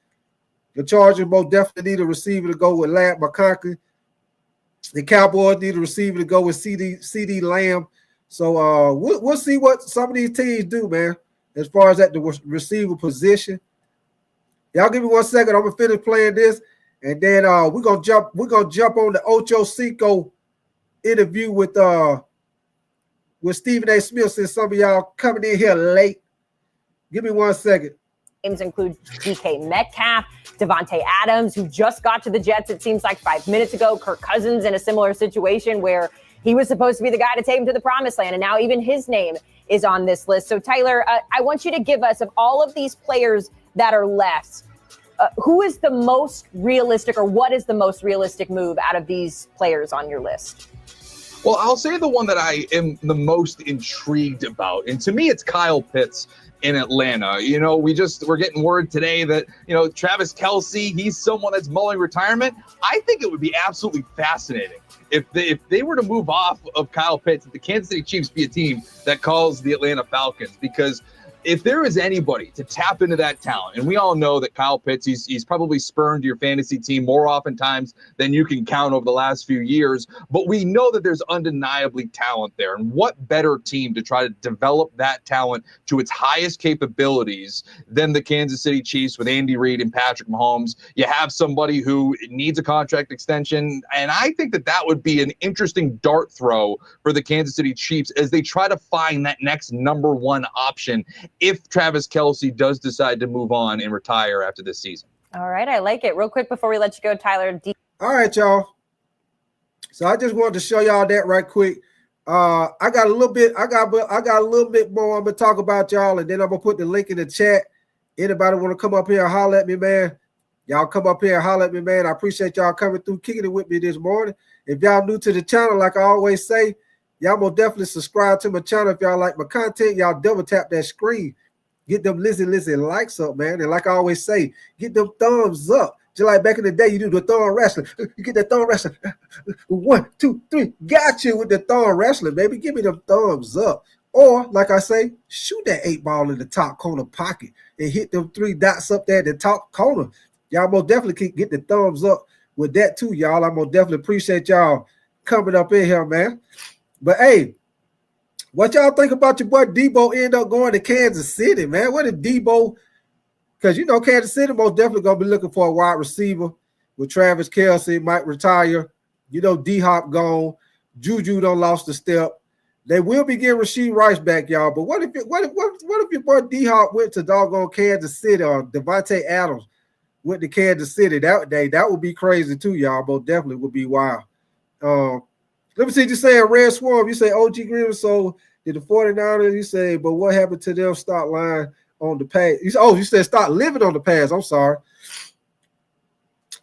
most definitely need a receiver to go with Ladd McConkey. The Cowboys need a receiver to go with CD Lamb. So we'll see what some of these teams do, man, as far as at the receiver position. Y'all give me 1 second. I'm gonna finish playing this, and then we're gonna jump on the Ocho Cinco interview with Stephen A. Smith, since some of y'all coming in here late. Give me 1 second. Names include DK Metcalf, Devontae Adams, who just got to the Jets, it seems like 5 minutes ago. Kirk Cousins in a similar situation where he was supposed to be the guy to take him to the promised land, and now even his name is on this list. So, Tyler, I want you to give us, of all of these players that are left, who is the most realistic, or what is the most realistic move out of these players on your list? Well, I'll say the one that I am the most intrigued about, and to me, it's Kyle Pitts in Atlanta. You know, we're getting word today that, you know, Travis Kelce, he's someone that's mulling retirement. I think it would be absolutely fascinating if they were to move off of Kyle Pitts, if the Kansas City Chiefs be a team that calls the Atlanta Falcons, because if there is anybody to tap into that talent, and we all know that Kyle Pitts, he's probably spurned your fantasy team more oftentimes than you can count over the last few years, but we know that there's undeniably talent there. And what better team to try to develop that talent to its highest capabilities than the Kansas City Chiefs with Andy Reid and Patrick Mahomes? You have somebody who needs a contract extension, and I think that would be an interesting dart throw for the Kansas City Chiefs as they try to find that next number one option if Travis Kelce does decide to move on and retire after this season. All right, I like it. Real quick before we let you go, Tyler. All right, y'all. So I just wanted to show y'all that right quick. I got a little bit more I'm gonna talk about, y'all, and then I'm gonna put the link in the chat. Anybody want to come up here and holler at me, man? Y'all come up here and holler at me, man. I appreciate y'all coming through, kicking it with me this morning. If y'all new to the channel, like I always say, y'all will definitely subscribe to my channel. If y'all like my content, y'all double tap that screen. Get them listen likes up, man. And like I always say, get them thumbs up. Just like back in the day, you do the thumb wrestling. You get that thumb wrestling. 1, 2, 3. Got you with the thumb wrestling, baby. Give me them thumbs up. Or, like I say, shoot that 8 ball in the top corner pocket and hit them 3 dots up there at the top corner. Y'all most definitely get the thumbs up with that too, y'all. I most definitely appreciate y'all coming up in here, man. But hey, what y'all think about your boy Deebo end up going to Kansas City, man? What if Deebo, because you know Kansas City most definitely gonna be looking for a wide receiver with Travis Kelce, might retire. You know, D-Hop gone, Juju done lost a step. They will be getting Rashee Rice back, y'all. But what if your boy D-Hop went to doggone Kansas City, or Devontae Adams went to Kansas City that would be crazy too, y'all. But definitely would be wild. Let me see, you say Red Swarm, you say OG Green, so did the 49ers, you say, but what happened to them start lying on the pass? You said start living on the pass. I'm sorry.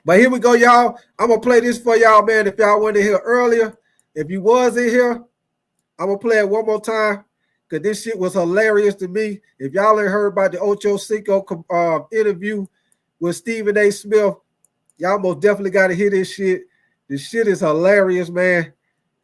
But here we go, y'all. I'm going to play this for y'all, man, if y'all went in here earlier. If you was in here, I'm going to play it one more time because this shit was hilarious to me. If y'all ain't heard about the Ocho Cinco interview with Stephen A. Smith, y'all most definitely got to hear this shit. This shit is hilarious, man.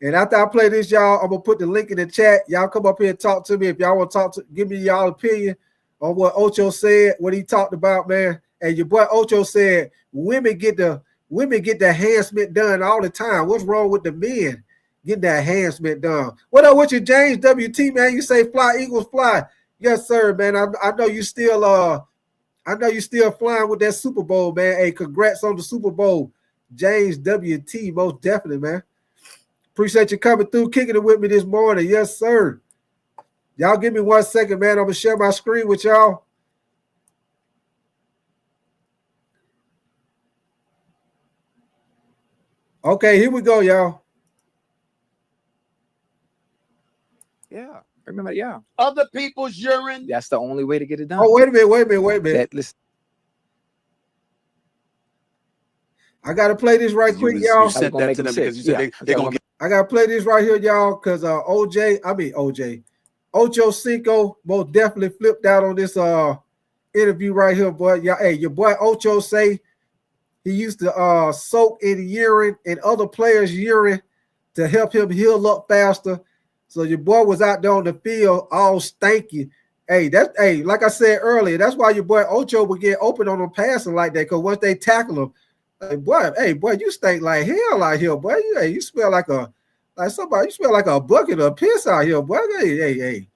And after I play this, y'all, I'm gonna put the link in the chat. Y'all come up here and talk to me. If y'all want to talk to, give me y'all opinion on what Ocho said, what he talked about, man. And your boy Ocho said women get the enhancement done all the time. What's wrong with the men getting the enhancement done? What up with you, James WT, man? You say fly, Eagles fly. Yes, sir, man. I know you still flying with that Super Bowl, man. Hey, congrats on the Super Bowl, James WT, most definitely, man. Appreciate you coming through, kicking it with me this morning. Yes, sir. Y'all give me 1 second, man. I'm going to share my screen with y'all. Okay, here we go, y'all. Yeah. Remember, yeah. Other people's urine. That's the only way to get it done. Oh, wait a minute. Listen. I got to play this right quick, y'all. You sent that to them because you said they're going to get. I got to play this right here, y'all, because Ocho Cinco most definitely flipped out on this interview right here, boy. Y'all, hey, your boy Ocho say he used to soak in urine and other players' urine to help him heal up faster. So your boy was out there on the field all stanky. Hey, like I said earlier, that's why your boy Ocho would get open on them passing like that, because once they tackle him, hey, boy, you stink like hell out here, boy. You smell like you smell like a bucket of piss out here, boy. Hey.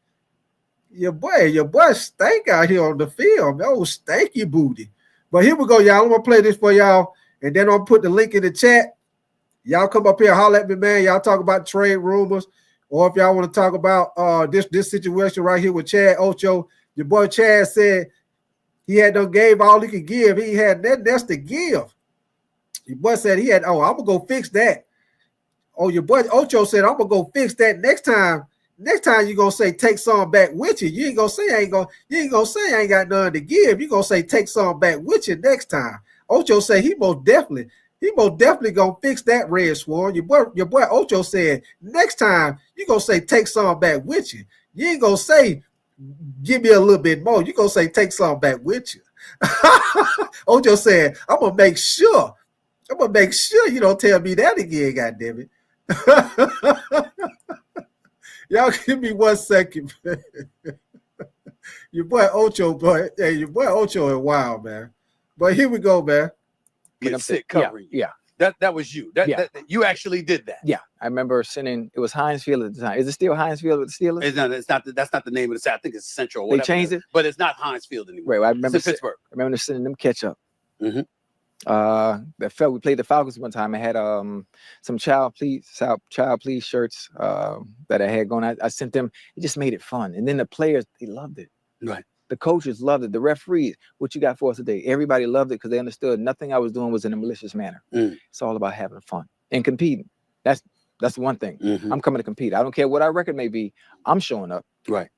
Your boy stank out here on the field, man. Old stanky booty. But here we go, y'all. I'm gonna play this for y'all, and then I'm gonna put the link in the chat. Y'all come up here, holler at me, man. Y'all talk about trade rumors, or if y'all want to talk about this situation right here with Chad Ocho. Your boy Chad said he had done gave all he could give. He had that's to give. Your boy said I'm gonna go fix that. Oh, your boy Ocho said I'm gonna go fix that next time. Next time you gonna say take some back with you. You ain't gonna say I ain't got nothing to give. You gonna say take some back with you next time. Ocho said he most definitely gonna fix that, Red Swan. Your boy Ocho said next time you gonna say take some back with you. You ain't gonna say give me a little bit more. You gonna say take some back with you. Ocho said I'm gonna make sure you don't tell me that again, goddammit. Y'all give me 1 second, man. Your boy Ocho, your boy Ocho is wild, man. But here we go, man. Get sick covering you. Yeah. That was you. That you actually did that. Yeah. I remember sending, it was Heinz Field at the time. Is it still Heinz Field with the Steelers? It's not. That's not the name of the set. I think it's Central. Or they whatever, changed it, but it's not Heinz Field anymore. Right. Well, I remember it's in Pittsburgh. I remember sending them catch up. Mm-hmm. We played the Falcons one time. I had some child please shirts that I had going. I sent them. It just made it fun, and then the players, they loved it. Right. The coaches loved it. The referees, what you got for us today? Everybody loved it because they understood nothing I was doing was in a malicious manner. It's all about having fun and competing. That's one thing. I'm coming to compete. I don't care what our record may be. I'm showing up. Right.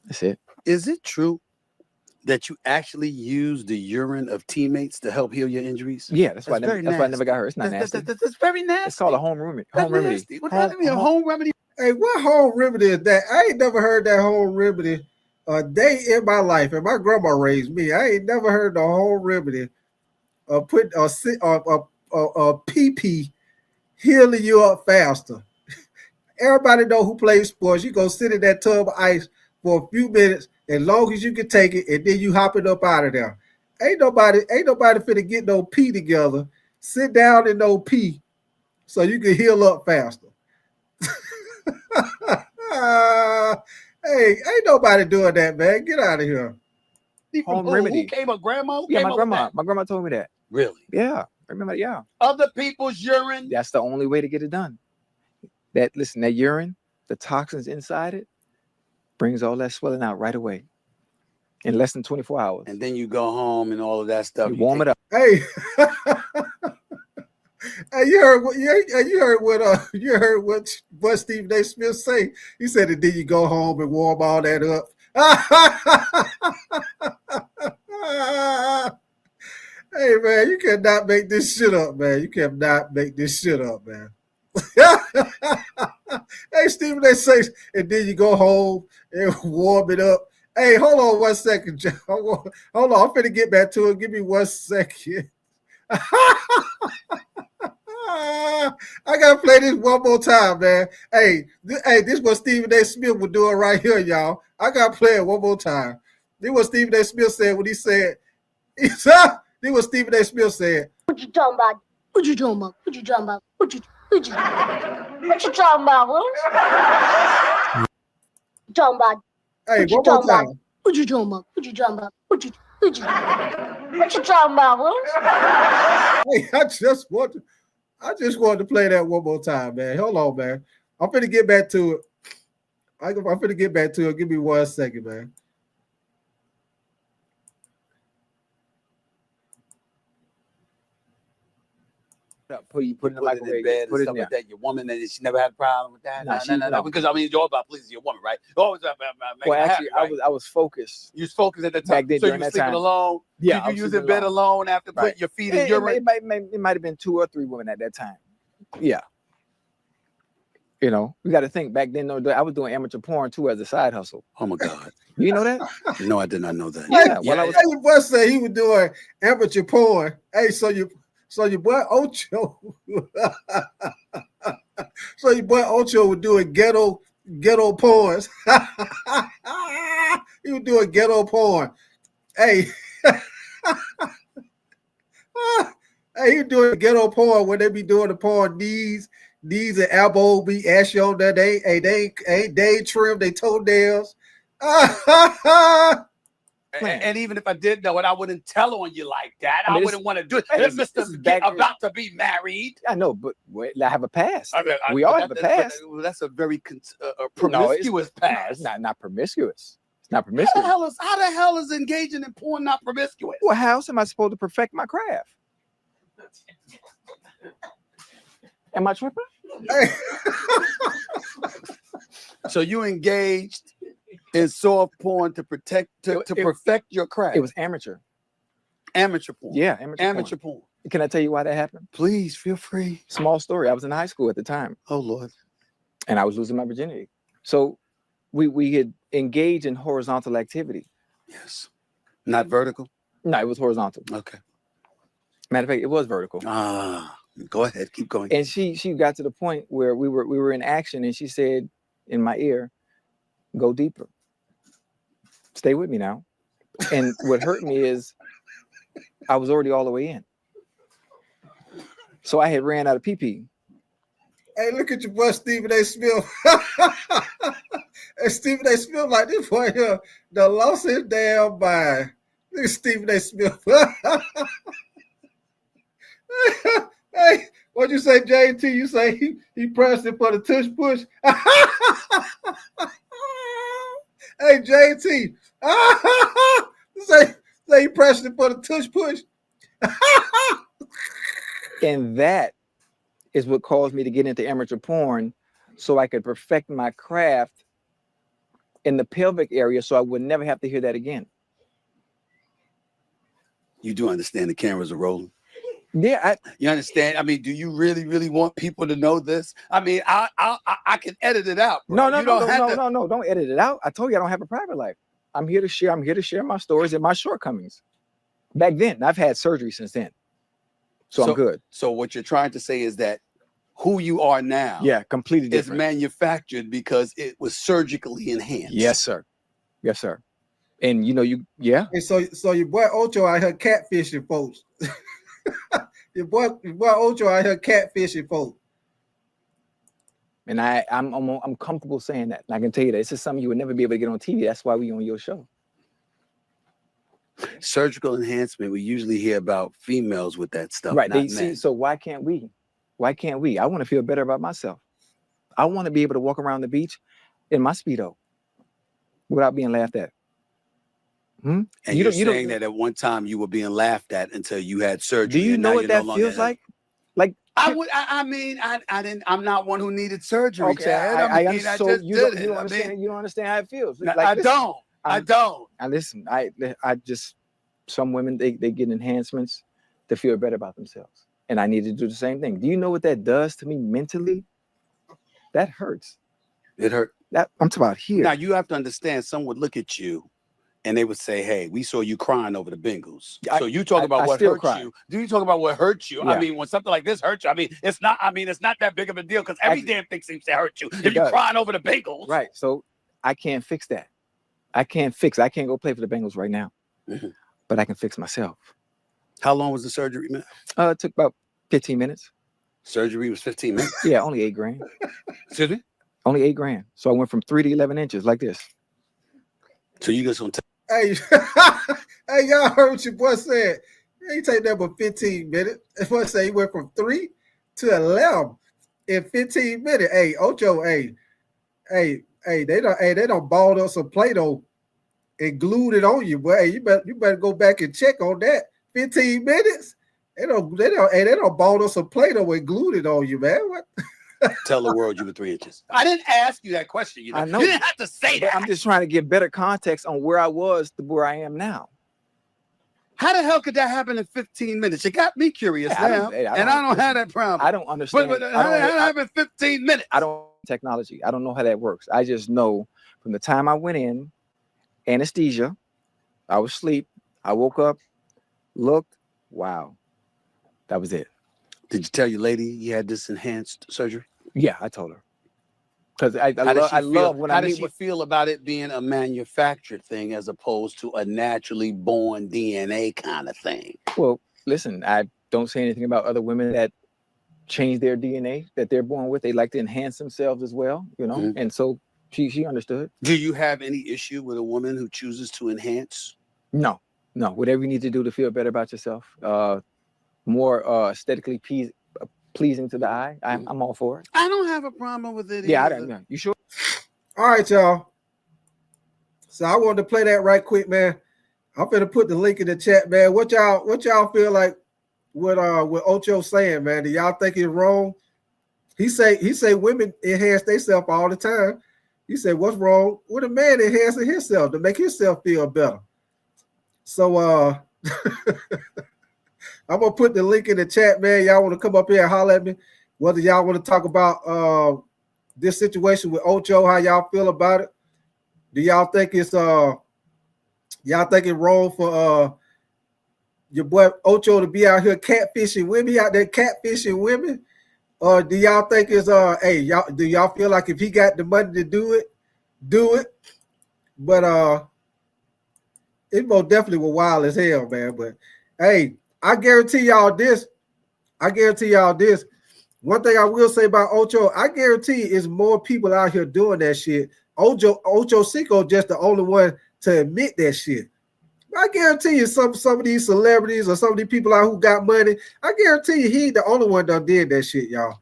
That's it. Is it true that you actually use the urine of teammates to help heal your injuries? Yeah, that's why I never got hurt. It's not nasty. That's very nasty. It's called a home remedy. What does that mean? A home remedy? Hey, what home remedy is that? I ain't never heard that home remedy a day in my life. And my grandma raised me. I ain't never heard the home remedy of put a pee healing you up faster. Everybody know who plays sports. You go sit in that tub of ice for a few minutes, as long as you can take it, and then you hop it up out of there. Ain't nobody finna get no pee together. Sit down and no pee so you can heal up faster. Hey, ain't nobody doing that, man. Get out of here. Home remedy. Who came up? Grandma? Yeah, my grandma. My grandma told me that. Really? Yeah. I remember. Yeah. Other people's urine. That's the only way to get it done. That urine, the toxins inside it, brings all that swelling out right away in less than 24 hours. And then you go home and all of that stuff. You warm it up. Hey. Hey, you heard what Stephen A. Smith say? He said that then you go home and warm all that up. Hey man, you cannot make this shit up, man. You cannot make this shit up, man. Hey, Stephen A. says, and then you go home and warm it up. Hey, hold on 1 second, John. Hold on, I'm finna get back to it. Give me 1 second. I gotta play this one more time, man. Hey, this is what Stephen A. Smith was doing right here, y'all. I gotta play it one more time. This is what Stephen A. Smith said when he said, this is what Stephen A. Smith said. What you talking about? What you talking about? What you talking about? What you talking about, Willis? Talking about? Hey, one more time. What you talking about? What you talking about? What you talking about, Willis? Hey, I just wanted to play that one more time, man. Hold on, man. I'm finna get back to it. I'm finna get back to it. Give me 1 second, man. Put it in the microwave, in bed put and it stuff in like there. that. Your woman, and she never had a problem with that. No, No. Because I mean, you're all about pleasing your woman, right? You always about Well, actually, happy, right? I was focused. You was focused at the time. Back then, so you during were that sleeping time. alone. Yeah, Did you use in bed alone after putting your feet in urine? It might have been 2 or 3 women at that time. Yeah. You know, we got to think back then. No, I was doing amateur porn too as a side hustle. Oh my God! You know that? No, I did not know that. Yeah. Well, your boy said he was doing amateur porn. Hey, so your boy Ocho, so your boy Ocho was doing ghetto porns. He was doing ghetto porn. Hey, hey, he was doing ghetto porn when they be doing the porn. Knees and elbow be ashy on that. They ain't trim they toenails. And even if I did know it, I wouldn't tell on you like that. I wouldn't want to do it. This Mr. about to be married. I know, but I have a past. I mean, we all have a past. That's a very promiscuous past. No, it's not promiscuous. It's not promiscuous. How the hell is engaging in porn not promiscuous? Well, how else am I supposed to perfect my craft? Am I tripping? So you engaged in soft porn to perfect your craft. It was amateur. Amateur porn. Yeah, amateur porn. Can I tell you why that happened? Please, feel free. Small story. I was in high school at the time. Oh Lord. And I was losing my virginity. So we had engaged in horizontal activity. Yes. Not vertical? No, it was horizontal. Okay. Matter of fact, it was vertical. Go ahead, keep going. And she got to the point where we were in action, and she said in my ear, "Go deeper. Stay with me now." And what hurt me is I was already all the way in. So I had ran out of pee-pee. Hey, look at your boy Stephen A. Smith. And Stephen A. Smith like this boy here, the lost his damn mind. Look at Stephen A. Smith. Hey, what'd you say, JT? You say he pressed it for the tush push? Hey, JT. Say he pressed it for the tush push. And that is what caused me to get into amateur porn, so I could perfect my craft in the pelvic area, so I would never have to hear that again. You do understand the cameras are rolling? Yeah, you understand? I mean, do you really, really want people to know this? I mean, I can edit it out. Bro. No, don't edit it out. I told you I don't have a private life. I'm here to share my stories and my shortcomings. Back then, I've had surgery since then, so I'm good. So what you're trying to say is that who you are now, completely different, is manufactured because it was surgically enhanced. Yes, sir. Yes, sir. And And so your boy Ocho out here catfishing folks. Your boy Ocho out here catfishing folks. And I'm comfortable saying that. And I can tell you that this is something you would never be able to get on TV. That's why we on your show. Surgical enhancement, we usually hear about females with that stuff. Right. Not men. So why can't we? Why can't we? I want to feel better about myself. I want to be able to walk around the beach in my Speedo without being laughed at. And you're saying that at one time you were being laughed at until you had surgery. Do you know what that feels like? Like I'm not one who needed surgery. Okay, Chad. I understand. You don't understand how it feels. I don't. Listen. Some women they get enhancements to feel better about themselves, and I need to do the same thing. Do you know what that does to me mentally? That hurts. It hurt. That I'm talking about here. Now you have to understand. Some would look at you and they would say, "Hey, we saw you crying over the Bengals." So you talk about what hurt you. Do you talk about what hurt you? Yeah. I mean, when something like this hurts you, it's not that big of a deal because every damn thing seems to hurt you if you're crying over the Bengals. Right. So I can't fix that. I can't go play for the Bengals right now, but I can fix myself. How long was the surgery, man? It took about 15 minutes. Surgery was 15 minutes? Yeah, only $8,000. Excuse me? Only $8,000. So I went from 3 to 11 inches like this. So you just gonna Hey, hey, y'all heard what your boy said. He take that but 15 minutes. If I say he went from 3 to 11 in 15 minutes. Hey, Ocho, they don't balled up some Play-Doh and glued it on you, boy. Hey, you better go back and check on that. 15 minutes. They don't balled up some Play-Doh and glued it on you, man. What? Tell the world you were 3 inches. I didn't ask you that question. I know. You didn't have to say that. I'm just trying to get better context on where I was to where I am now. How the hell could that happen in 15 minutes? You got me curious now, and I don't have that problem. I don't understand. But how did that happen in 15 minutes? I don't technology. I don't know how that works. I just know from the time I went in, anesthesia, I was asleep, I woke up, looked, wow, that was it. Did you tell your lady you had this enhanced surgery? Yeah, I told her. Because I love when How does she feel about it being a manufactured thing as opposed to a naturally born DNA kind of thing? Well, listen, I don't say anything about other women that change their DNA that they're born with. They like to enhance themselves as well, And so she understood. Do you have any issue with a woman who chooses to enhance? No. Whatever you need to do to feel better about yourself, more aesthetically pleasing to the eye, I'm all for it. I don't have a problem with it. Yeah, I don't. You sure? All right, y'all. So I wanted to play that right quick, man. I'm gonna put the link in the chat, man. What y'all feel like what Ocho saying, man? Do y'all think it's wrong? He say women enhance themselves all the time. He said, what's wrong with a man enhancing himself to make himself feel better? So I'm gonna put the link in the chat, man. Y'all want to come up here and holler at me, whether y'all want to talk about this situation with Ocho, how y'all feel about it? Do y'all think it's wrong for your boy Ocho to be out here catfishing women, out there catfishing women? Or do y'all think it's do y'all feel like if he got the money to do it? But it most definitely was wild as hell, man. But hey, I guarantee y'all this. One thing I will say about Ocho, I guarantee is more people out here doing that shit. Ocho Cinco just the only one to admit that shit. I guarantee you some of these celebrities or some of these people out who got money, I guarantee you he ain't the only one that did that shit, y'all.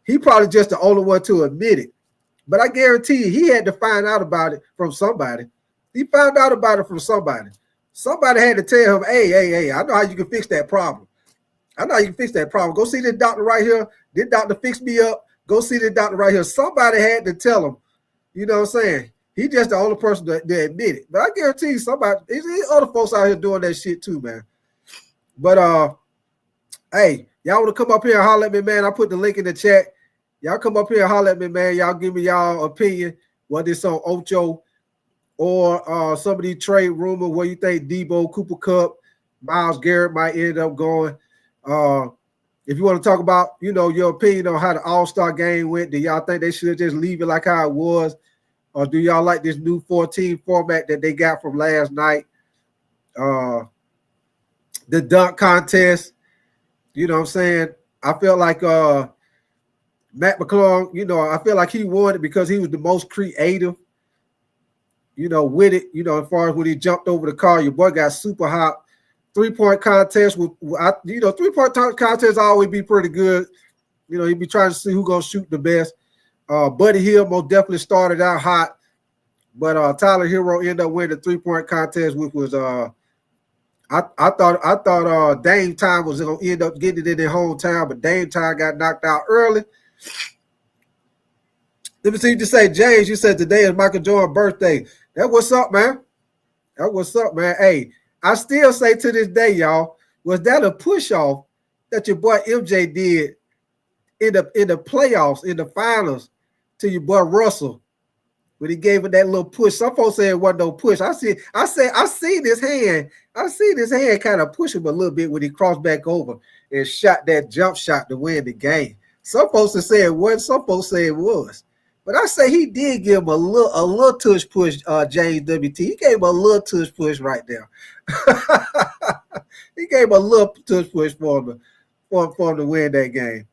He probably just the only one to admit it. But I guarantee you he had to find out about it from somebody. He found out about it from somebody. Somebody had to tell him, hey, I know how you can fix that problem. Go see this doctor right here. This doctor fixed me up. Go see this doctor right here. Somebody had to tell him. You know what I'm saying? He just the only person that admit it. But I guarantee you there's other folks out here doing that shit too, man. But hey, y'all want to come up here and holler at me, man? I put the link in the chat. Y'all come up here and holler at me, man. Y'all give me y'all opinion, whether it's on Ocho or some of these trade rumors, where you think Debo, Cooper Kupp, Myles Garrett might end up going. If you want to talk about, your opinion on how the All-Star game went, do y'all think they should just leave it like how it was? Or do y'all like this new 14 format that they got from last night? The dunk contest, you know what I'm saying? I felt like Matt McClung, I feel like he won it because he was the most creative, with it, as far as when he jumped over the car. Your boy got super hot. 3-point contest, three-point contests always be pretty good. He'd be trying to see who's going to shoot the best. Buddy Hield most definitely started out hot, but Tyler Hero ended up winning the 3-point contest, which was I thought Dame Time was going to end up getting it in their hometown, but Dame Time got knocked out early. Let me see you just say, James, you said today is Michael Jordan's birthday. That what's up, man. Hey, I still say to this day, y'all, was that a push-off that your boy MJ did in the playoffs, in the finals, to your boy Russell when he gave it that little push. Some folks say it wasn't no push. I see his hand. I seen his hand kind of push him a little bit when he crossed back over and shot that jump shot to win the game. Some folks have said it wasn't. Some folks say it was. But I say he did give him a little tush push, James WT. He gave him a little tush push right there. He gave him a little tush push for him to win that game.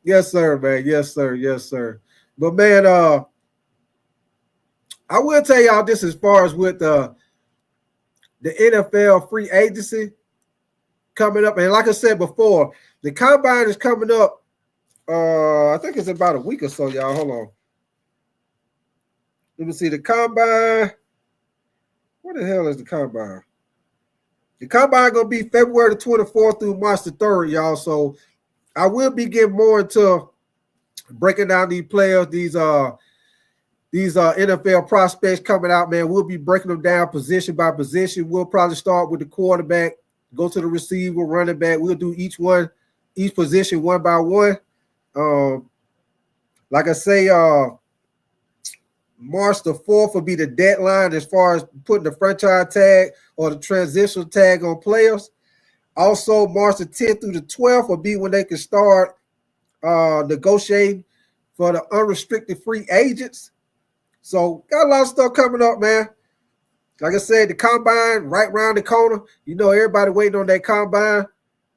Yes, sir, man. Yes, sir. Yes, sir. But, man, I will tell y'all this as far as with the NFL free agency coming up. And like I said before, the combine is coming up. I think it's about a week or so, y'all. Hold on. Let me see the combine. What the hell is the combine? The combine going to be February the 24th through March the 3rd, y'all. So I will be getting more into breaking down these players, these NFL prospects coming out, man. We'll be breaking them down position by position. We'll probably start with the quarterback, go to the receiver, running back. We'll do each position one by one. Like I say, March the 4th will be the deadline as far as putting the franchise tag or the transitional tag on players. Also, March the 10th through the 12th will be when they can start negotiating for the unrestricted free agents. So got a lot of stuff coming up, man. Like I said, the combine right around the corner. You know, everybody waiting on that combine.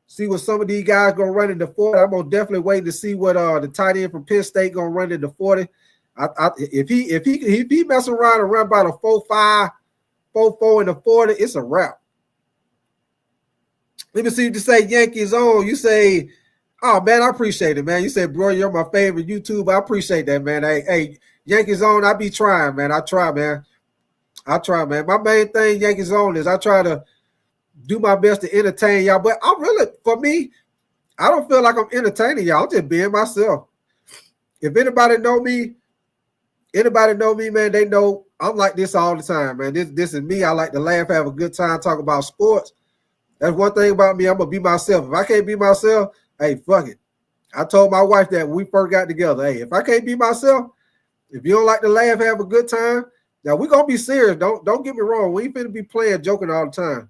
See what some of these guys gonna run in the 40. I'm gonna definitely waiting to see what the tight end from Penn State gonna run in the 40. If he mess around and run by the 4.5, 4.4 in the 40, it's a wrap. Let me see what you say, Yankees on. You say, oh man, I appreciate it, man. You said, bro, you're my favorite YouTuber. I appreciate that, man. Hey, Yankees on. I be trying, man. I try, man. My main thing, Yankees on, is I try to do my best to entertain y'all. But for me, I don't feel like I'm entertaining y'all. I'm just being myself. If anybody know me, man, they know I'm like this all the time, man. This is me. I like to laugh, have a good time, talk about sports. That's one thing about me. I'm going to be myself. If I can't be myself, hey, fuck it. I told my wife that when we first got together, hey, if I can't be myself, if you don't like to laugh, have a good time, now we're going to be serious. Don't get me wrong. We ain't finna be playing, joking all the time.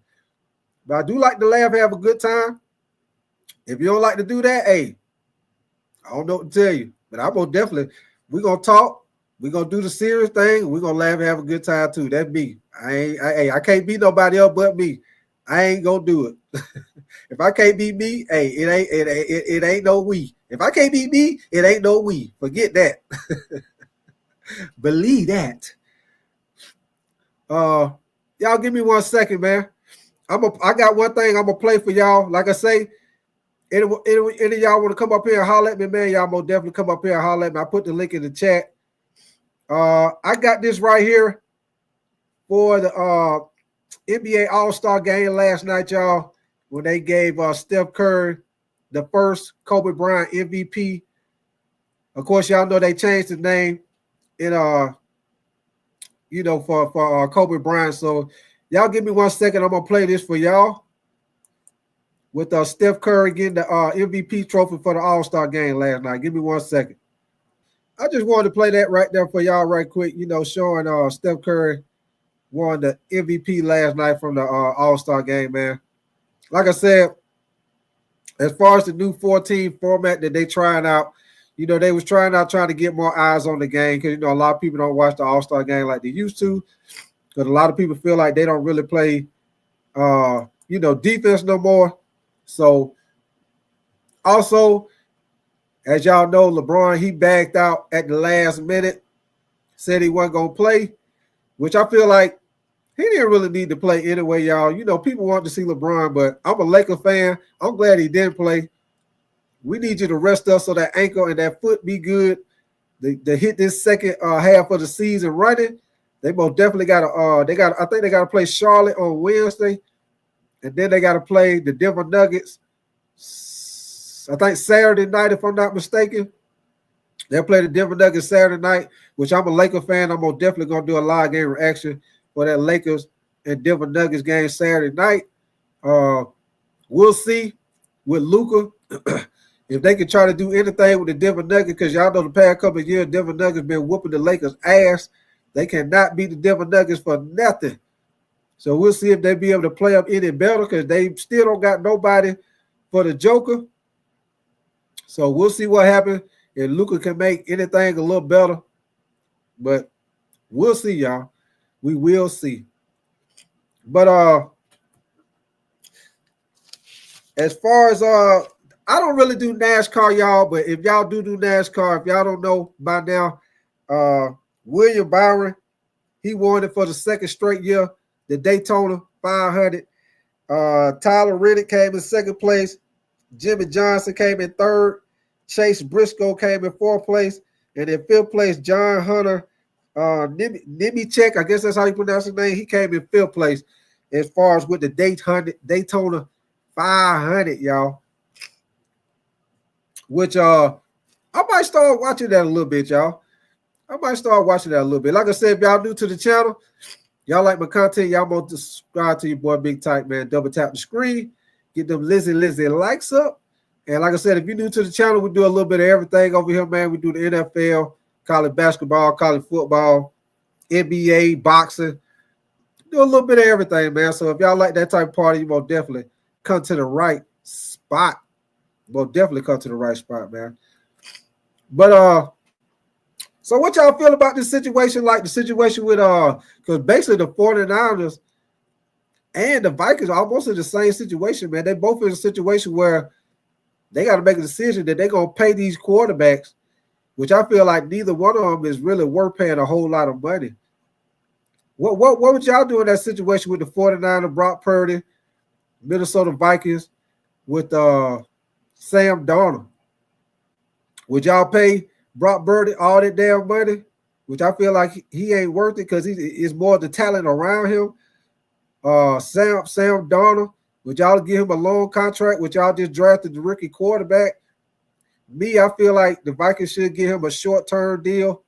But I do like to laugh, have a good time. If you don't like to do that, hey, I don't know what to tell you. But I'm going to definitely, we're going to talk. We're going to do the serious thing. We're going to laugh and have a good time too. That's me. I can't be nobody else but me. I ain't going to do it. If I can't be me, hey, it ain't no we. If I can't be me, it ain't no we. Forget that. Believe that. Y'all give me 1 second, man. I got one thing I'm going to play for y'all. Like I say, any of y'all want to come up here and holler at me, man, y'all most definitely come up here and holler at me. I put the link in the chat. I got this right here for the NBA All-Star game last night, y'all, when they gave Steph Curry the first Kobe Bryant MVP. Of course, y'all know they changed the name in for Kobe Bryant. So y'all give me 1 second. I'm gonna play this for y'all with Steph Curry getting the MVP trophy for the All-Star game last night. Give me 1 second. I just wanted to play that right there for y'all right quick, showing Steph Curry won the MVP last night from the All-Star game, man. Like I said, as far as the new 14 format that they trying out, they was trying to get more eyes on the game because, a lot of people don't watch the All-Star game like they used to because a lot of people feel like they don't really play, defense no more. So, also, as y'all know, LeBron, he backed out at the last minute, said he wasn't going to play, which I feel like he didn't really need to play anyway, y'all. People want to see LeBron, but I'm a Laker fan. I'm glad he didn't play. We need you to rest us so that ankle and that foot be good. They hit this second half of the season running. They most definitely got to. I think they got to play Charlotte on Wednesday, and then they got to play the Denver Nuggets. I think Saturday night, if I'm not mistaken. They'll play the Denver Nuggets Saturday night, which I'm a Laker fan. I'm most definitely going to do a live game reaction for that Lakers and Denver Nuggets game Saturday night. We'll see with Luka if they can try to do anything with the Denver Nuggets, because y'all know the past couple of years, Denver Nuggets been whooping the Lakers' ass. They cannot beat the Denver Nuggets for nothing. So we'll see if they be able to play up any better because they still don't got nobody for the Joker. So we'll see what happens if Luka can make anything a little better. But we'll see, y'all. We will see. But as far as I don't really do NASCAR, y'all, but if y'all do NASCAR, if y'all don't know by now, William Byron, he won it for the second straight year, the Daytona 500. Tyler Reddick came in second place. Jimmy Johnson came in third. Chase Briscoe came in fourth place. And in fifth place, John Hunter Nemechek, I guess that's how you pronounce his name. He came in fifth place as far as with the Daytona 500, y'all. Which I might start watching that a little bit, y'all. I might start watching that a little bit. Like I said, if y'all new to the channel, y'all like my content, y'all want to subscribe to your boy Big Tyke, man. Double tap the screen. Get them Lizzie likes up. And like I said, if you're new to the channel, we do a little bit of everything over here, man. We do the NFL, college basketball, college football, NBA, boxing. Do a little bit of everything, man. So if y'all like that type of party, you most definitely come to the right spot. Most definitely come to the right spot, man. But so what y'all feel about this situation? Like the situation with because basically the 49ers and the Vikings are almost in the same situation, man. They both in a situation where they got to make a decision that they're going to pay these quarterbacks, which I feel like neither one of them is really worth paying a whole lot of money. What would y'all do in that situation with the 49ers, Brock Purdy, Minnesota Vikings, with Sam Darnold? Would y'all pay Brock Purdy all that damn money, which I feel like he ain't worth it because it's more the talent around him? Sam Darnold, would y'all give him a long contract? Would y'all just drafted the rookie quarterback? Me, I feel like the Vikings should give him a short-term deal.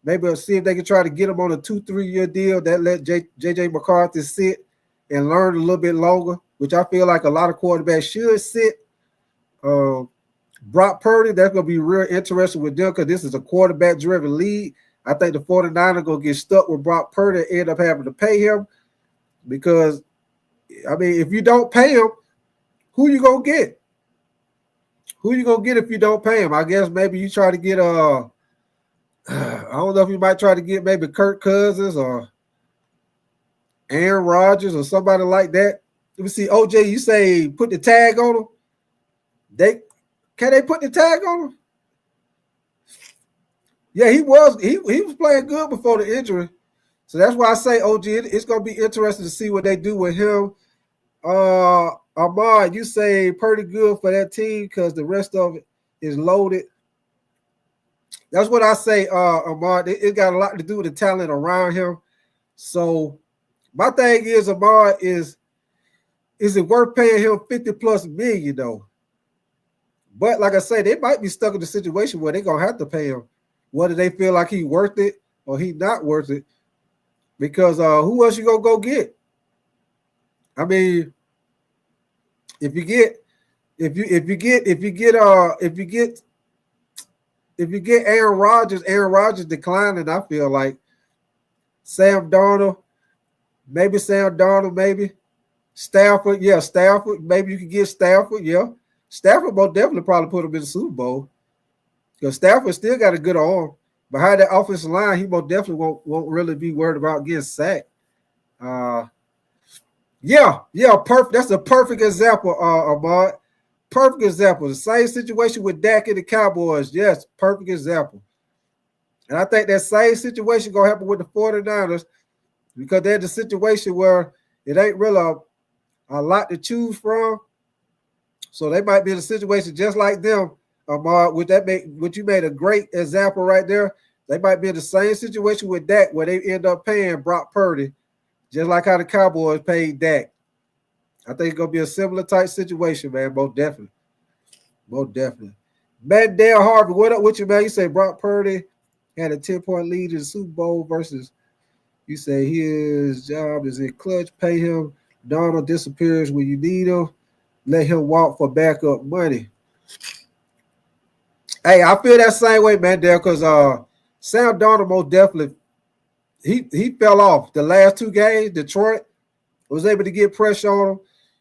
Maybe see if they can try to get him on a 2-3 year deal that let JJ McCarthy sit and learn a little bit longer, which I feel like a lot of quarterbacks should sit. Brock Purdy, that's going to be real interesting with them because this is a quarterback-driven league. I think the 49ers are going to get stuck with Brock Purdy and end up having to pay him because, I mean, if you don't pay him, who you going to get? Who you going to get if you don't pay him? I guess maybe you try to get I don't know if you might try to get maybe Kirk Cousins or Aaron Rodgers or somebody like that. Let me see, OJ, you say put the tag on him? Can they put the tag on him? Yeah, he was playing good before the injury. So that's why I say, OG, it's going to be interesting to see what they do with him. Ahmad, you say pretty good for that team because the rest of it is loaded. That's what I say, Ahmad. It got a lot to do with the talent around him. So my thing is, Ahmad, is it worth paying him $50+ million, though? But like I say, they might be stuck in a situation where they're going to have to pay him, whether they feel like he's worth it or he's not worth it. Because who else you going to go get? I mean, if you get Aaron Rodgers declining, I feel like Sam Darnold, maybe Stafford, maybe you can get Stafford, yeah. Stafford most definitely probably put him in the Super Bowl because Stafford still got a good arm. Behind that offensive line, he most definitely won't really be worried about getting sacked. Perfect. That's a perfect example, Ahmad. Perfect example. The same situation with Dak and the Cowboys. Yes, perfect example. And I think that same situation going to happen with the 49ers because they're the situation where it ain't really a lot to choose from. So they might be in a situation just like them, Ahmad, which you made a great example right there. They might be in the same situation with Dak where they end up paying Brock Purdy, just like how the Cowboys paid Dak. I think it's going to be a similar type situation, man, most definitely. Most definitely. Man, Dale Harvey, what up with you, man? You say Brock Purdy had a 10-point lead in the Super Bowl versus you say his job is in clutch, pay him. Donald disappears when you need him. Let him walk for backup money. Hey, I feel that same way, man, Dale, because Sam Darnold most definitely he fell off the last 2 games. Detroit was able to get pressure on him,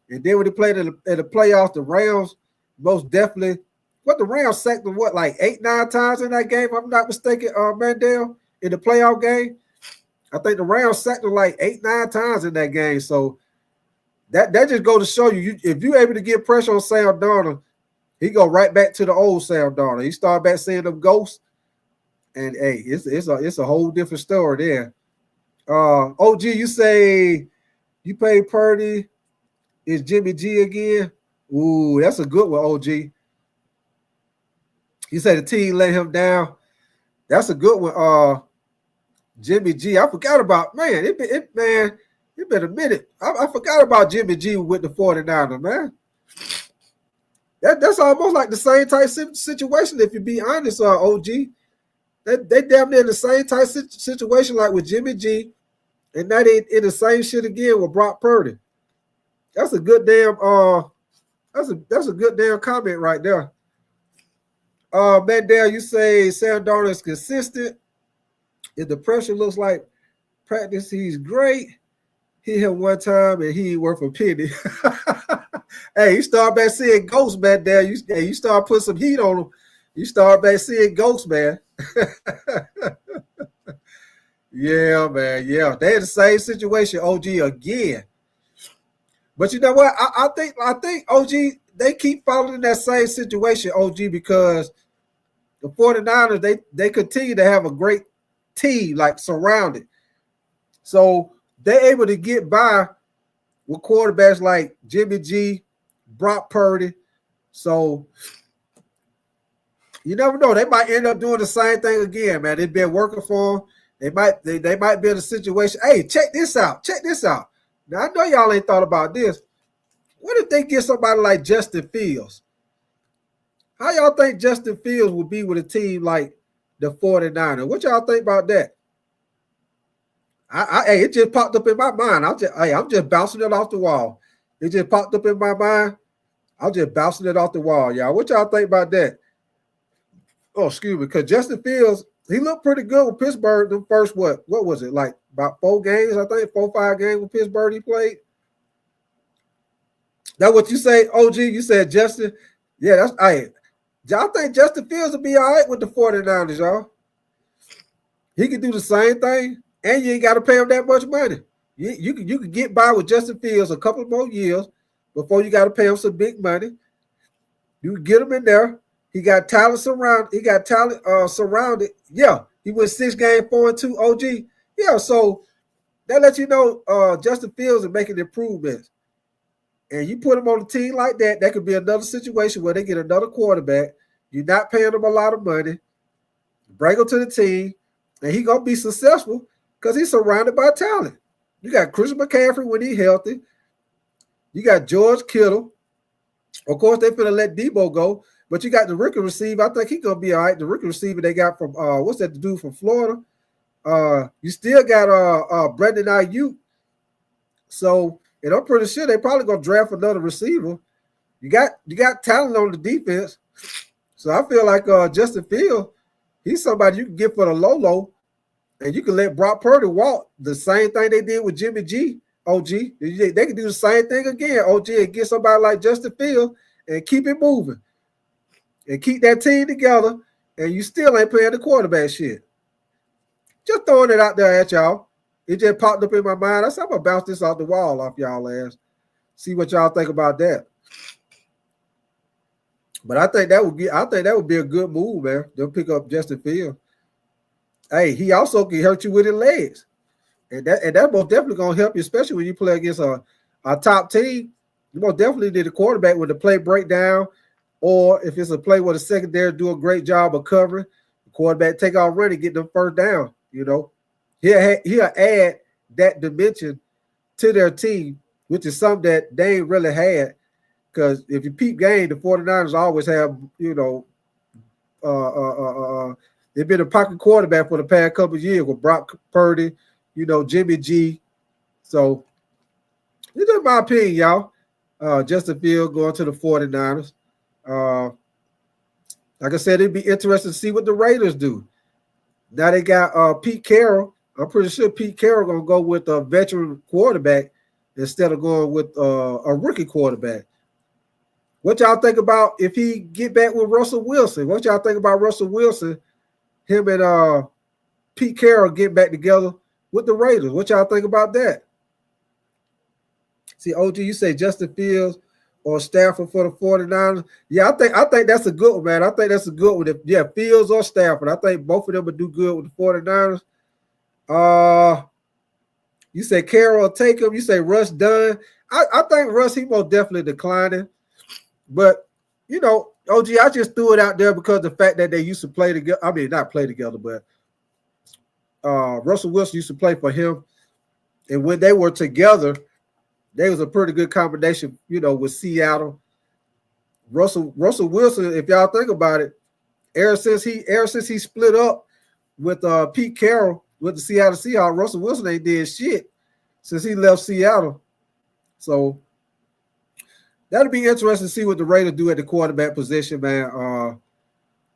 and then when they played in the playoffs, the Rams most definitely. What the Rams sacked them like 8-9 times in that game? If I'm not mistaken, Mandel, in the playoff game. I think the Rams sacked them like 8-9 times in that game. So that just go to show you if you're able to get pressure on Sam Darnold, he go right back to the old Sam Darnold. He start back seeing them ghosts, and hey, it's a whole different story there. OG, you say you pay Purdy. Is Jimmy G again? Ooh, that's a good one, OG. You say the team let him down. That's a good one. Jimmy G. I forgot about, man. It been a minute. I forgot about Jimmy G with the 49ers, man. That's almost like the same type situation, if you be honest, OG. They damn near the same type situation like with Jimmy G, and now they in the same shit again with Brock Purdy. That's a good damn that's a good damn comment right there. Mandel, you say Sam Darnold is consistent. If the pressure looks like practice, he's great. He hit one time and he ain't worth a penny. Hey, you start back seeing ghosts, man. There, you start putting some heat on them. You start back seeing ghosts, man. Yeah, man. Yeah, they in the same situation, OG, again. But you know what? I think OG, they keep following that same situation, OG, because the 49ers, they continue to have a great team, like surrounded. So they're able to get by with quarterbacks like Jimmy G, Brock Purdy. So you never know. They might end up doing the same thing again, man. They've been working for them. They might be in a situation. Hey, check this out. Check this out. Now, I know y'all ain't thought about this. What if they get somebody like Justin Fields? How y'all think Justin Fields would be with a team like the 49ers? What y'all think about that? Hey, it just popped up in my mind. I'm just bouncing it off the wall. It just popped up in my mind. I'm just bouncing it off the wall, y'all. What y'all think about that? Oh, excuse me, because Justin Fields, he looked pretty good with Pittsburgh. The first what was it, like about 4 games? I think 4 or 5 games with Pittsburgh he played. That what you say, OG? You said Justin? Yeah, that's hey. Y'all think Justin Fields will be all right with the 49ers, y'all? He can do the same thing, and you ain't got to pay him that much money. You can get by with Justin Fields a couple more years before you got to pay him some big money. You can get him in there. He got talent surrounded. Surrounded. Yeah, he went 6 games, 4-2. OG. Yeah, so that lets you know Justin Fields is making improvements. And you put him on a team like that, that could be another situation where they get another quarterback. You're not paying him a lot of money. Bring him to the team, and he's going to be successful because he's surrounded by talent. You got Christian McCaffrey when he's healthy. You got George Kittle. Of course, they're going to let Debo go, but you got the rookie receiver. I think he's going to be all right. The rookie receiver they got from, what's that dude from Florida? You still got Brandon Ayuk. So, and I'm pretty sure they're probably going to draft another receiver. You got talent on the defense. So I feel like Justin Fields, he's somebody you can get for the low, and you can let Brock Purdy walk. The same thing they did with Jimmy G, OG. They can do the same thing again, OG, and get somebody like Justin Fields and keep it moving. And keep that team together, and you still ain't playing the quarterback shit. Just throwing it out there at y'all. It just popped up in my mind. I said, I'm going to bounce this off the wall off y'all ass. See what y'all think about that. But I think that would be a good move, man. They'll pick up Justin Fields. Hey, he also can hurt you with his legs. And that's most definitely going to help you, especially when you play against a top team. You most definitely need a quarterback with the play breakdown, or if it's a play where the secondary do a great job of covering, the quarterback take off running, get them first down, you know. He'll add that dimension to their team, which is something that they ain't really had. Because if you peep game, the 49ers always have, you know, they've been a pocket quarterback for the past couple of years with Brock Purdy, you know, Jimmy G. So, it's just my opinion, y'all. Justin Fields going to the 49ers. Like I said, it'd be interesting to see what the Raiders do. Now they got Pete Carroll. I'm pretty sure Pete Carroll gonna go with a veteran quarterback instead of going with a rookie quarterback. What y'all think about if he get back with Russell Wilson? What y'all think about Russell Wilson? Him and Pete Carroll get back together with the Raiders. What y'all think about that? See, OG, you say Justin Fields or Stafford for the 49ers. Yeah, I think that's a good one, man. I think that's a good one. Fields or Stafford. I think both of them would do good with the 49ers. You say Carroll will take him. You say Russ done. I think Russ, he most definitely declining. But, you know, OG, I just threw it out there because of the fact that they used to play together. I mean, not play together, but Russell Wilson used to play for him. And when they were together, they was a pretty good combination, you know, with Seattle. Russell Wilson, if y'all think about it, ever since he split up with Pete Carroll with the Seattle Seahawks, Russell Wilson ain't did shit since he left Seattle. So that'll be interesting to see what the Raiders do at the quarterback position, man.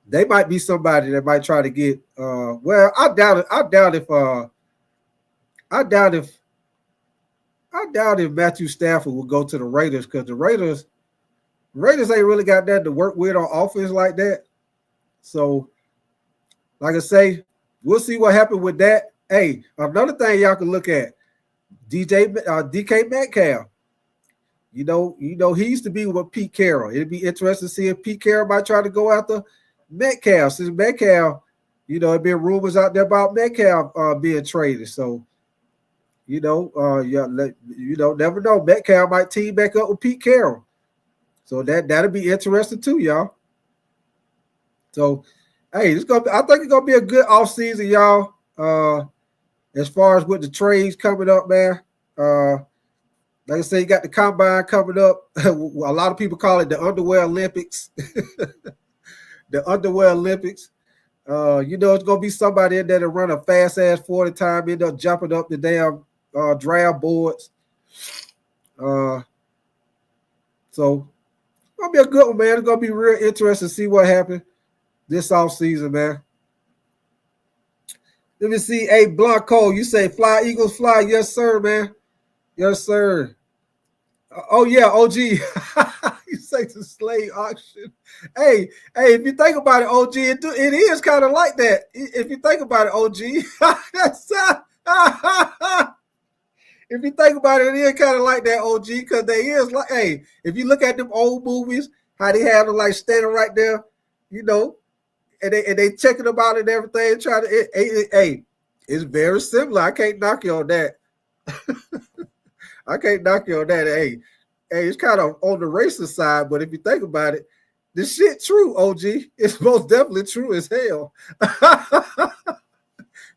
They might be somebody that might try to get. Well, I doubt it. I doubt if Matthew Stafford will go to the Raiders because the Raiders ain't really got that to work with on offense like that. So, like I say, we'll see what happens with that. Hey, another thing y'all can look at, DK Metcalf. You know, he used to be with Pete Carroll. It'd be interesting to see if Pete Carroll might try to go after Metcalf. Since Metcalf, you know, there been rumors out there about Metcalf being traded. So, never know. Metcalf might team back up with Pete Carroll. So that'll be interesting too, y'all. So, hey, I think it's gonna be a good offseason, y'all. As far as with the trades coming up, man. Like I say, you got the combine coming up. A lot of people call it the Underwear Olympics. The Underwear Olympics. It's gonna be somebody in there to run a fast ass 40 time, end up jumping up the damn draft boards. So it's gonna be a good one, man. It's gonna be real interesting to see what happens this offseason, man. Let me see. Hey, Blanco, you say fly, Eagles fly. Yes, sir, man. Yes, sir. Oh, yeah, OG. You say the slave auction. Hey, if you think about it, OG, it is kind of like that. If you think about it, OG. If you think about it, it is kind of like that, OG, because they is like, hey, if you look at them old movies, how they have them like standing right there, you know, and they checking about it and everything, trying to, hey, it's very similar. I can't knock you on that. I can't knock you on that. Hey, it's kind of on the racist side, but if you think about it, this shit true, OG. It's most definitely true as hell.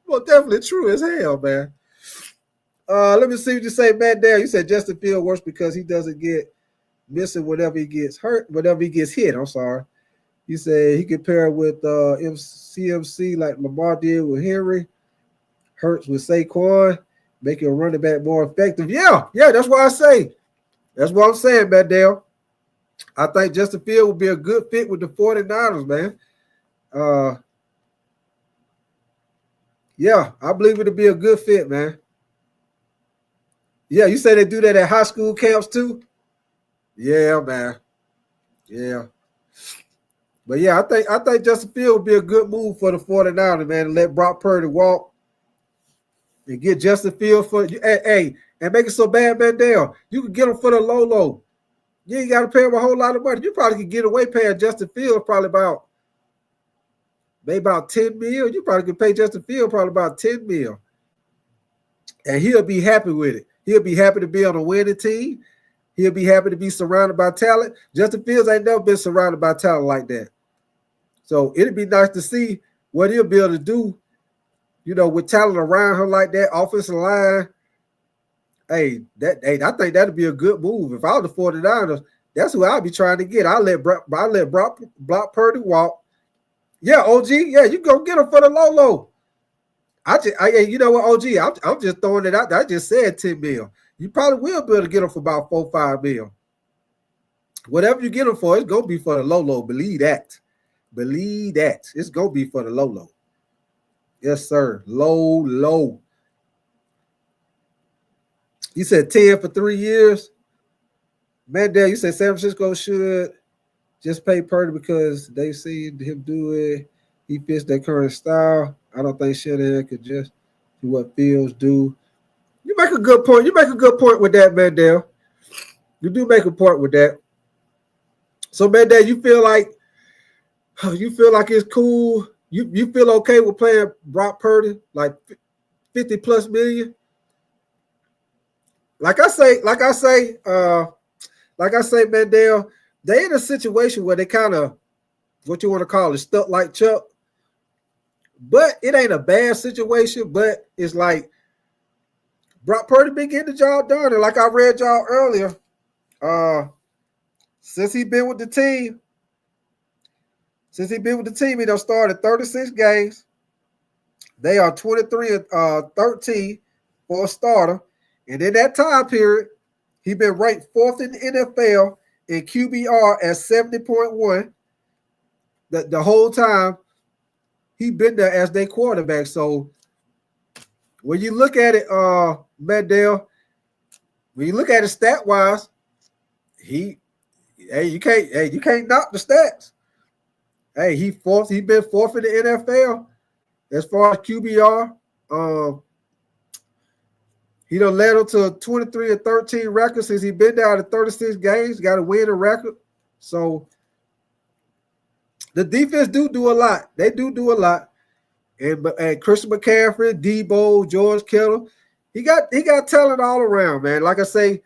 Most definitely true as hell, man. Let me see what you say, Matt Dale. You said Justin Fields worse because he doesn't get missing whenever he gets hurt, whenever he gets hit. I'm sorry. You said he could pair with CMC like Lamar did with Henry, Hurts with Saquon, make your running back more effective. Yeah, that's what I say. That's what I'm saying, Matt Dale. I think Justin Fields would be a good fit with the 49ers, man. Yeah, I believe it'll be a good fit, man. Yeah, you say they do that at high school camps too? Yeah, man. Yeah. But yeah, I think Justin Fields would be a good move for the 49ers, man, to let Brock Purdy walk and get Justin Fields for and make it so bad, man, Dale. You can get him for the low. You ain't got to pay him a whole lot of money. You probably could get away paying Justin Fields probably maybe about $10 million. You probably could pay Justin Fields probably about $10 million. And he'll be happy with it. He'll be happy to be on a winning team. He'll be happy to be surrounded by talent. Justin Fields ain't never been surrounded by talent like that. So it'd be nice to see what he'll be able to do, with talent around him like that, offensive line. I think that'd be a good move. If I was the 49ers, that's who I'd be trying to get. I'll let Brock Purdy walk. Yeah, OG, yeah, you go get him for the low. You know what, OG, I'm just throwing it out there. I just said $10 million. You probably will be able to get him for about $4-5 million. Whatever you get him for, it's gonna be for the low. Believe that. It's gonna be for the low. Yes, sir. Low. You said 10 for 3 years. Mandel, you said San Francisco should just pay Purdy because they see him do it. He fits their current style. I don't think Shanahan could just do what Fields do. You make a good point. You make a good point with that, Mandel. You do make a point with that. So, Mandel, you feel like it's cool. You feel okay with playing Brock Purdy like 50 plus million? Like I say, Mandel, they in a situation where they kind of, what you want to call it, stuck like Chuck. But it ain't a bad situation, but it's like Brock Purdy been getting the job done. And like I read y'all earlier, since he been with the team, he done started 36 games. They are 23-13 for a starter. And in that time period, he been ranked 4th in the NFL in QBR at 70.1. The whole time he been there as their quarterback. So when you look at it, Mandel, when you look at it stat-wise, you can't knock the stats. Hey, he been 4th in the NFL as far as QBR. He done led them to a 23-13 record since he been there out of 36 games. Got to win a record. So the defense do a lot. They do a lot. And Christian McCaffrey, Debo, George Kittle, he got talent all around, man. Like I say,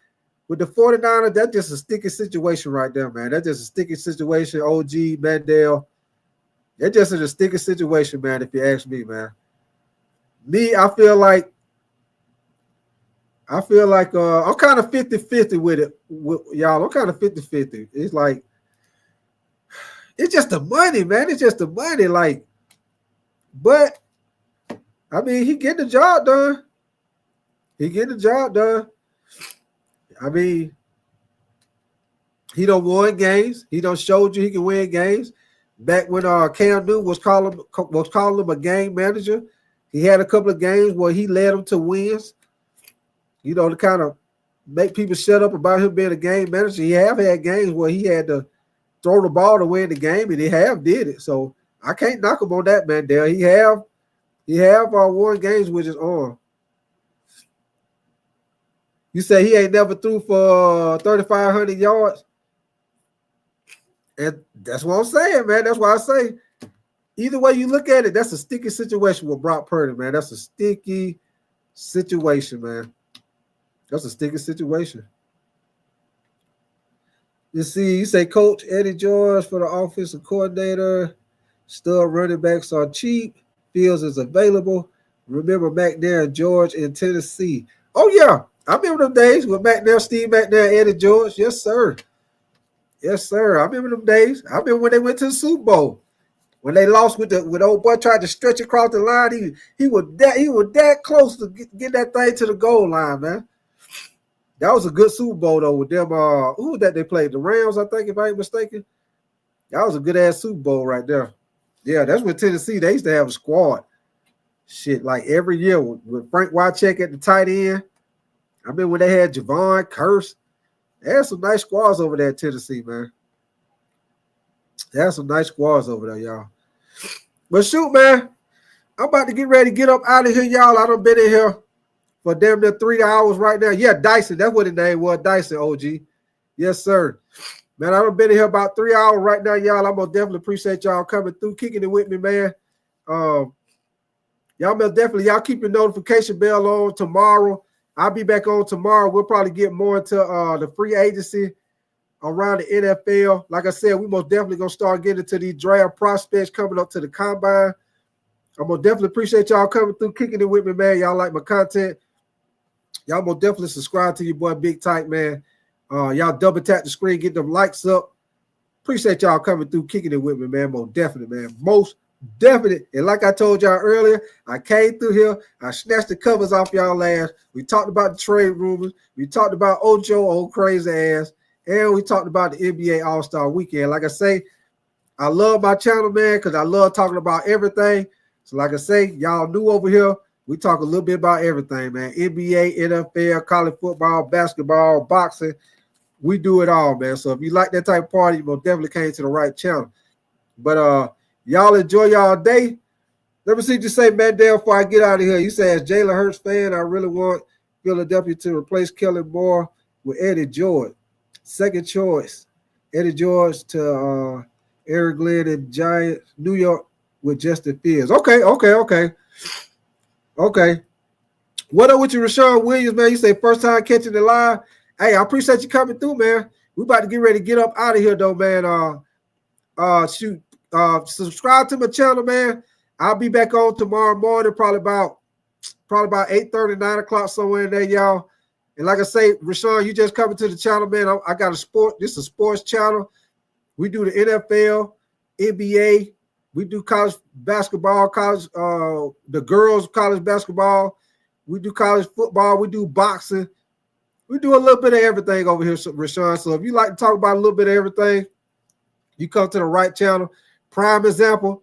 with the 49ers, that's just a sticky situation right there, man. That's just a sticky situation. OG, Mandel, they're just in a sticky situation, man, if you ask me, man. I feel like I'm kind of 50-50 with it, y'all. I'm kind of 50-50. It's like, it's just the money, man. It's just the money. Like, but, I mean, he getting the job done. I mean, he done won games. He done showed you he can win games. Back when Cam Newton was calling him a game manager, he had a couple of games where he led them to wins. You know, to kind of make people shut up about him being a game manager. He have had games where he had to throw the ball to win the game, and he have did it. So I can't knock him on that, man. Dale. He have won games with his arm. You say he ain't never threw for 3,500 yards, and that's what I'm saying, man. That's why I say either way you look at it, that's a sticky situation with Brock Purdy, man. That's a sticky situation, man. That's a sticky situation. You say Coach Eddie George for the offensive coordinator. Still running backs are cheap. Fields is available. Remember McNair, George in Tennessee. Oh, yeah. I remember them days with McNair, Steve McNair, Eddie George. Yes, sir. Yes, sir. I remember them days. I remember when they went to the Super Bowl. When they lost with old boy tried to stretch across the line, he was that close to get that thing to the goal line, man. That was a good Super Bowl, though, with them. Who was that they played? The Rams, I think, if I ain't mistaken. That was a good-ass Super Bowl right there. Yeah, that's when Tennessee, they used to have a squad. Shit, like every year with Frank Wycheck at the tight end. I remember when they had Javon, Curse. They had some nice squads over there in Tennessee, man. They had some nice squads over there, y'all. But shoot, man, I'm about to get ready to get up out of here, y'all. I done been in here for damn near 3 hours right now. Yeah, Dyson. That's what his name was. Dyson, OG. Yes, sir. Man, I done been in here about 3 hours right now, y'all. I'm going to definitely appreciate y'all coming through, kicking it with me, man. Y'all y'all keep your notification bell on tomorrow. I'll be back on tomorrow. We'll probably get more into the free agency around the NFL. Like I said, we most definitely going to start getting into these draft prospects coming up to the combine. I'm going to definitely appreciate y'all coming through, kicking it with me, man. Y'all like my content. Y'all most definitely subscribe to your boy Big Tyke, man. Y'all double tap the screen, get them likes up. Appreciate y'all coming through, kicking it with me, man. Most definitely, man. Most definitely. And like I told y'all earlier, I came through here. I snatched the covers off y'all ass. We talked about the trade rumors. We talked about Ocho, old crazy ass. And we talked about the NBA All-Star Weekend. Like I say, I love my channel, man, because I love talking about everything. So like I say, y'all new over here. We talk a little bit about everything, man. NBA, NFL, college football, basketball, boxing. We do it all, man. So if you like that type of party, you most definitely came to the right channel. But y'all enjoy y'all day. Let me see what you say, Mandel, before I get out of here. You say, as Jalen Hurts fan, I really want Philadelphia to replace Kellen Moore with Eddie George. Second choice, Eddie George to Eric Glenn and Giants, New York with Justin Fields. Okay. What up with you, Rashawn Williams, man? You say first time catching the live. Hey, I appreciate you coming through, man. We about to get ready to get up out of here, though, man. Subscribe to my channel, man. I'll be back on tomorrow morning, probably about 8:30, 9 o'clock, somewhere in there, y'all. And like I say, Rashawn, you just coming to the channel, man. I got this is a sports channel. We do the NFL, NBA. We do college basketball, the girls college basketball. We do college football. We do boxing. We do a little bit of everything over here, Rashawn. So if you like to talk about a little bit of everything, you come to the right channel. Prime example.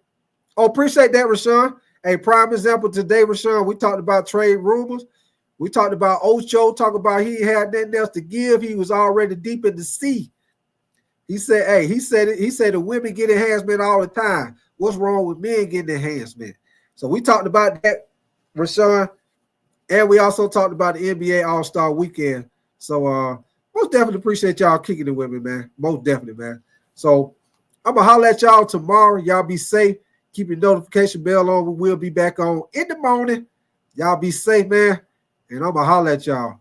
Oh, appreciate that, Rashawn. Hey, prime example today, Rashawn. We talked about trade rumors. We talked about Ocho, talk about he had nothing else to give. He was already deep in the sea. He said, he said the women get enhancement all the time. What's wrong with men getting enhancement? So we talked about that, Rashawn. And we also talked about the NBA All-Star Weekend. So most definitely appreciate y'all kicking it with me, man. Most definitely, man. So I'm going to holler at y'all tomorrow. Y'all be safe. Keep your notification bell on. We will be back on in the morning. Y'all be safe, man. And I'm going to holler at y'all.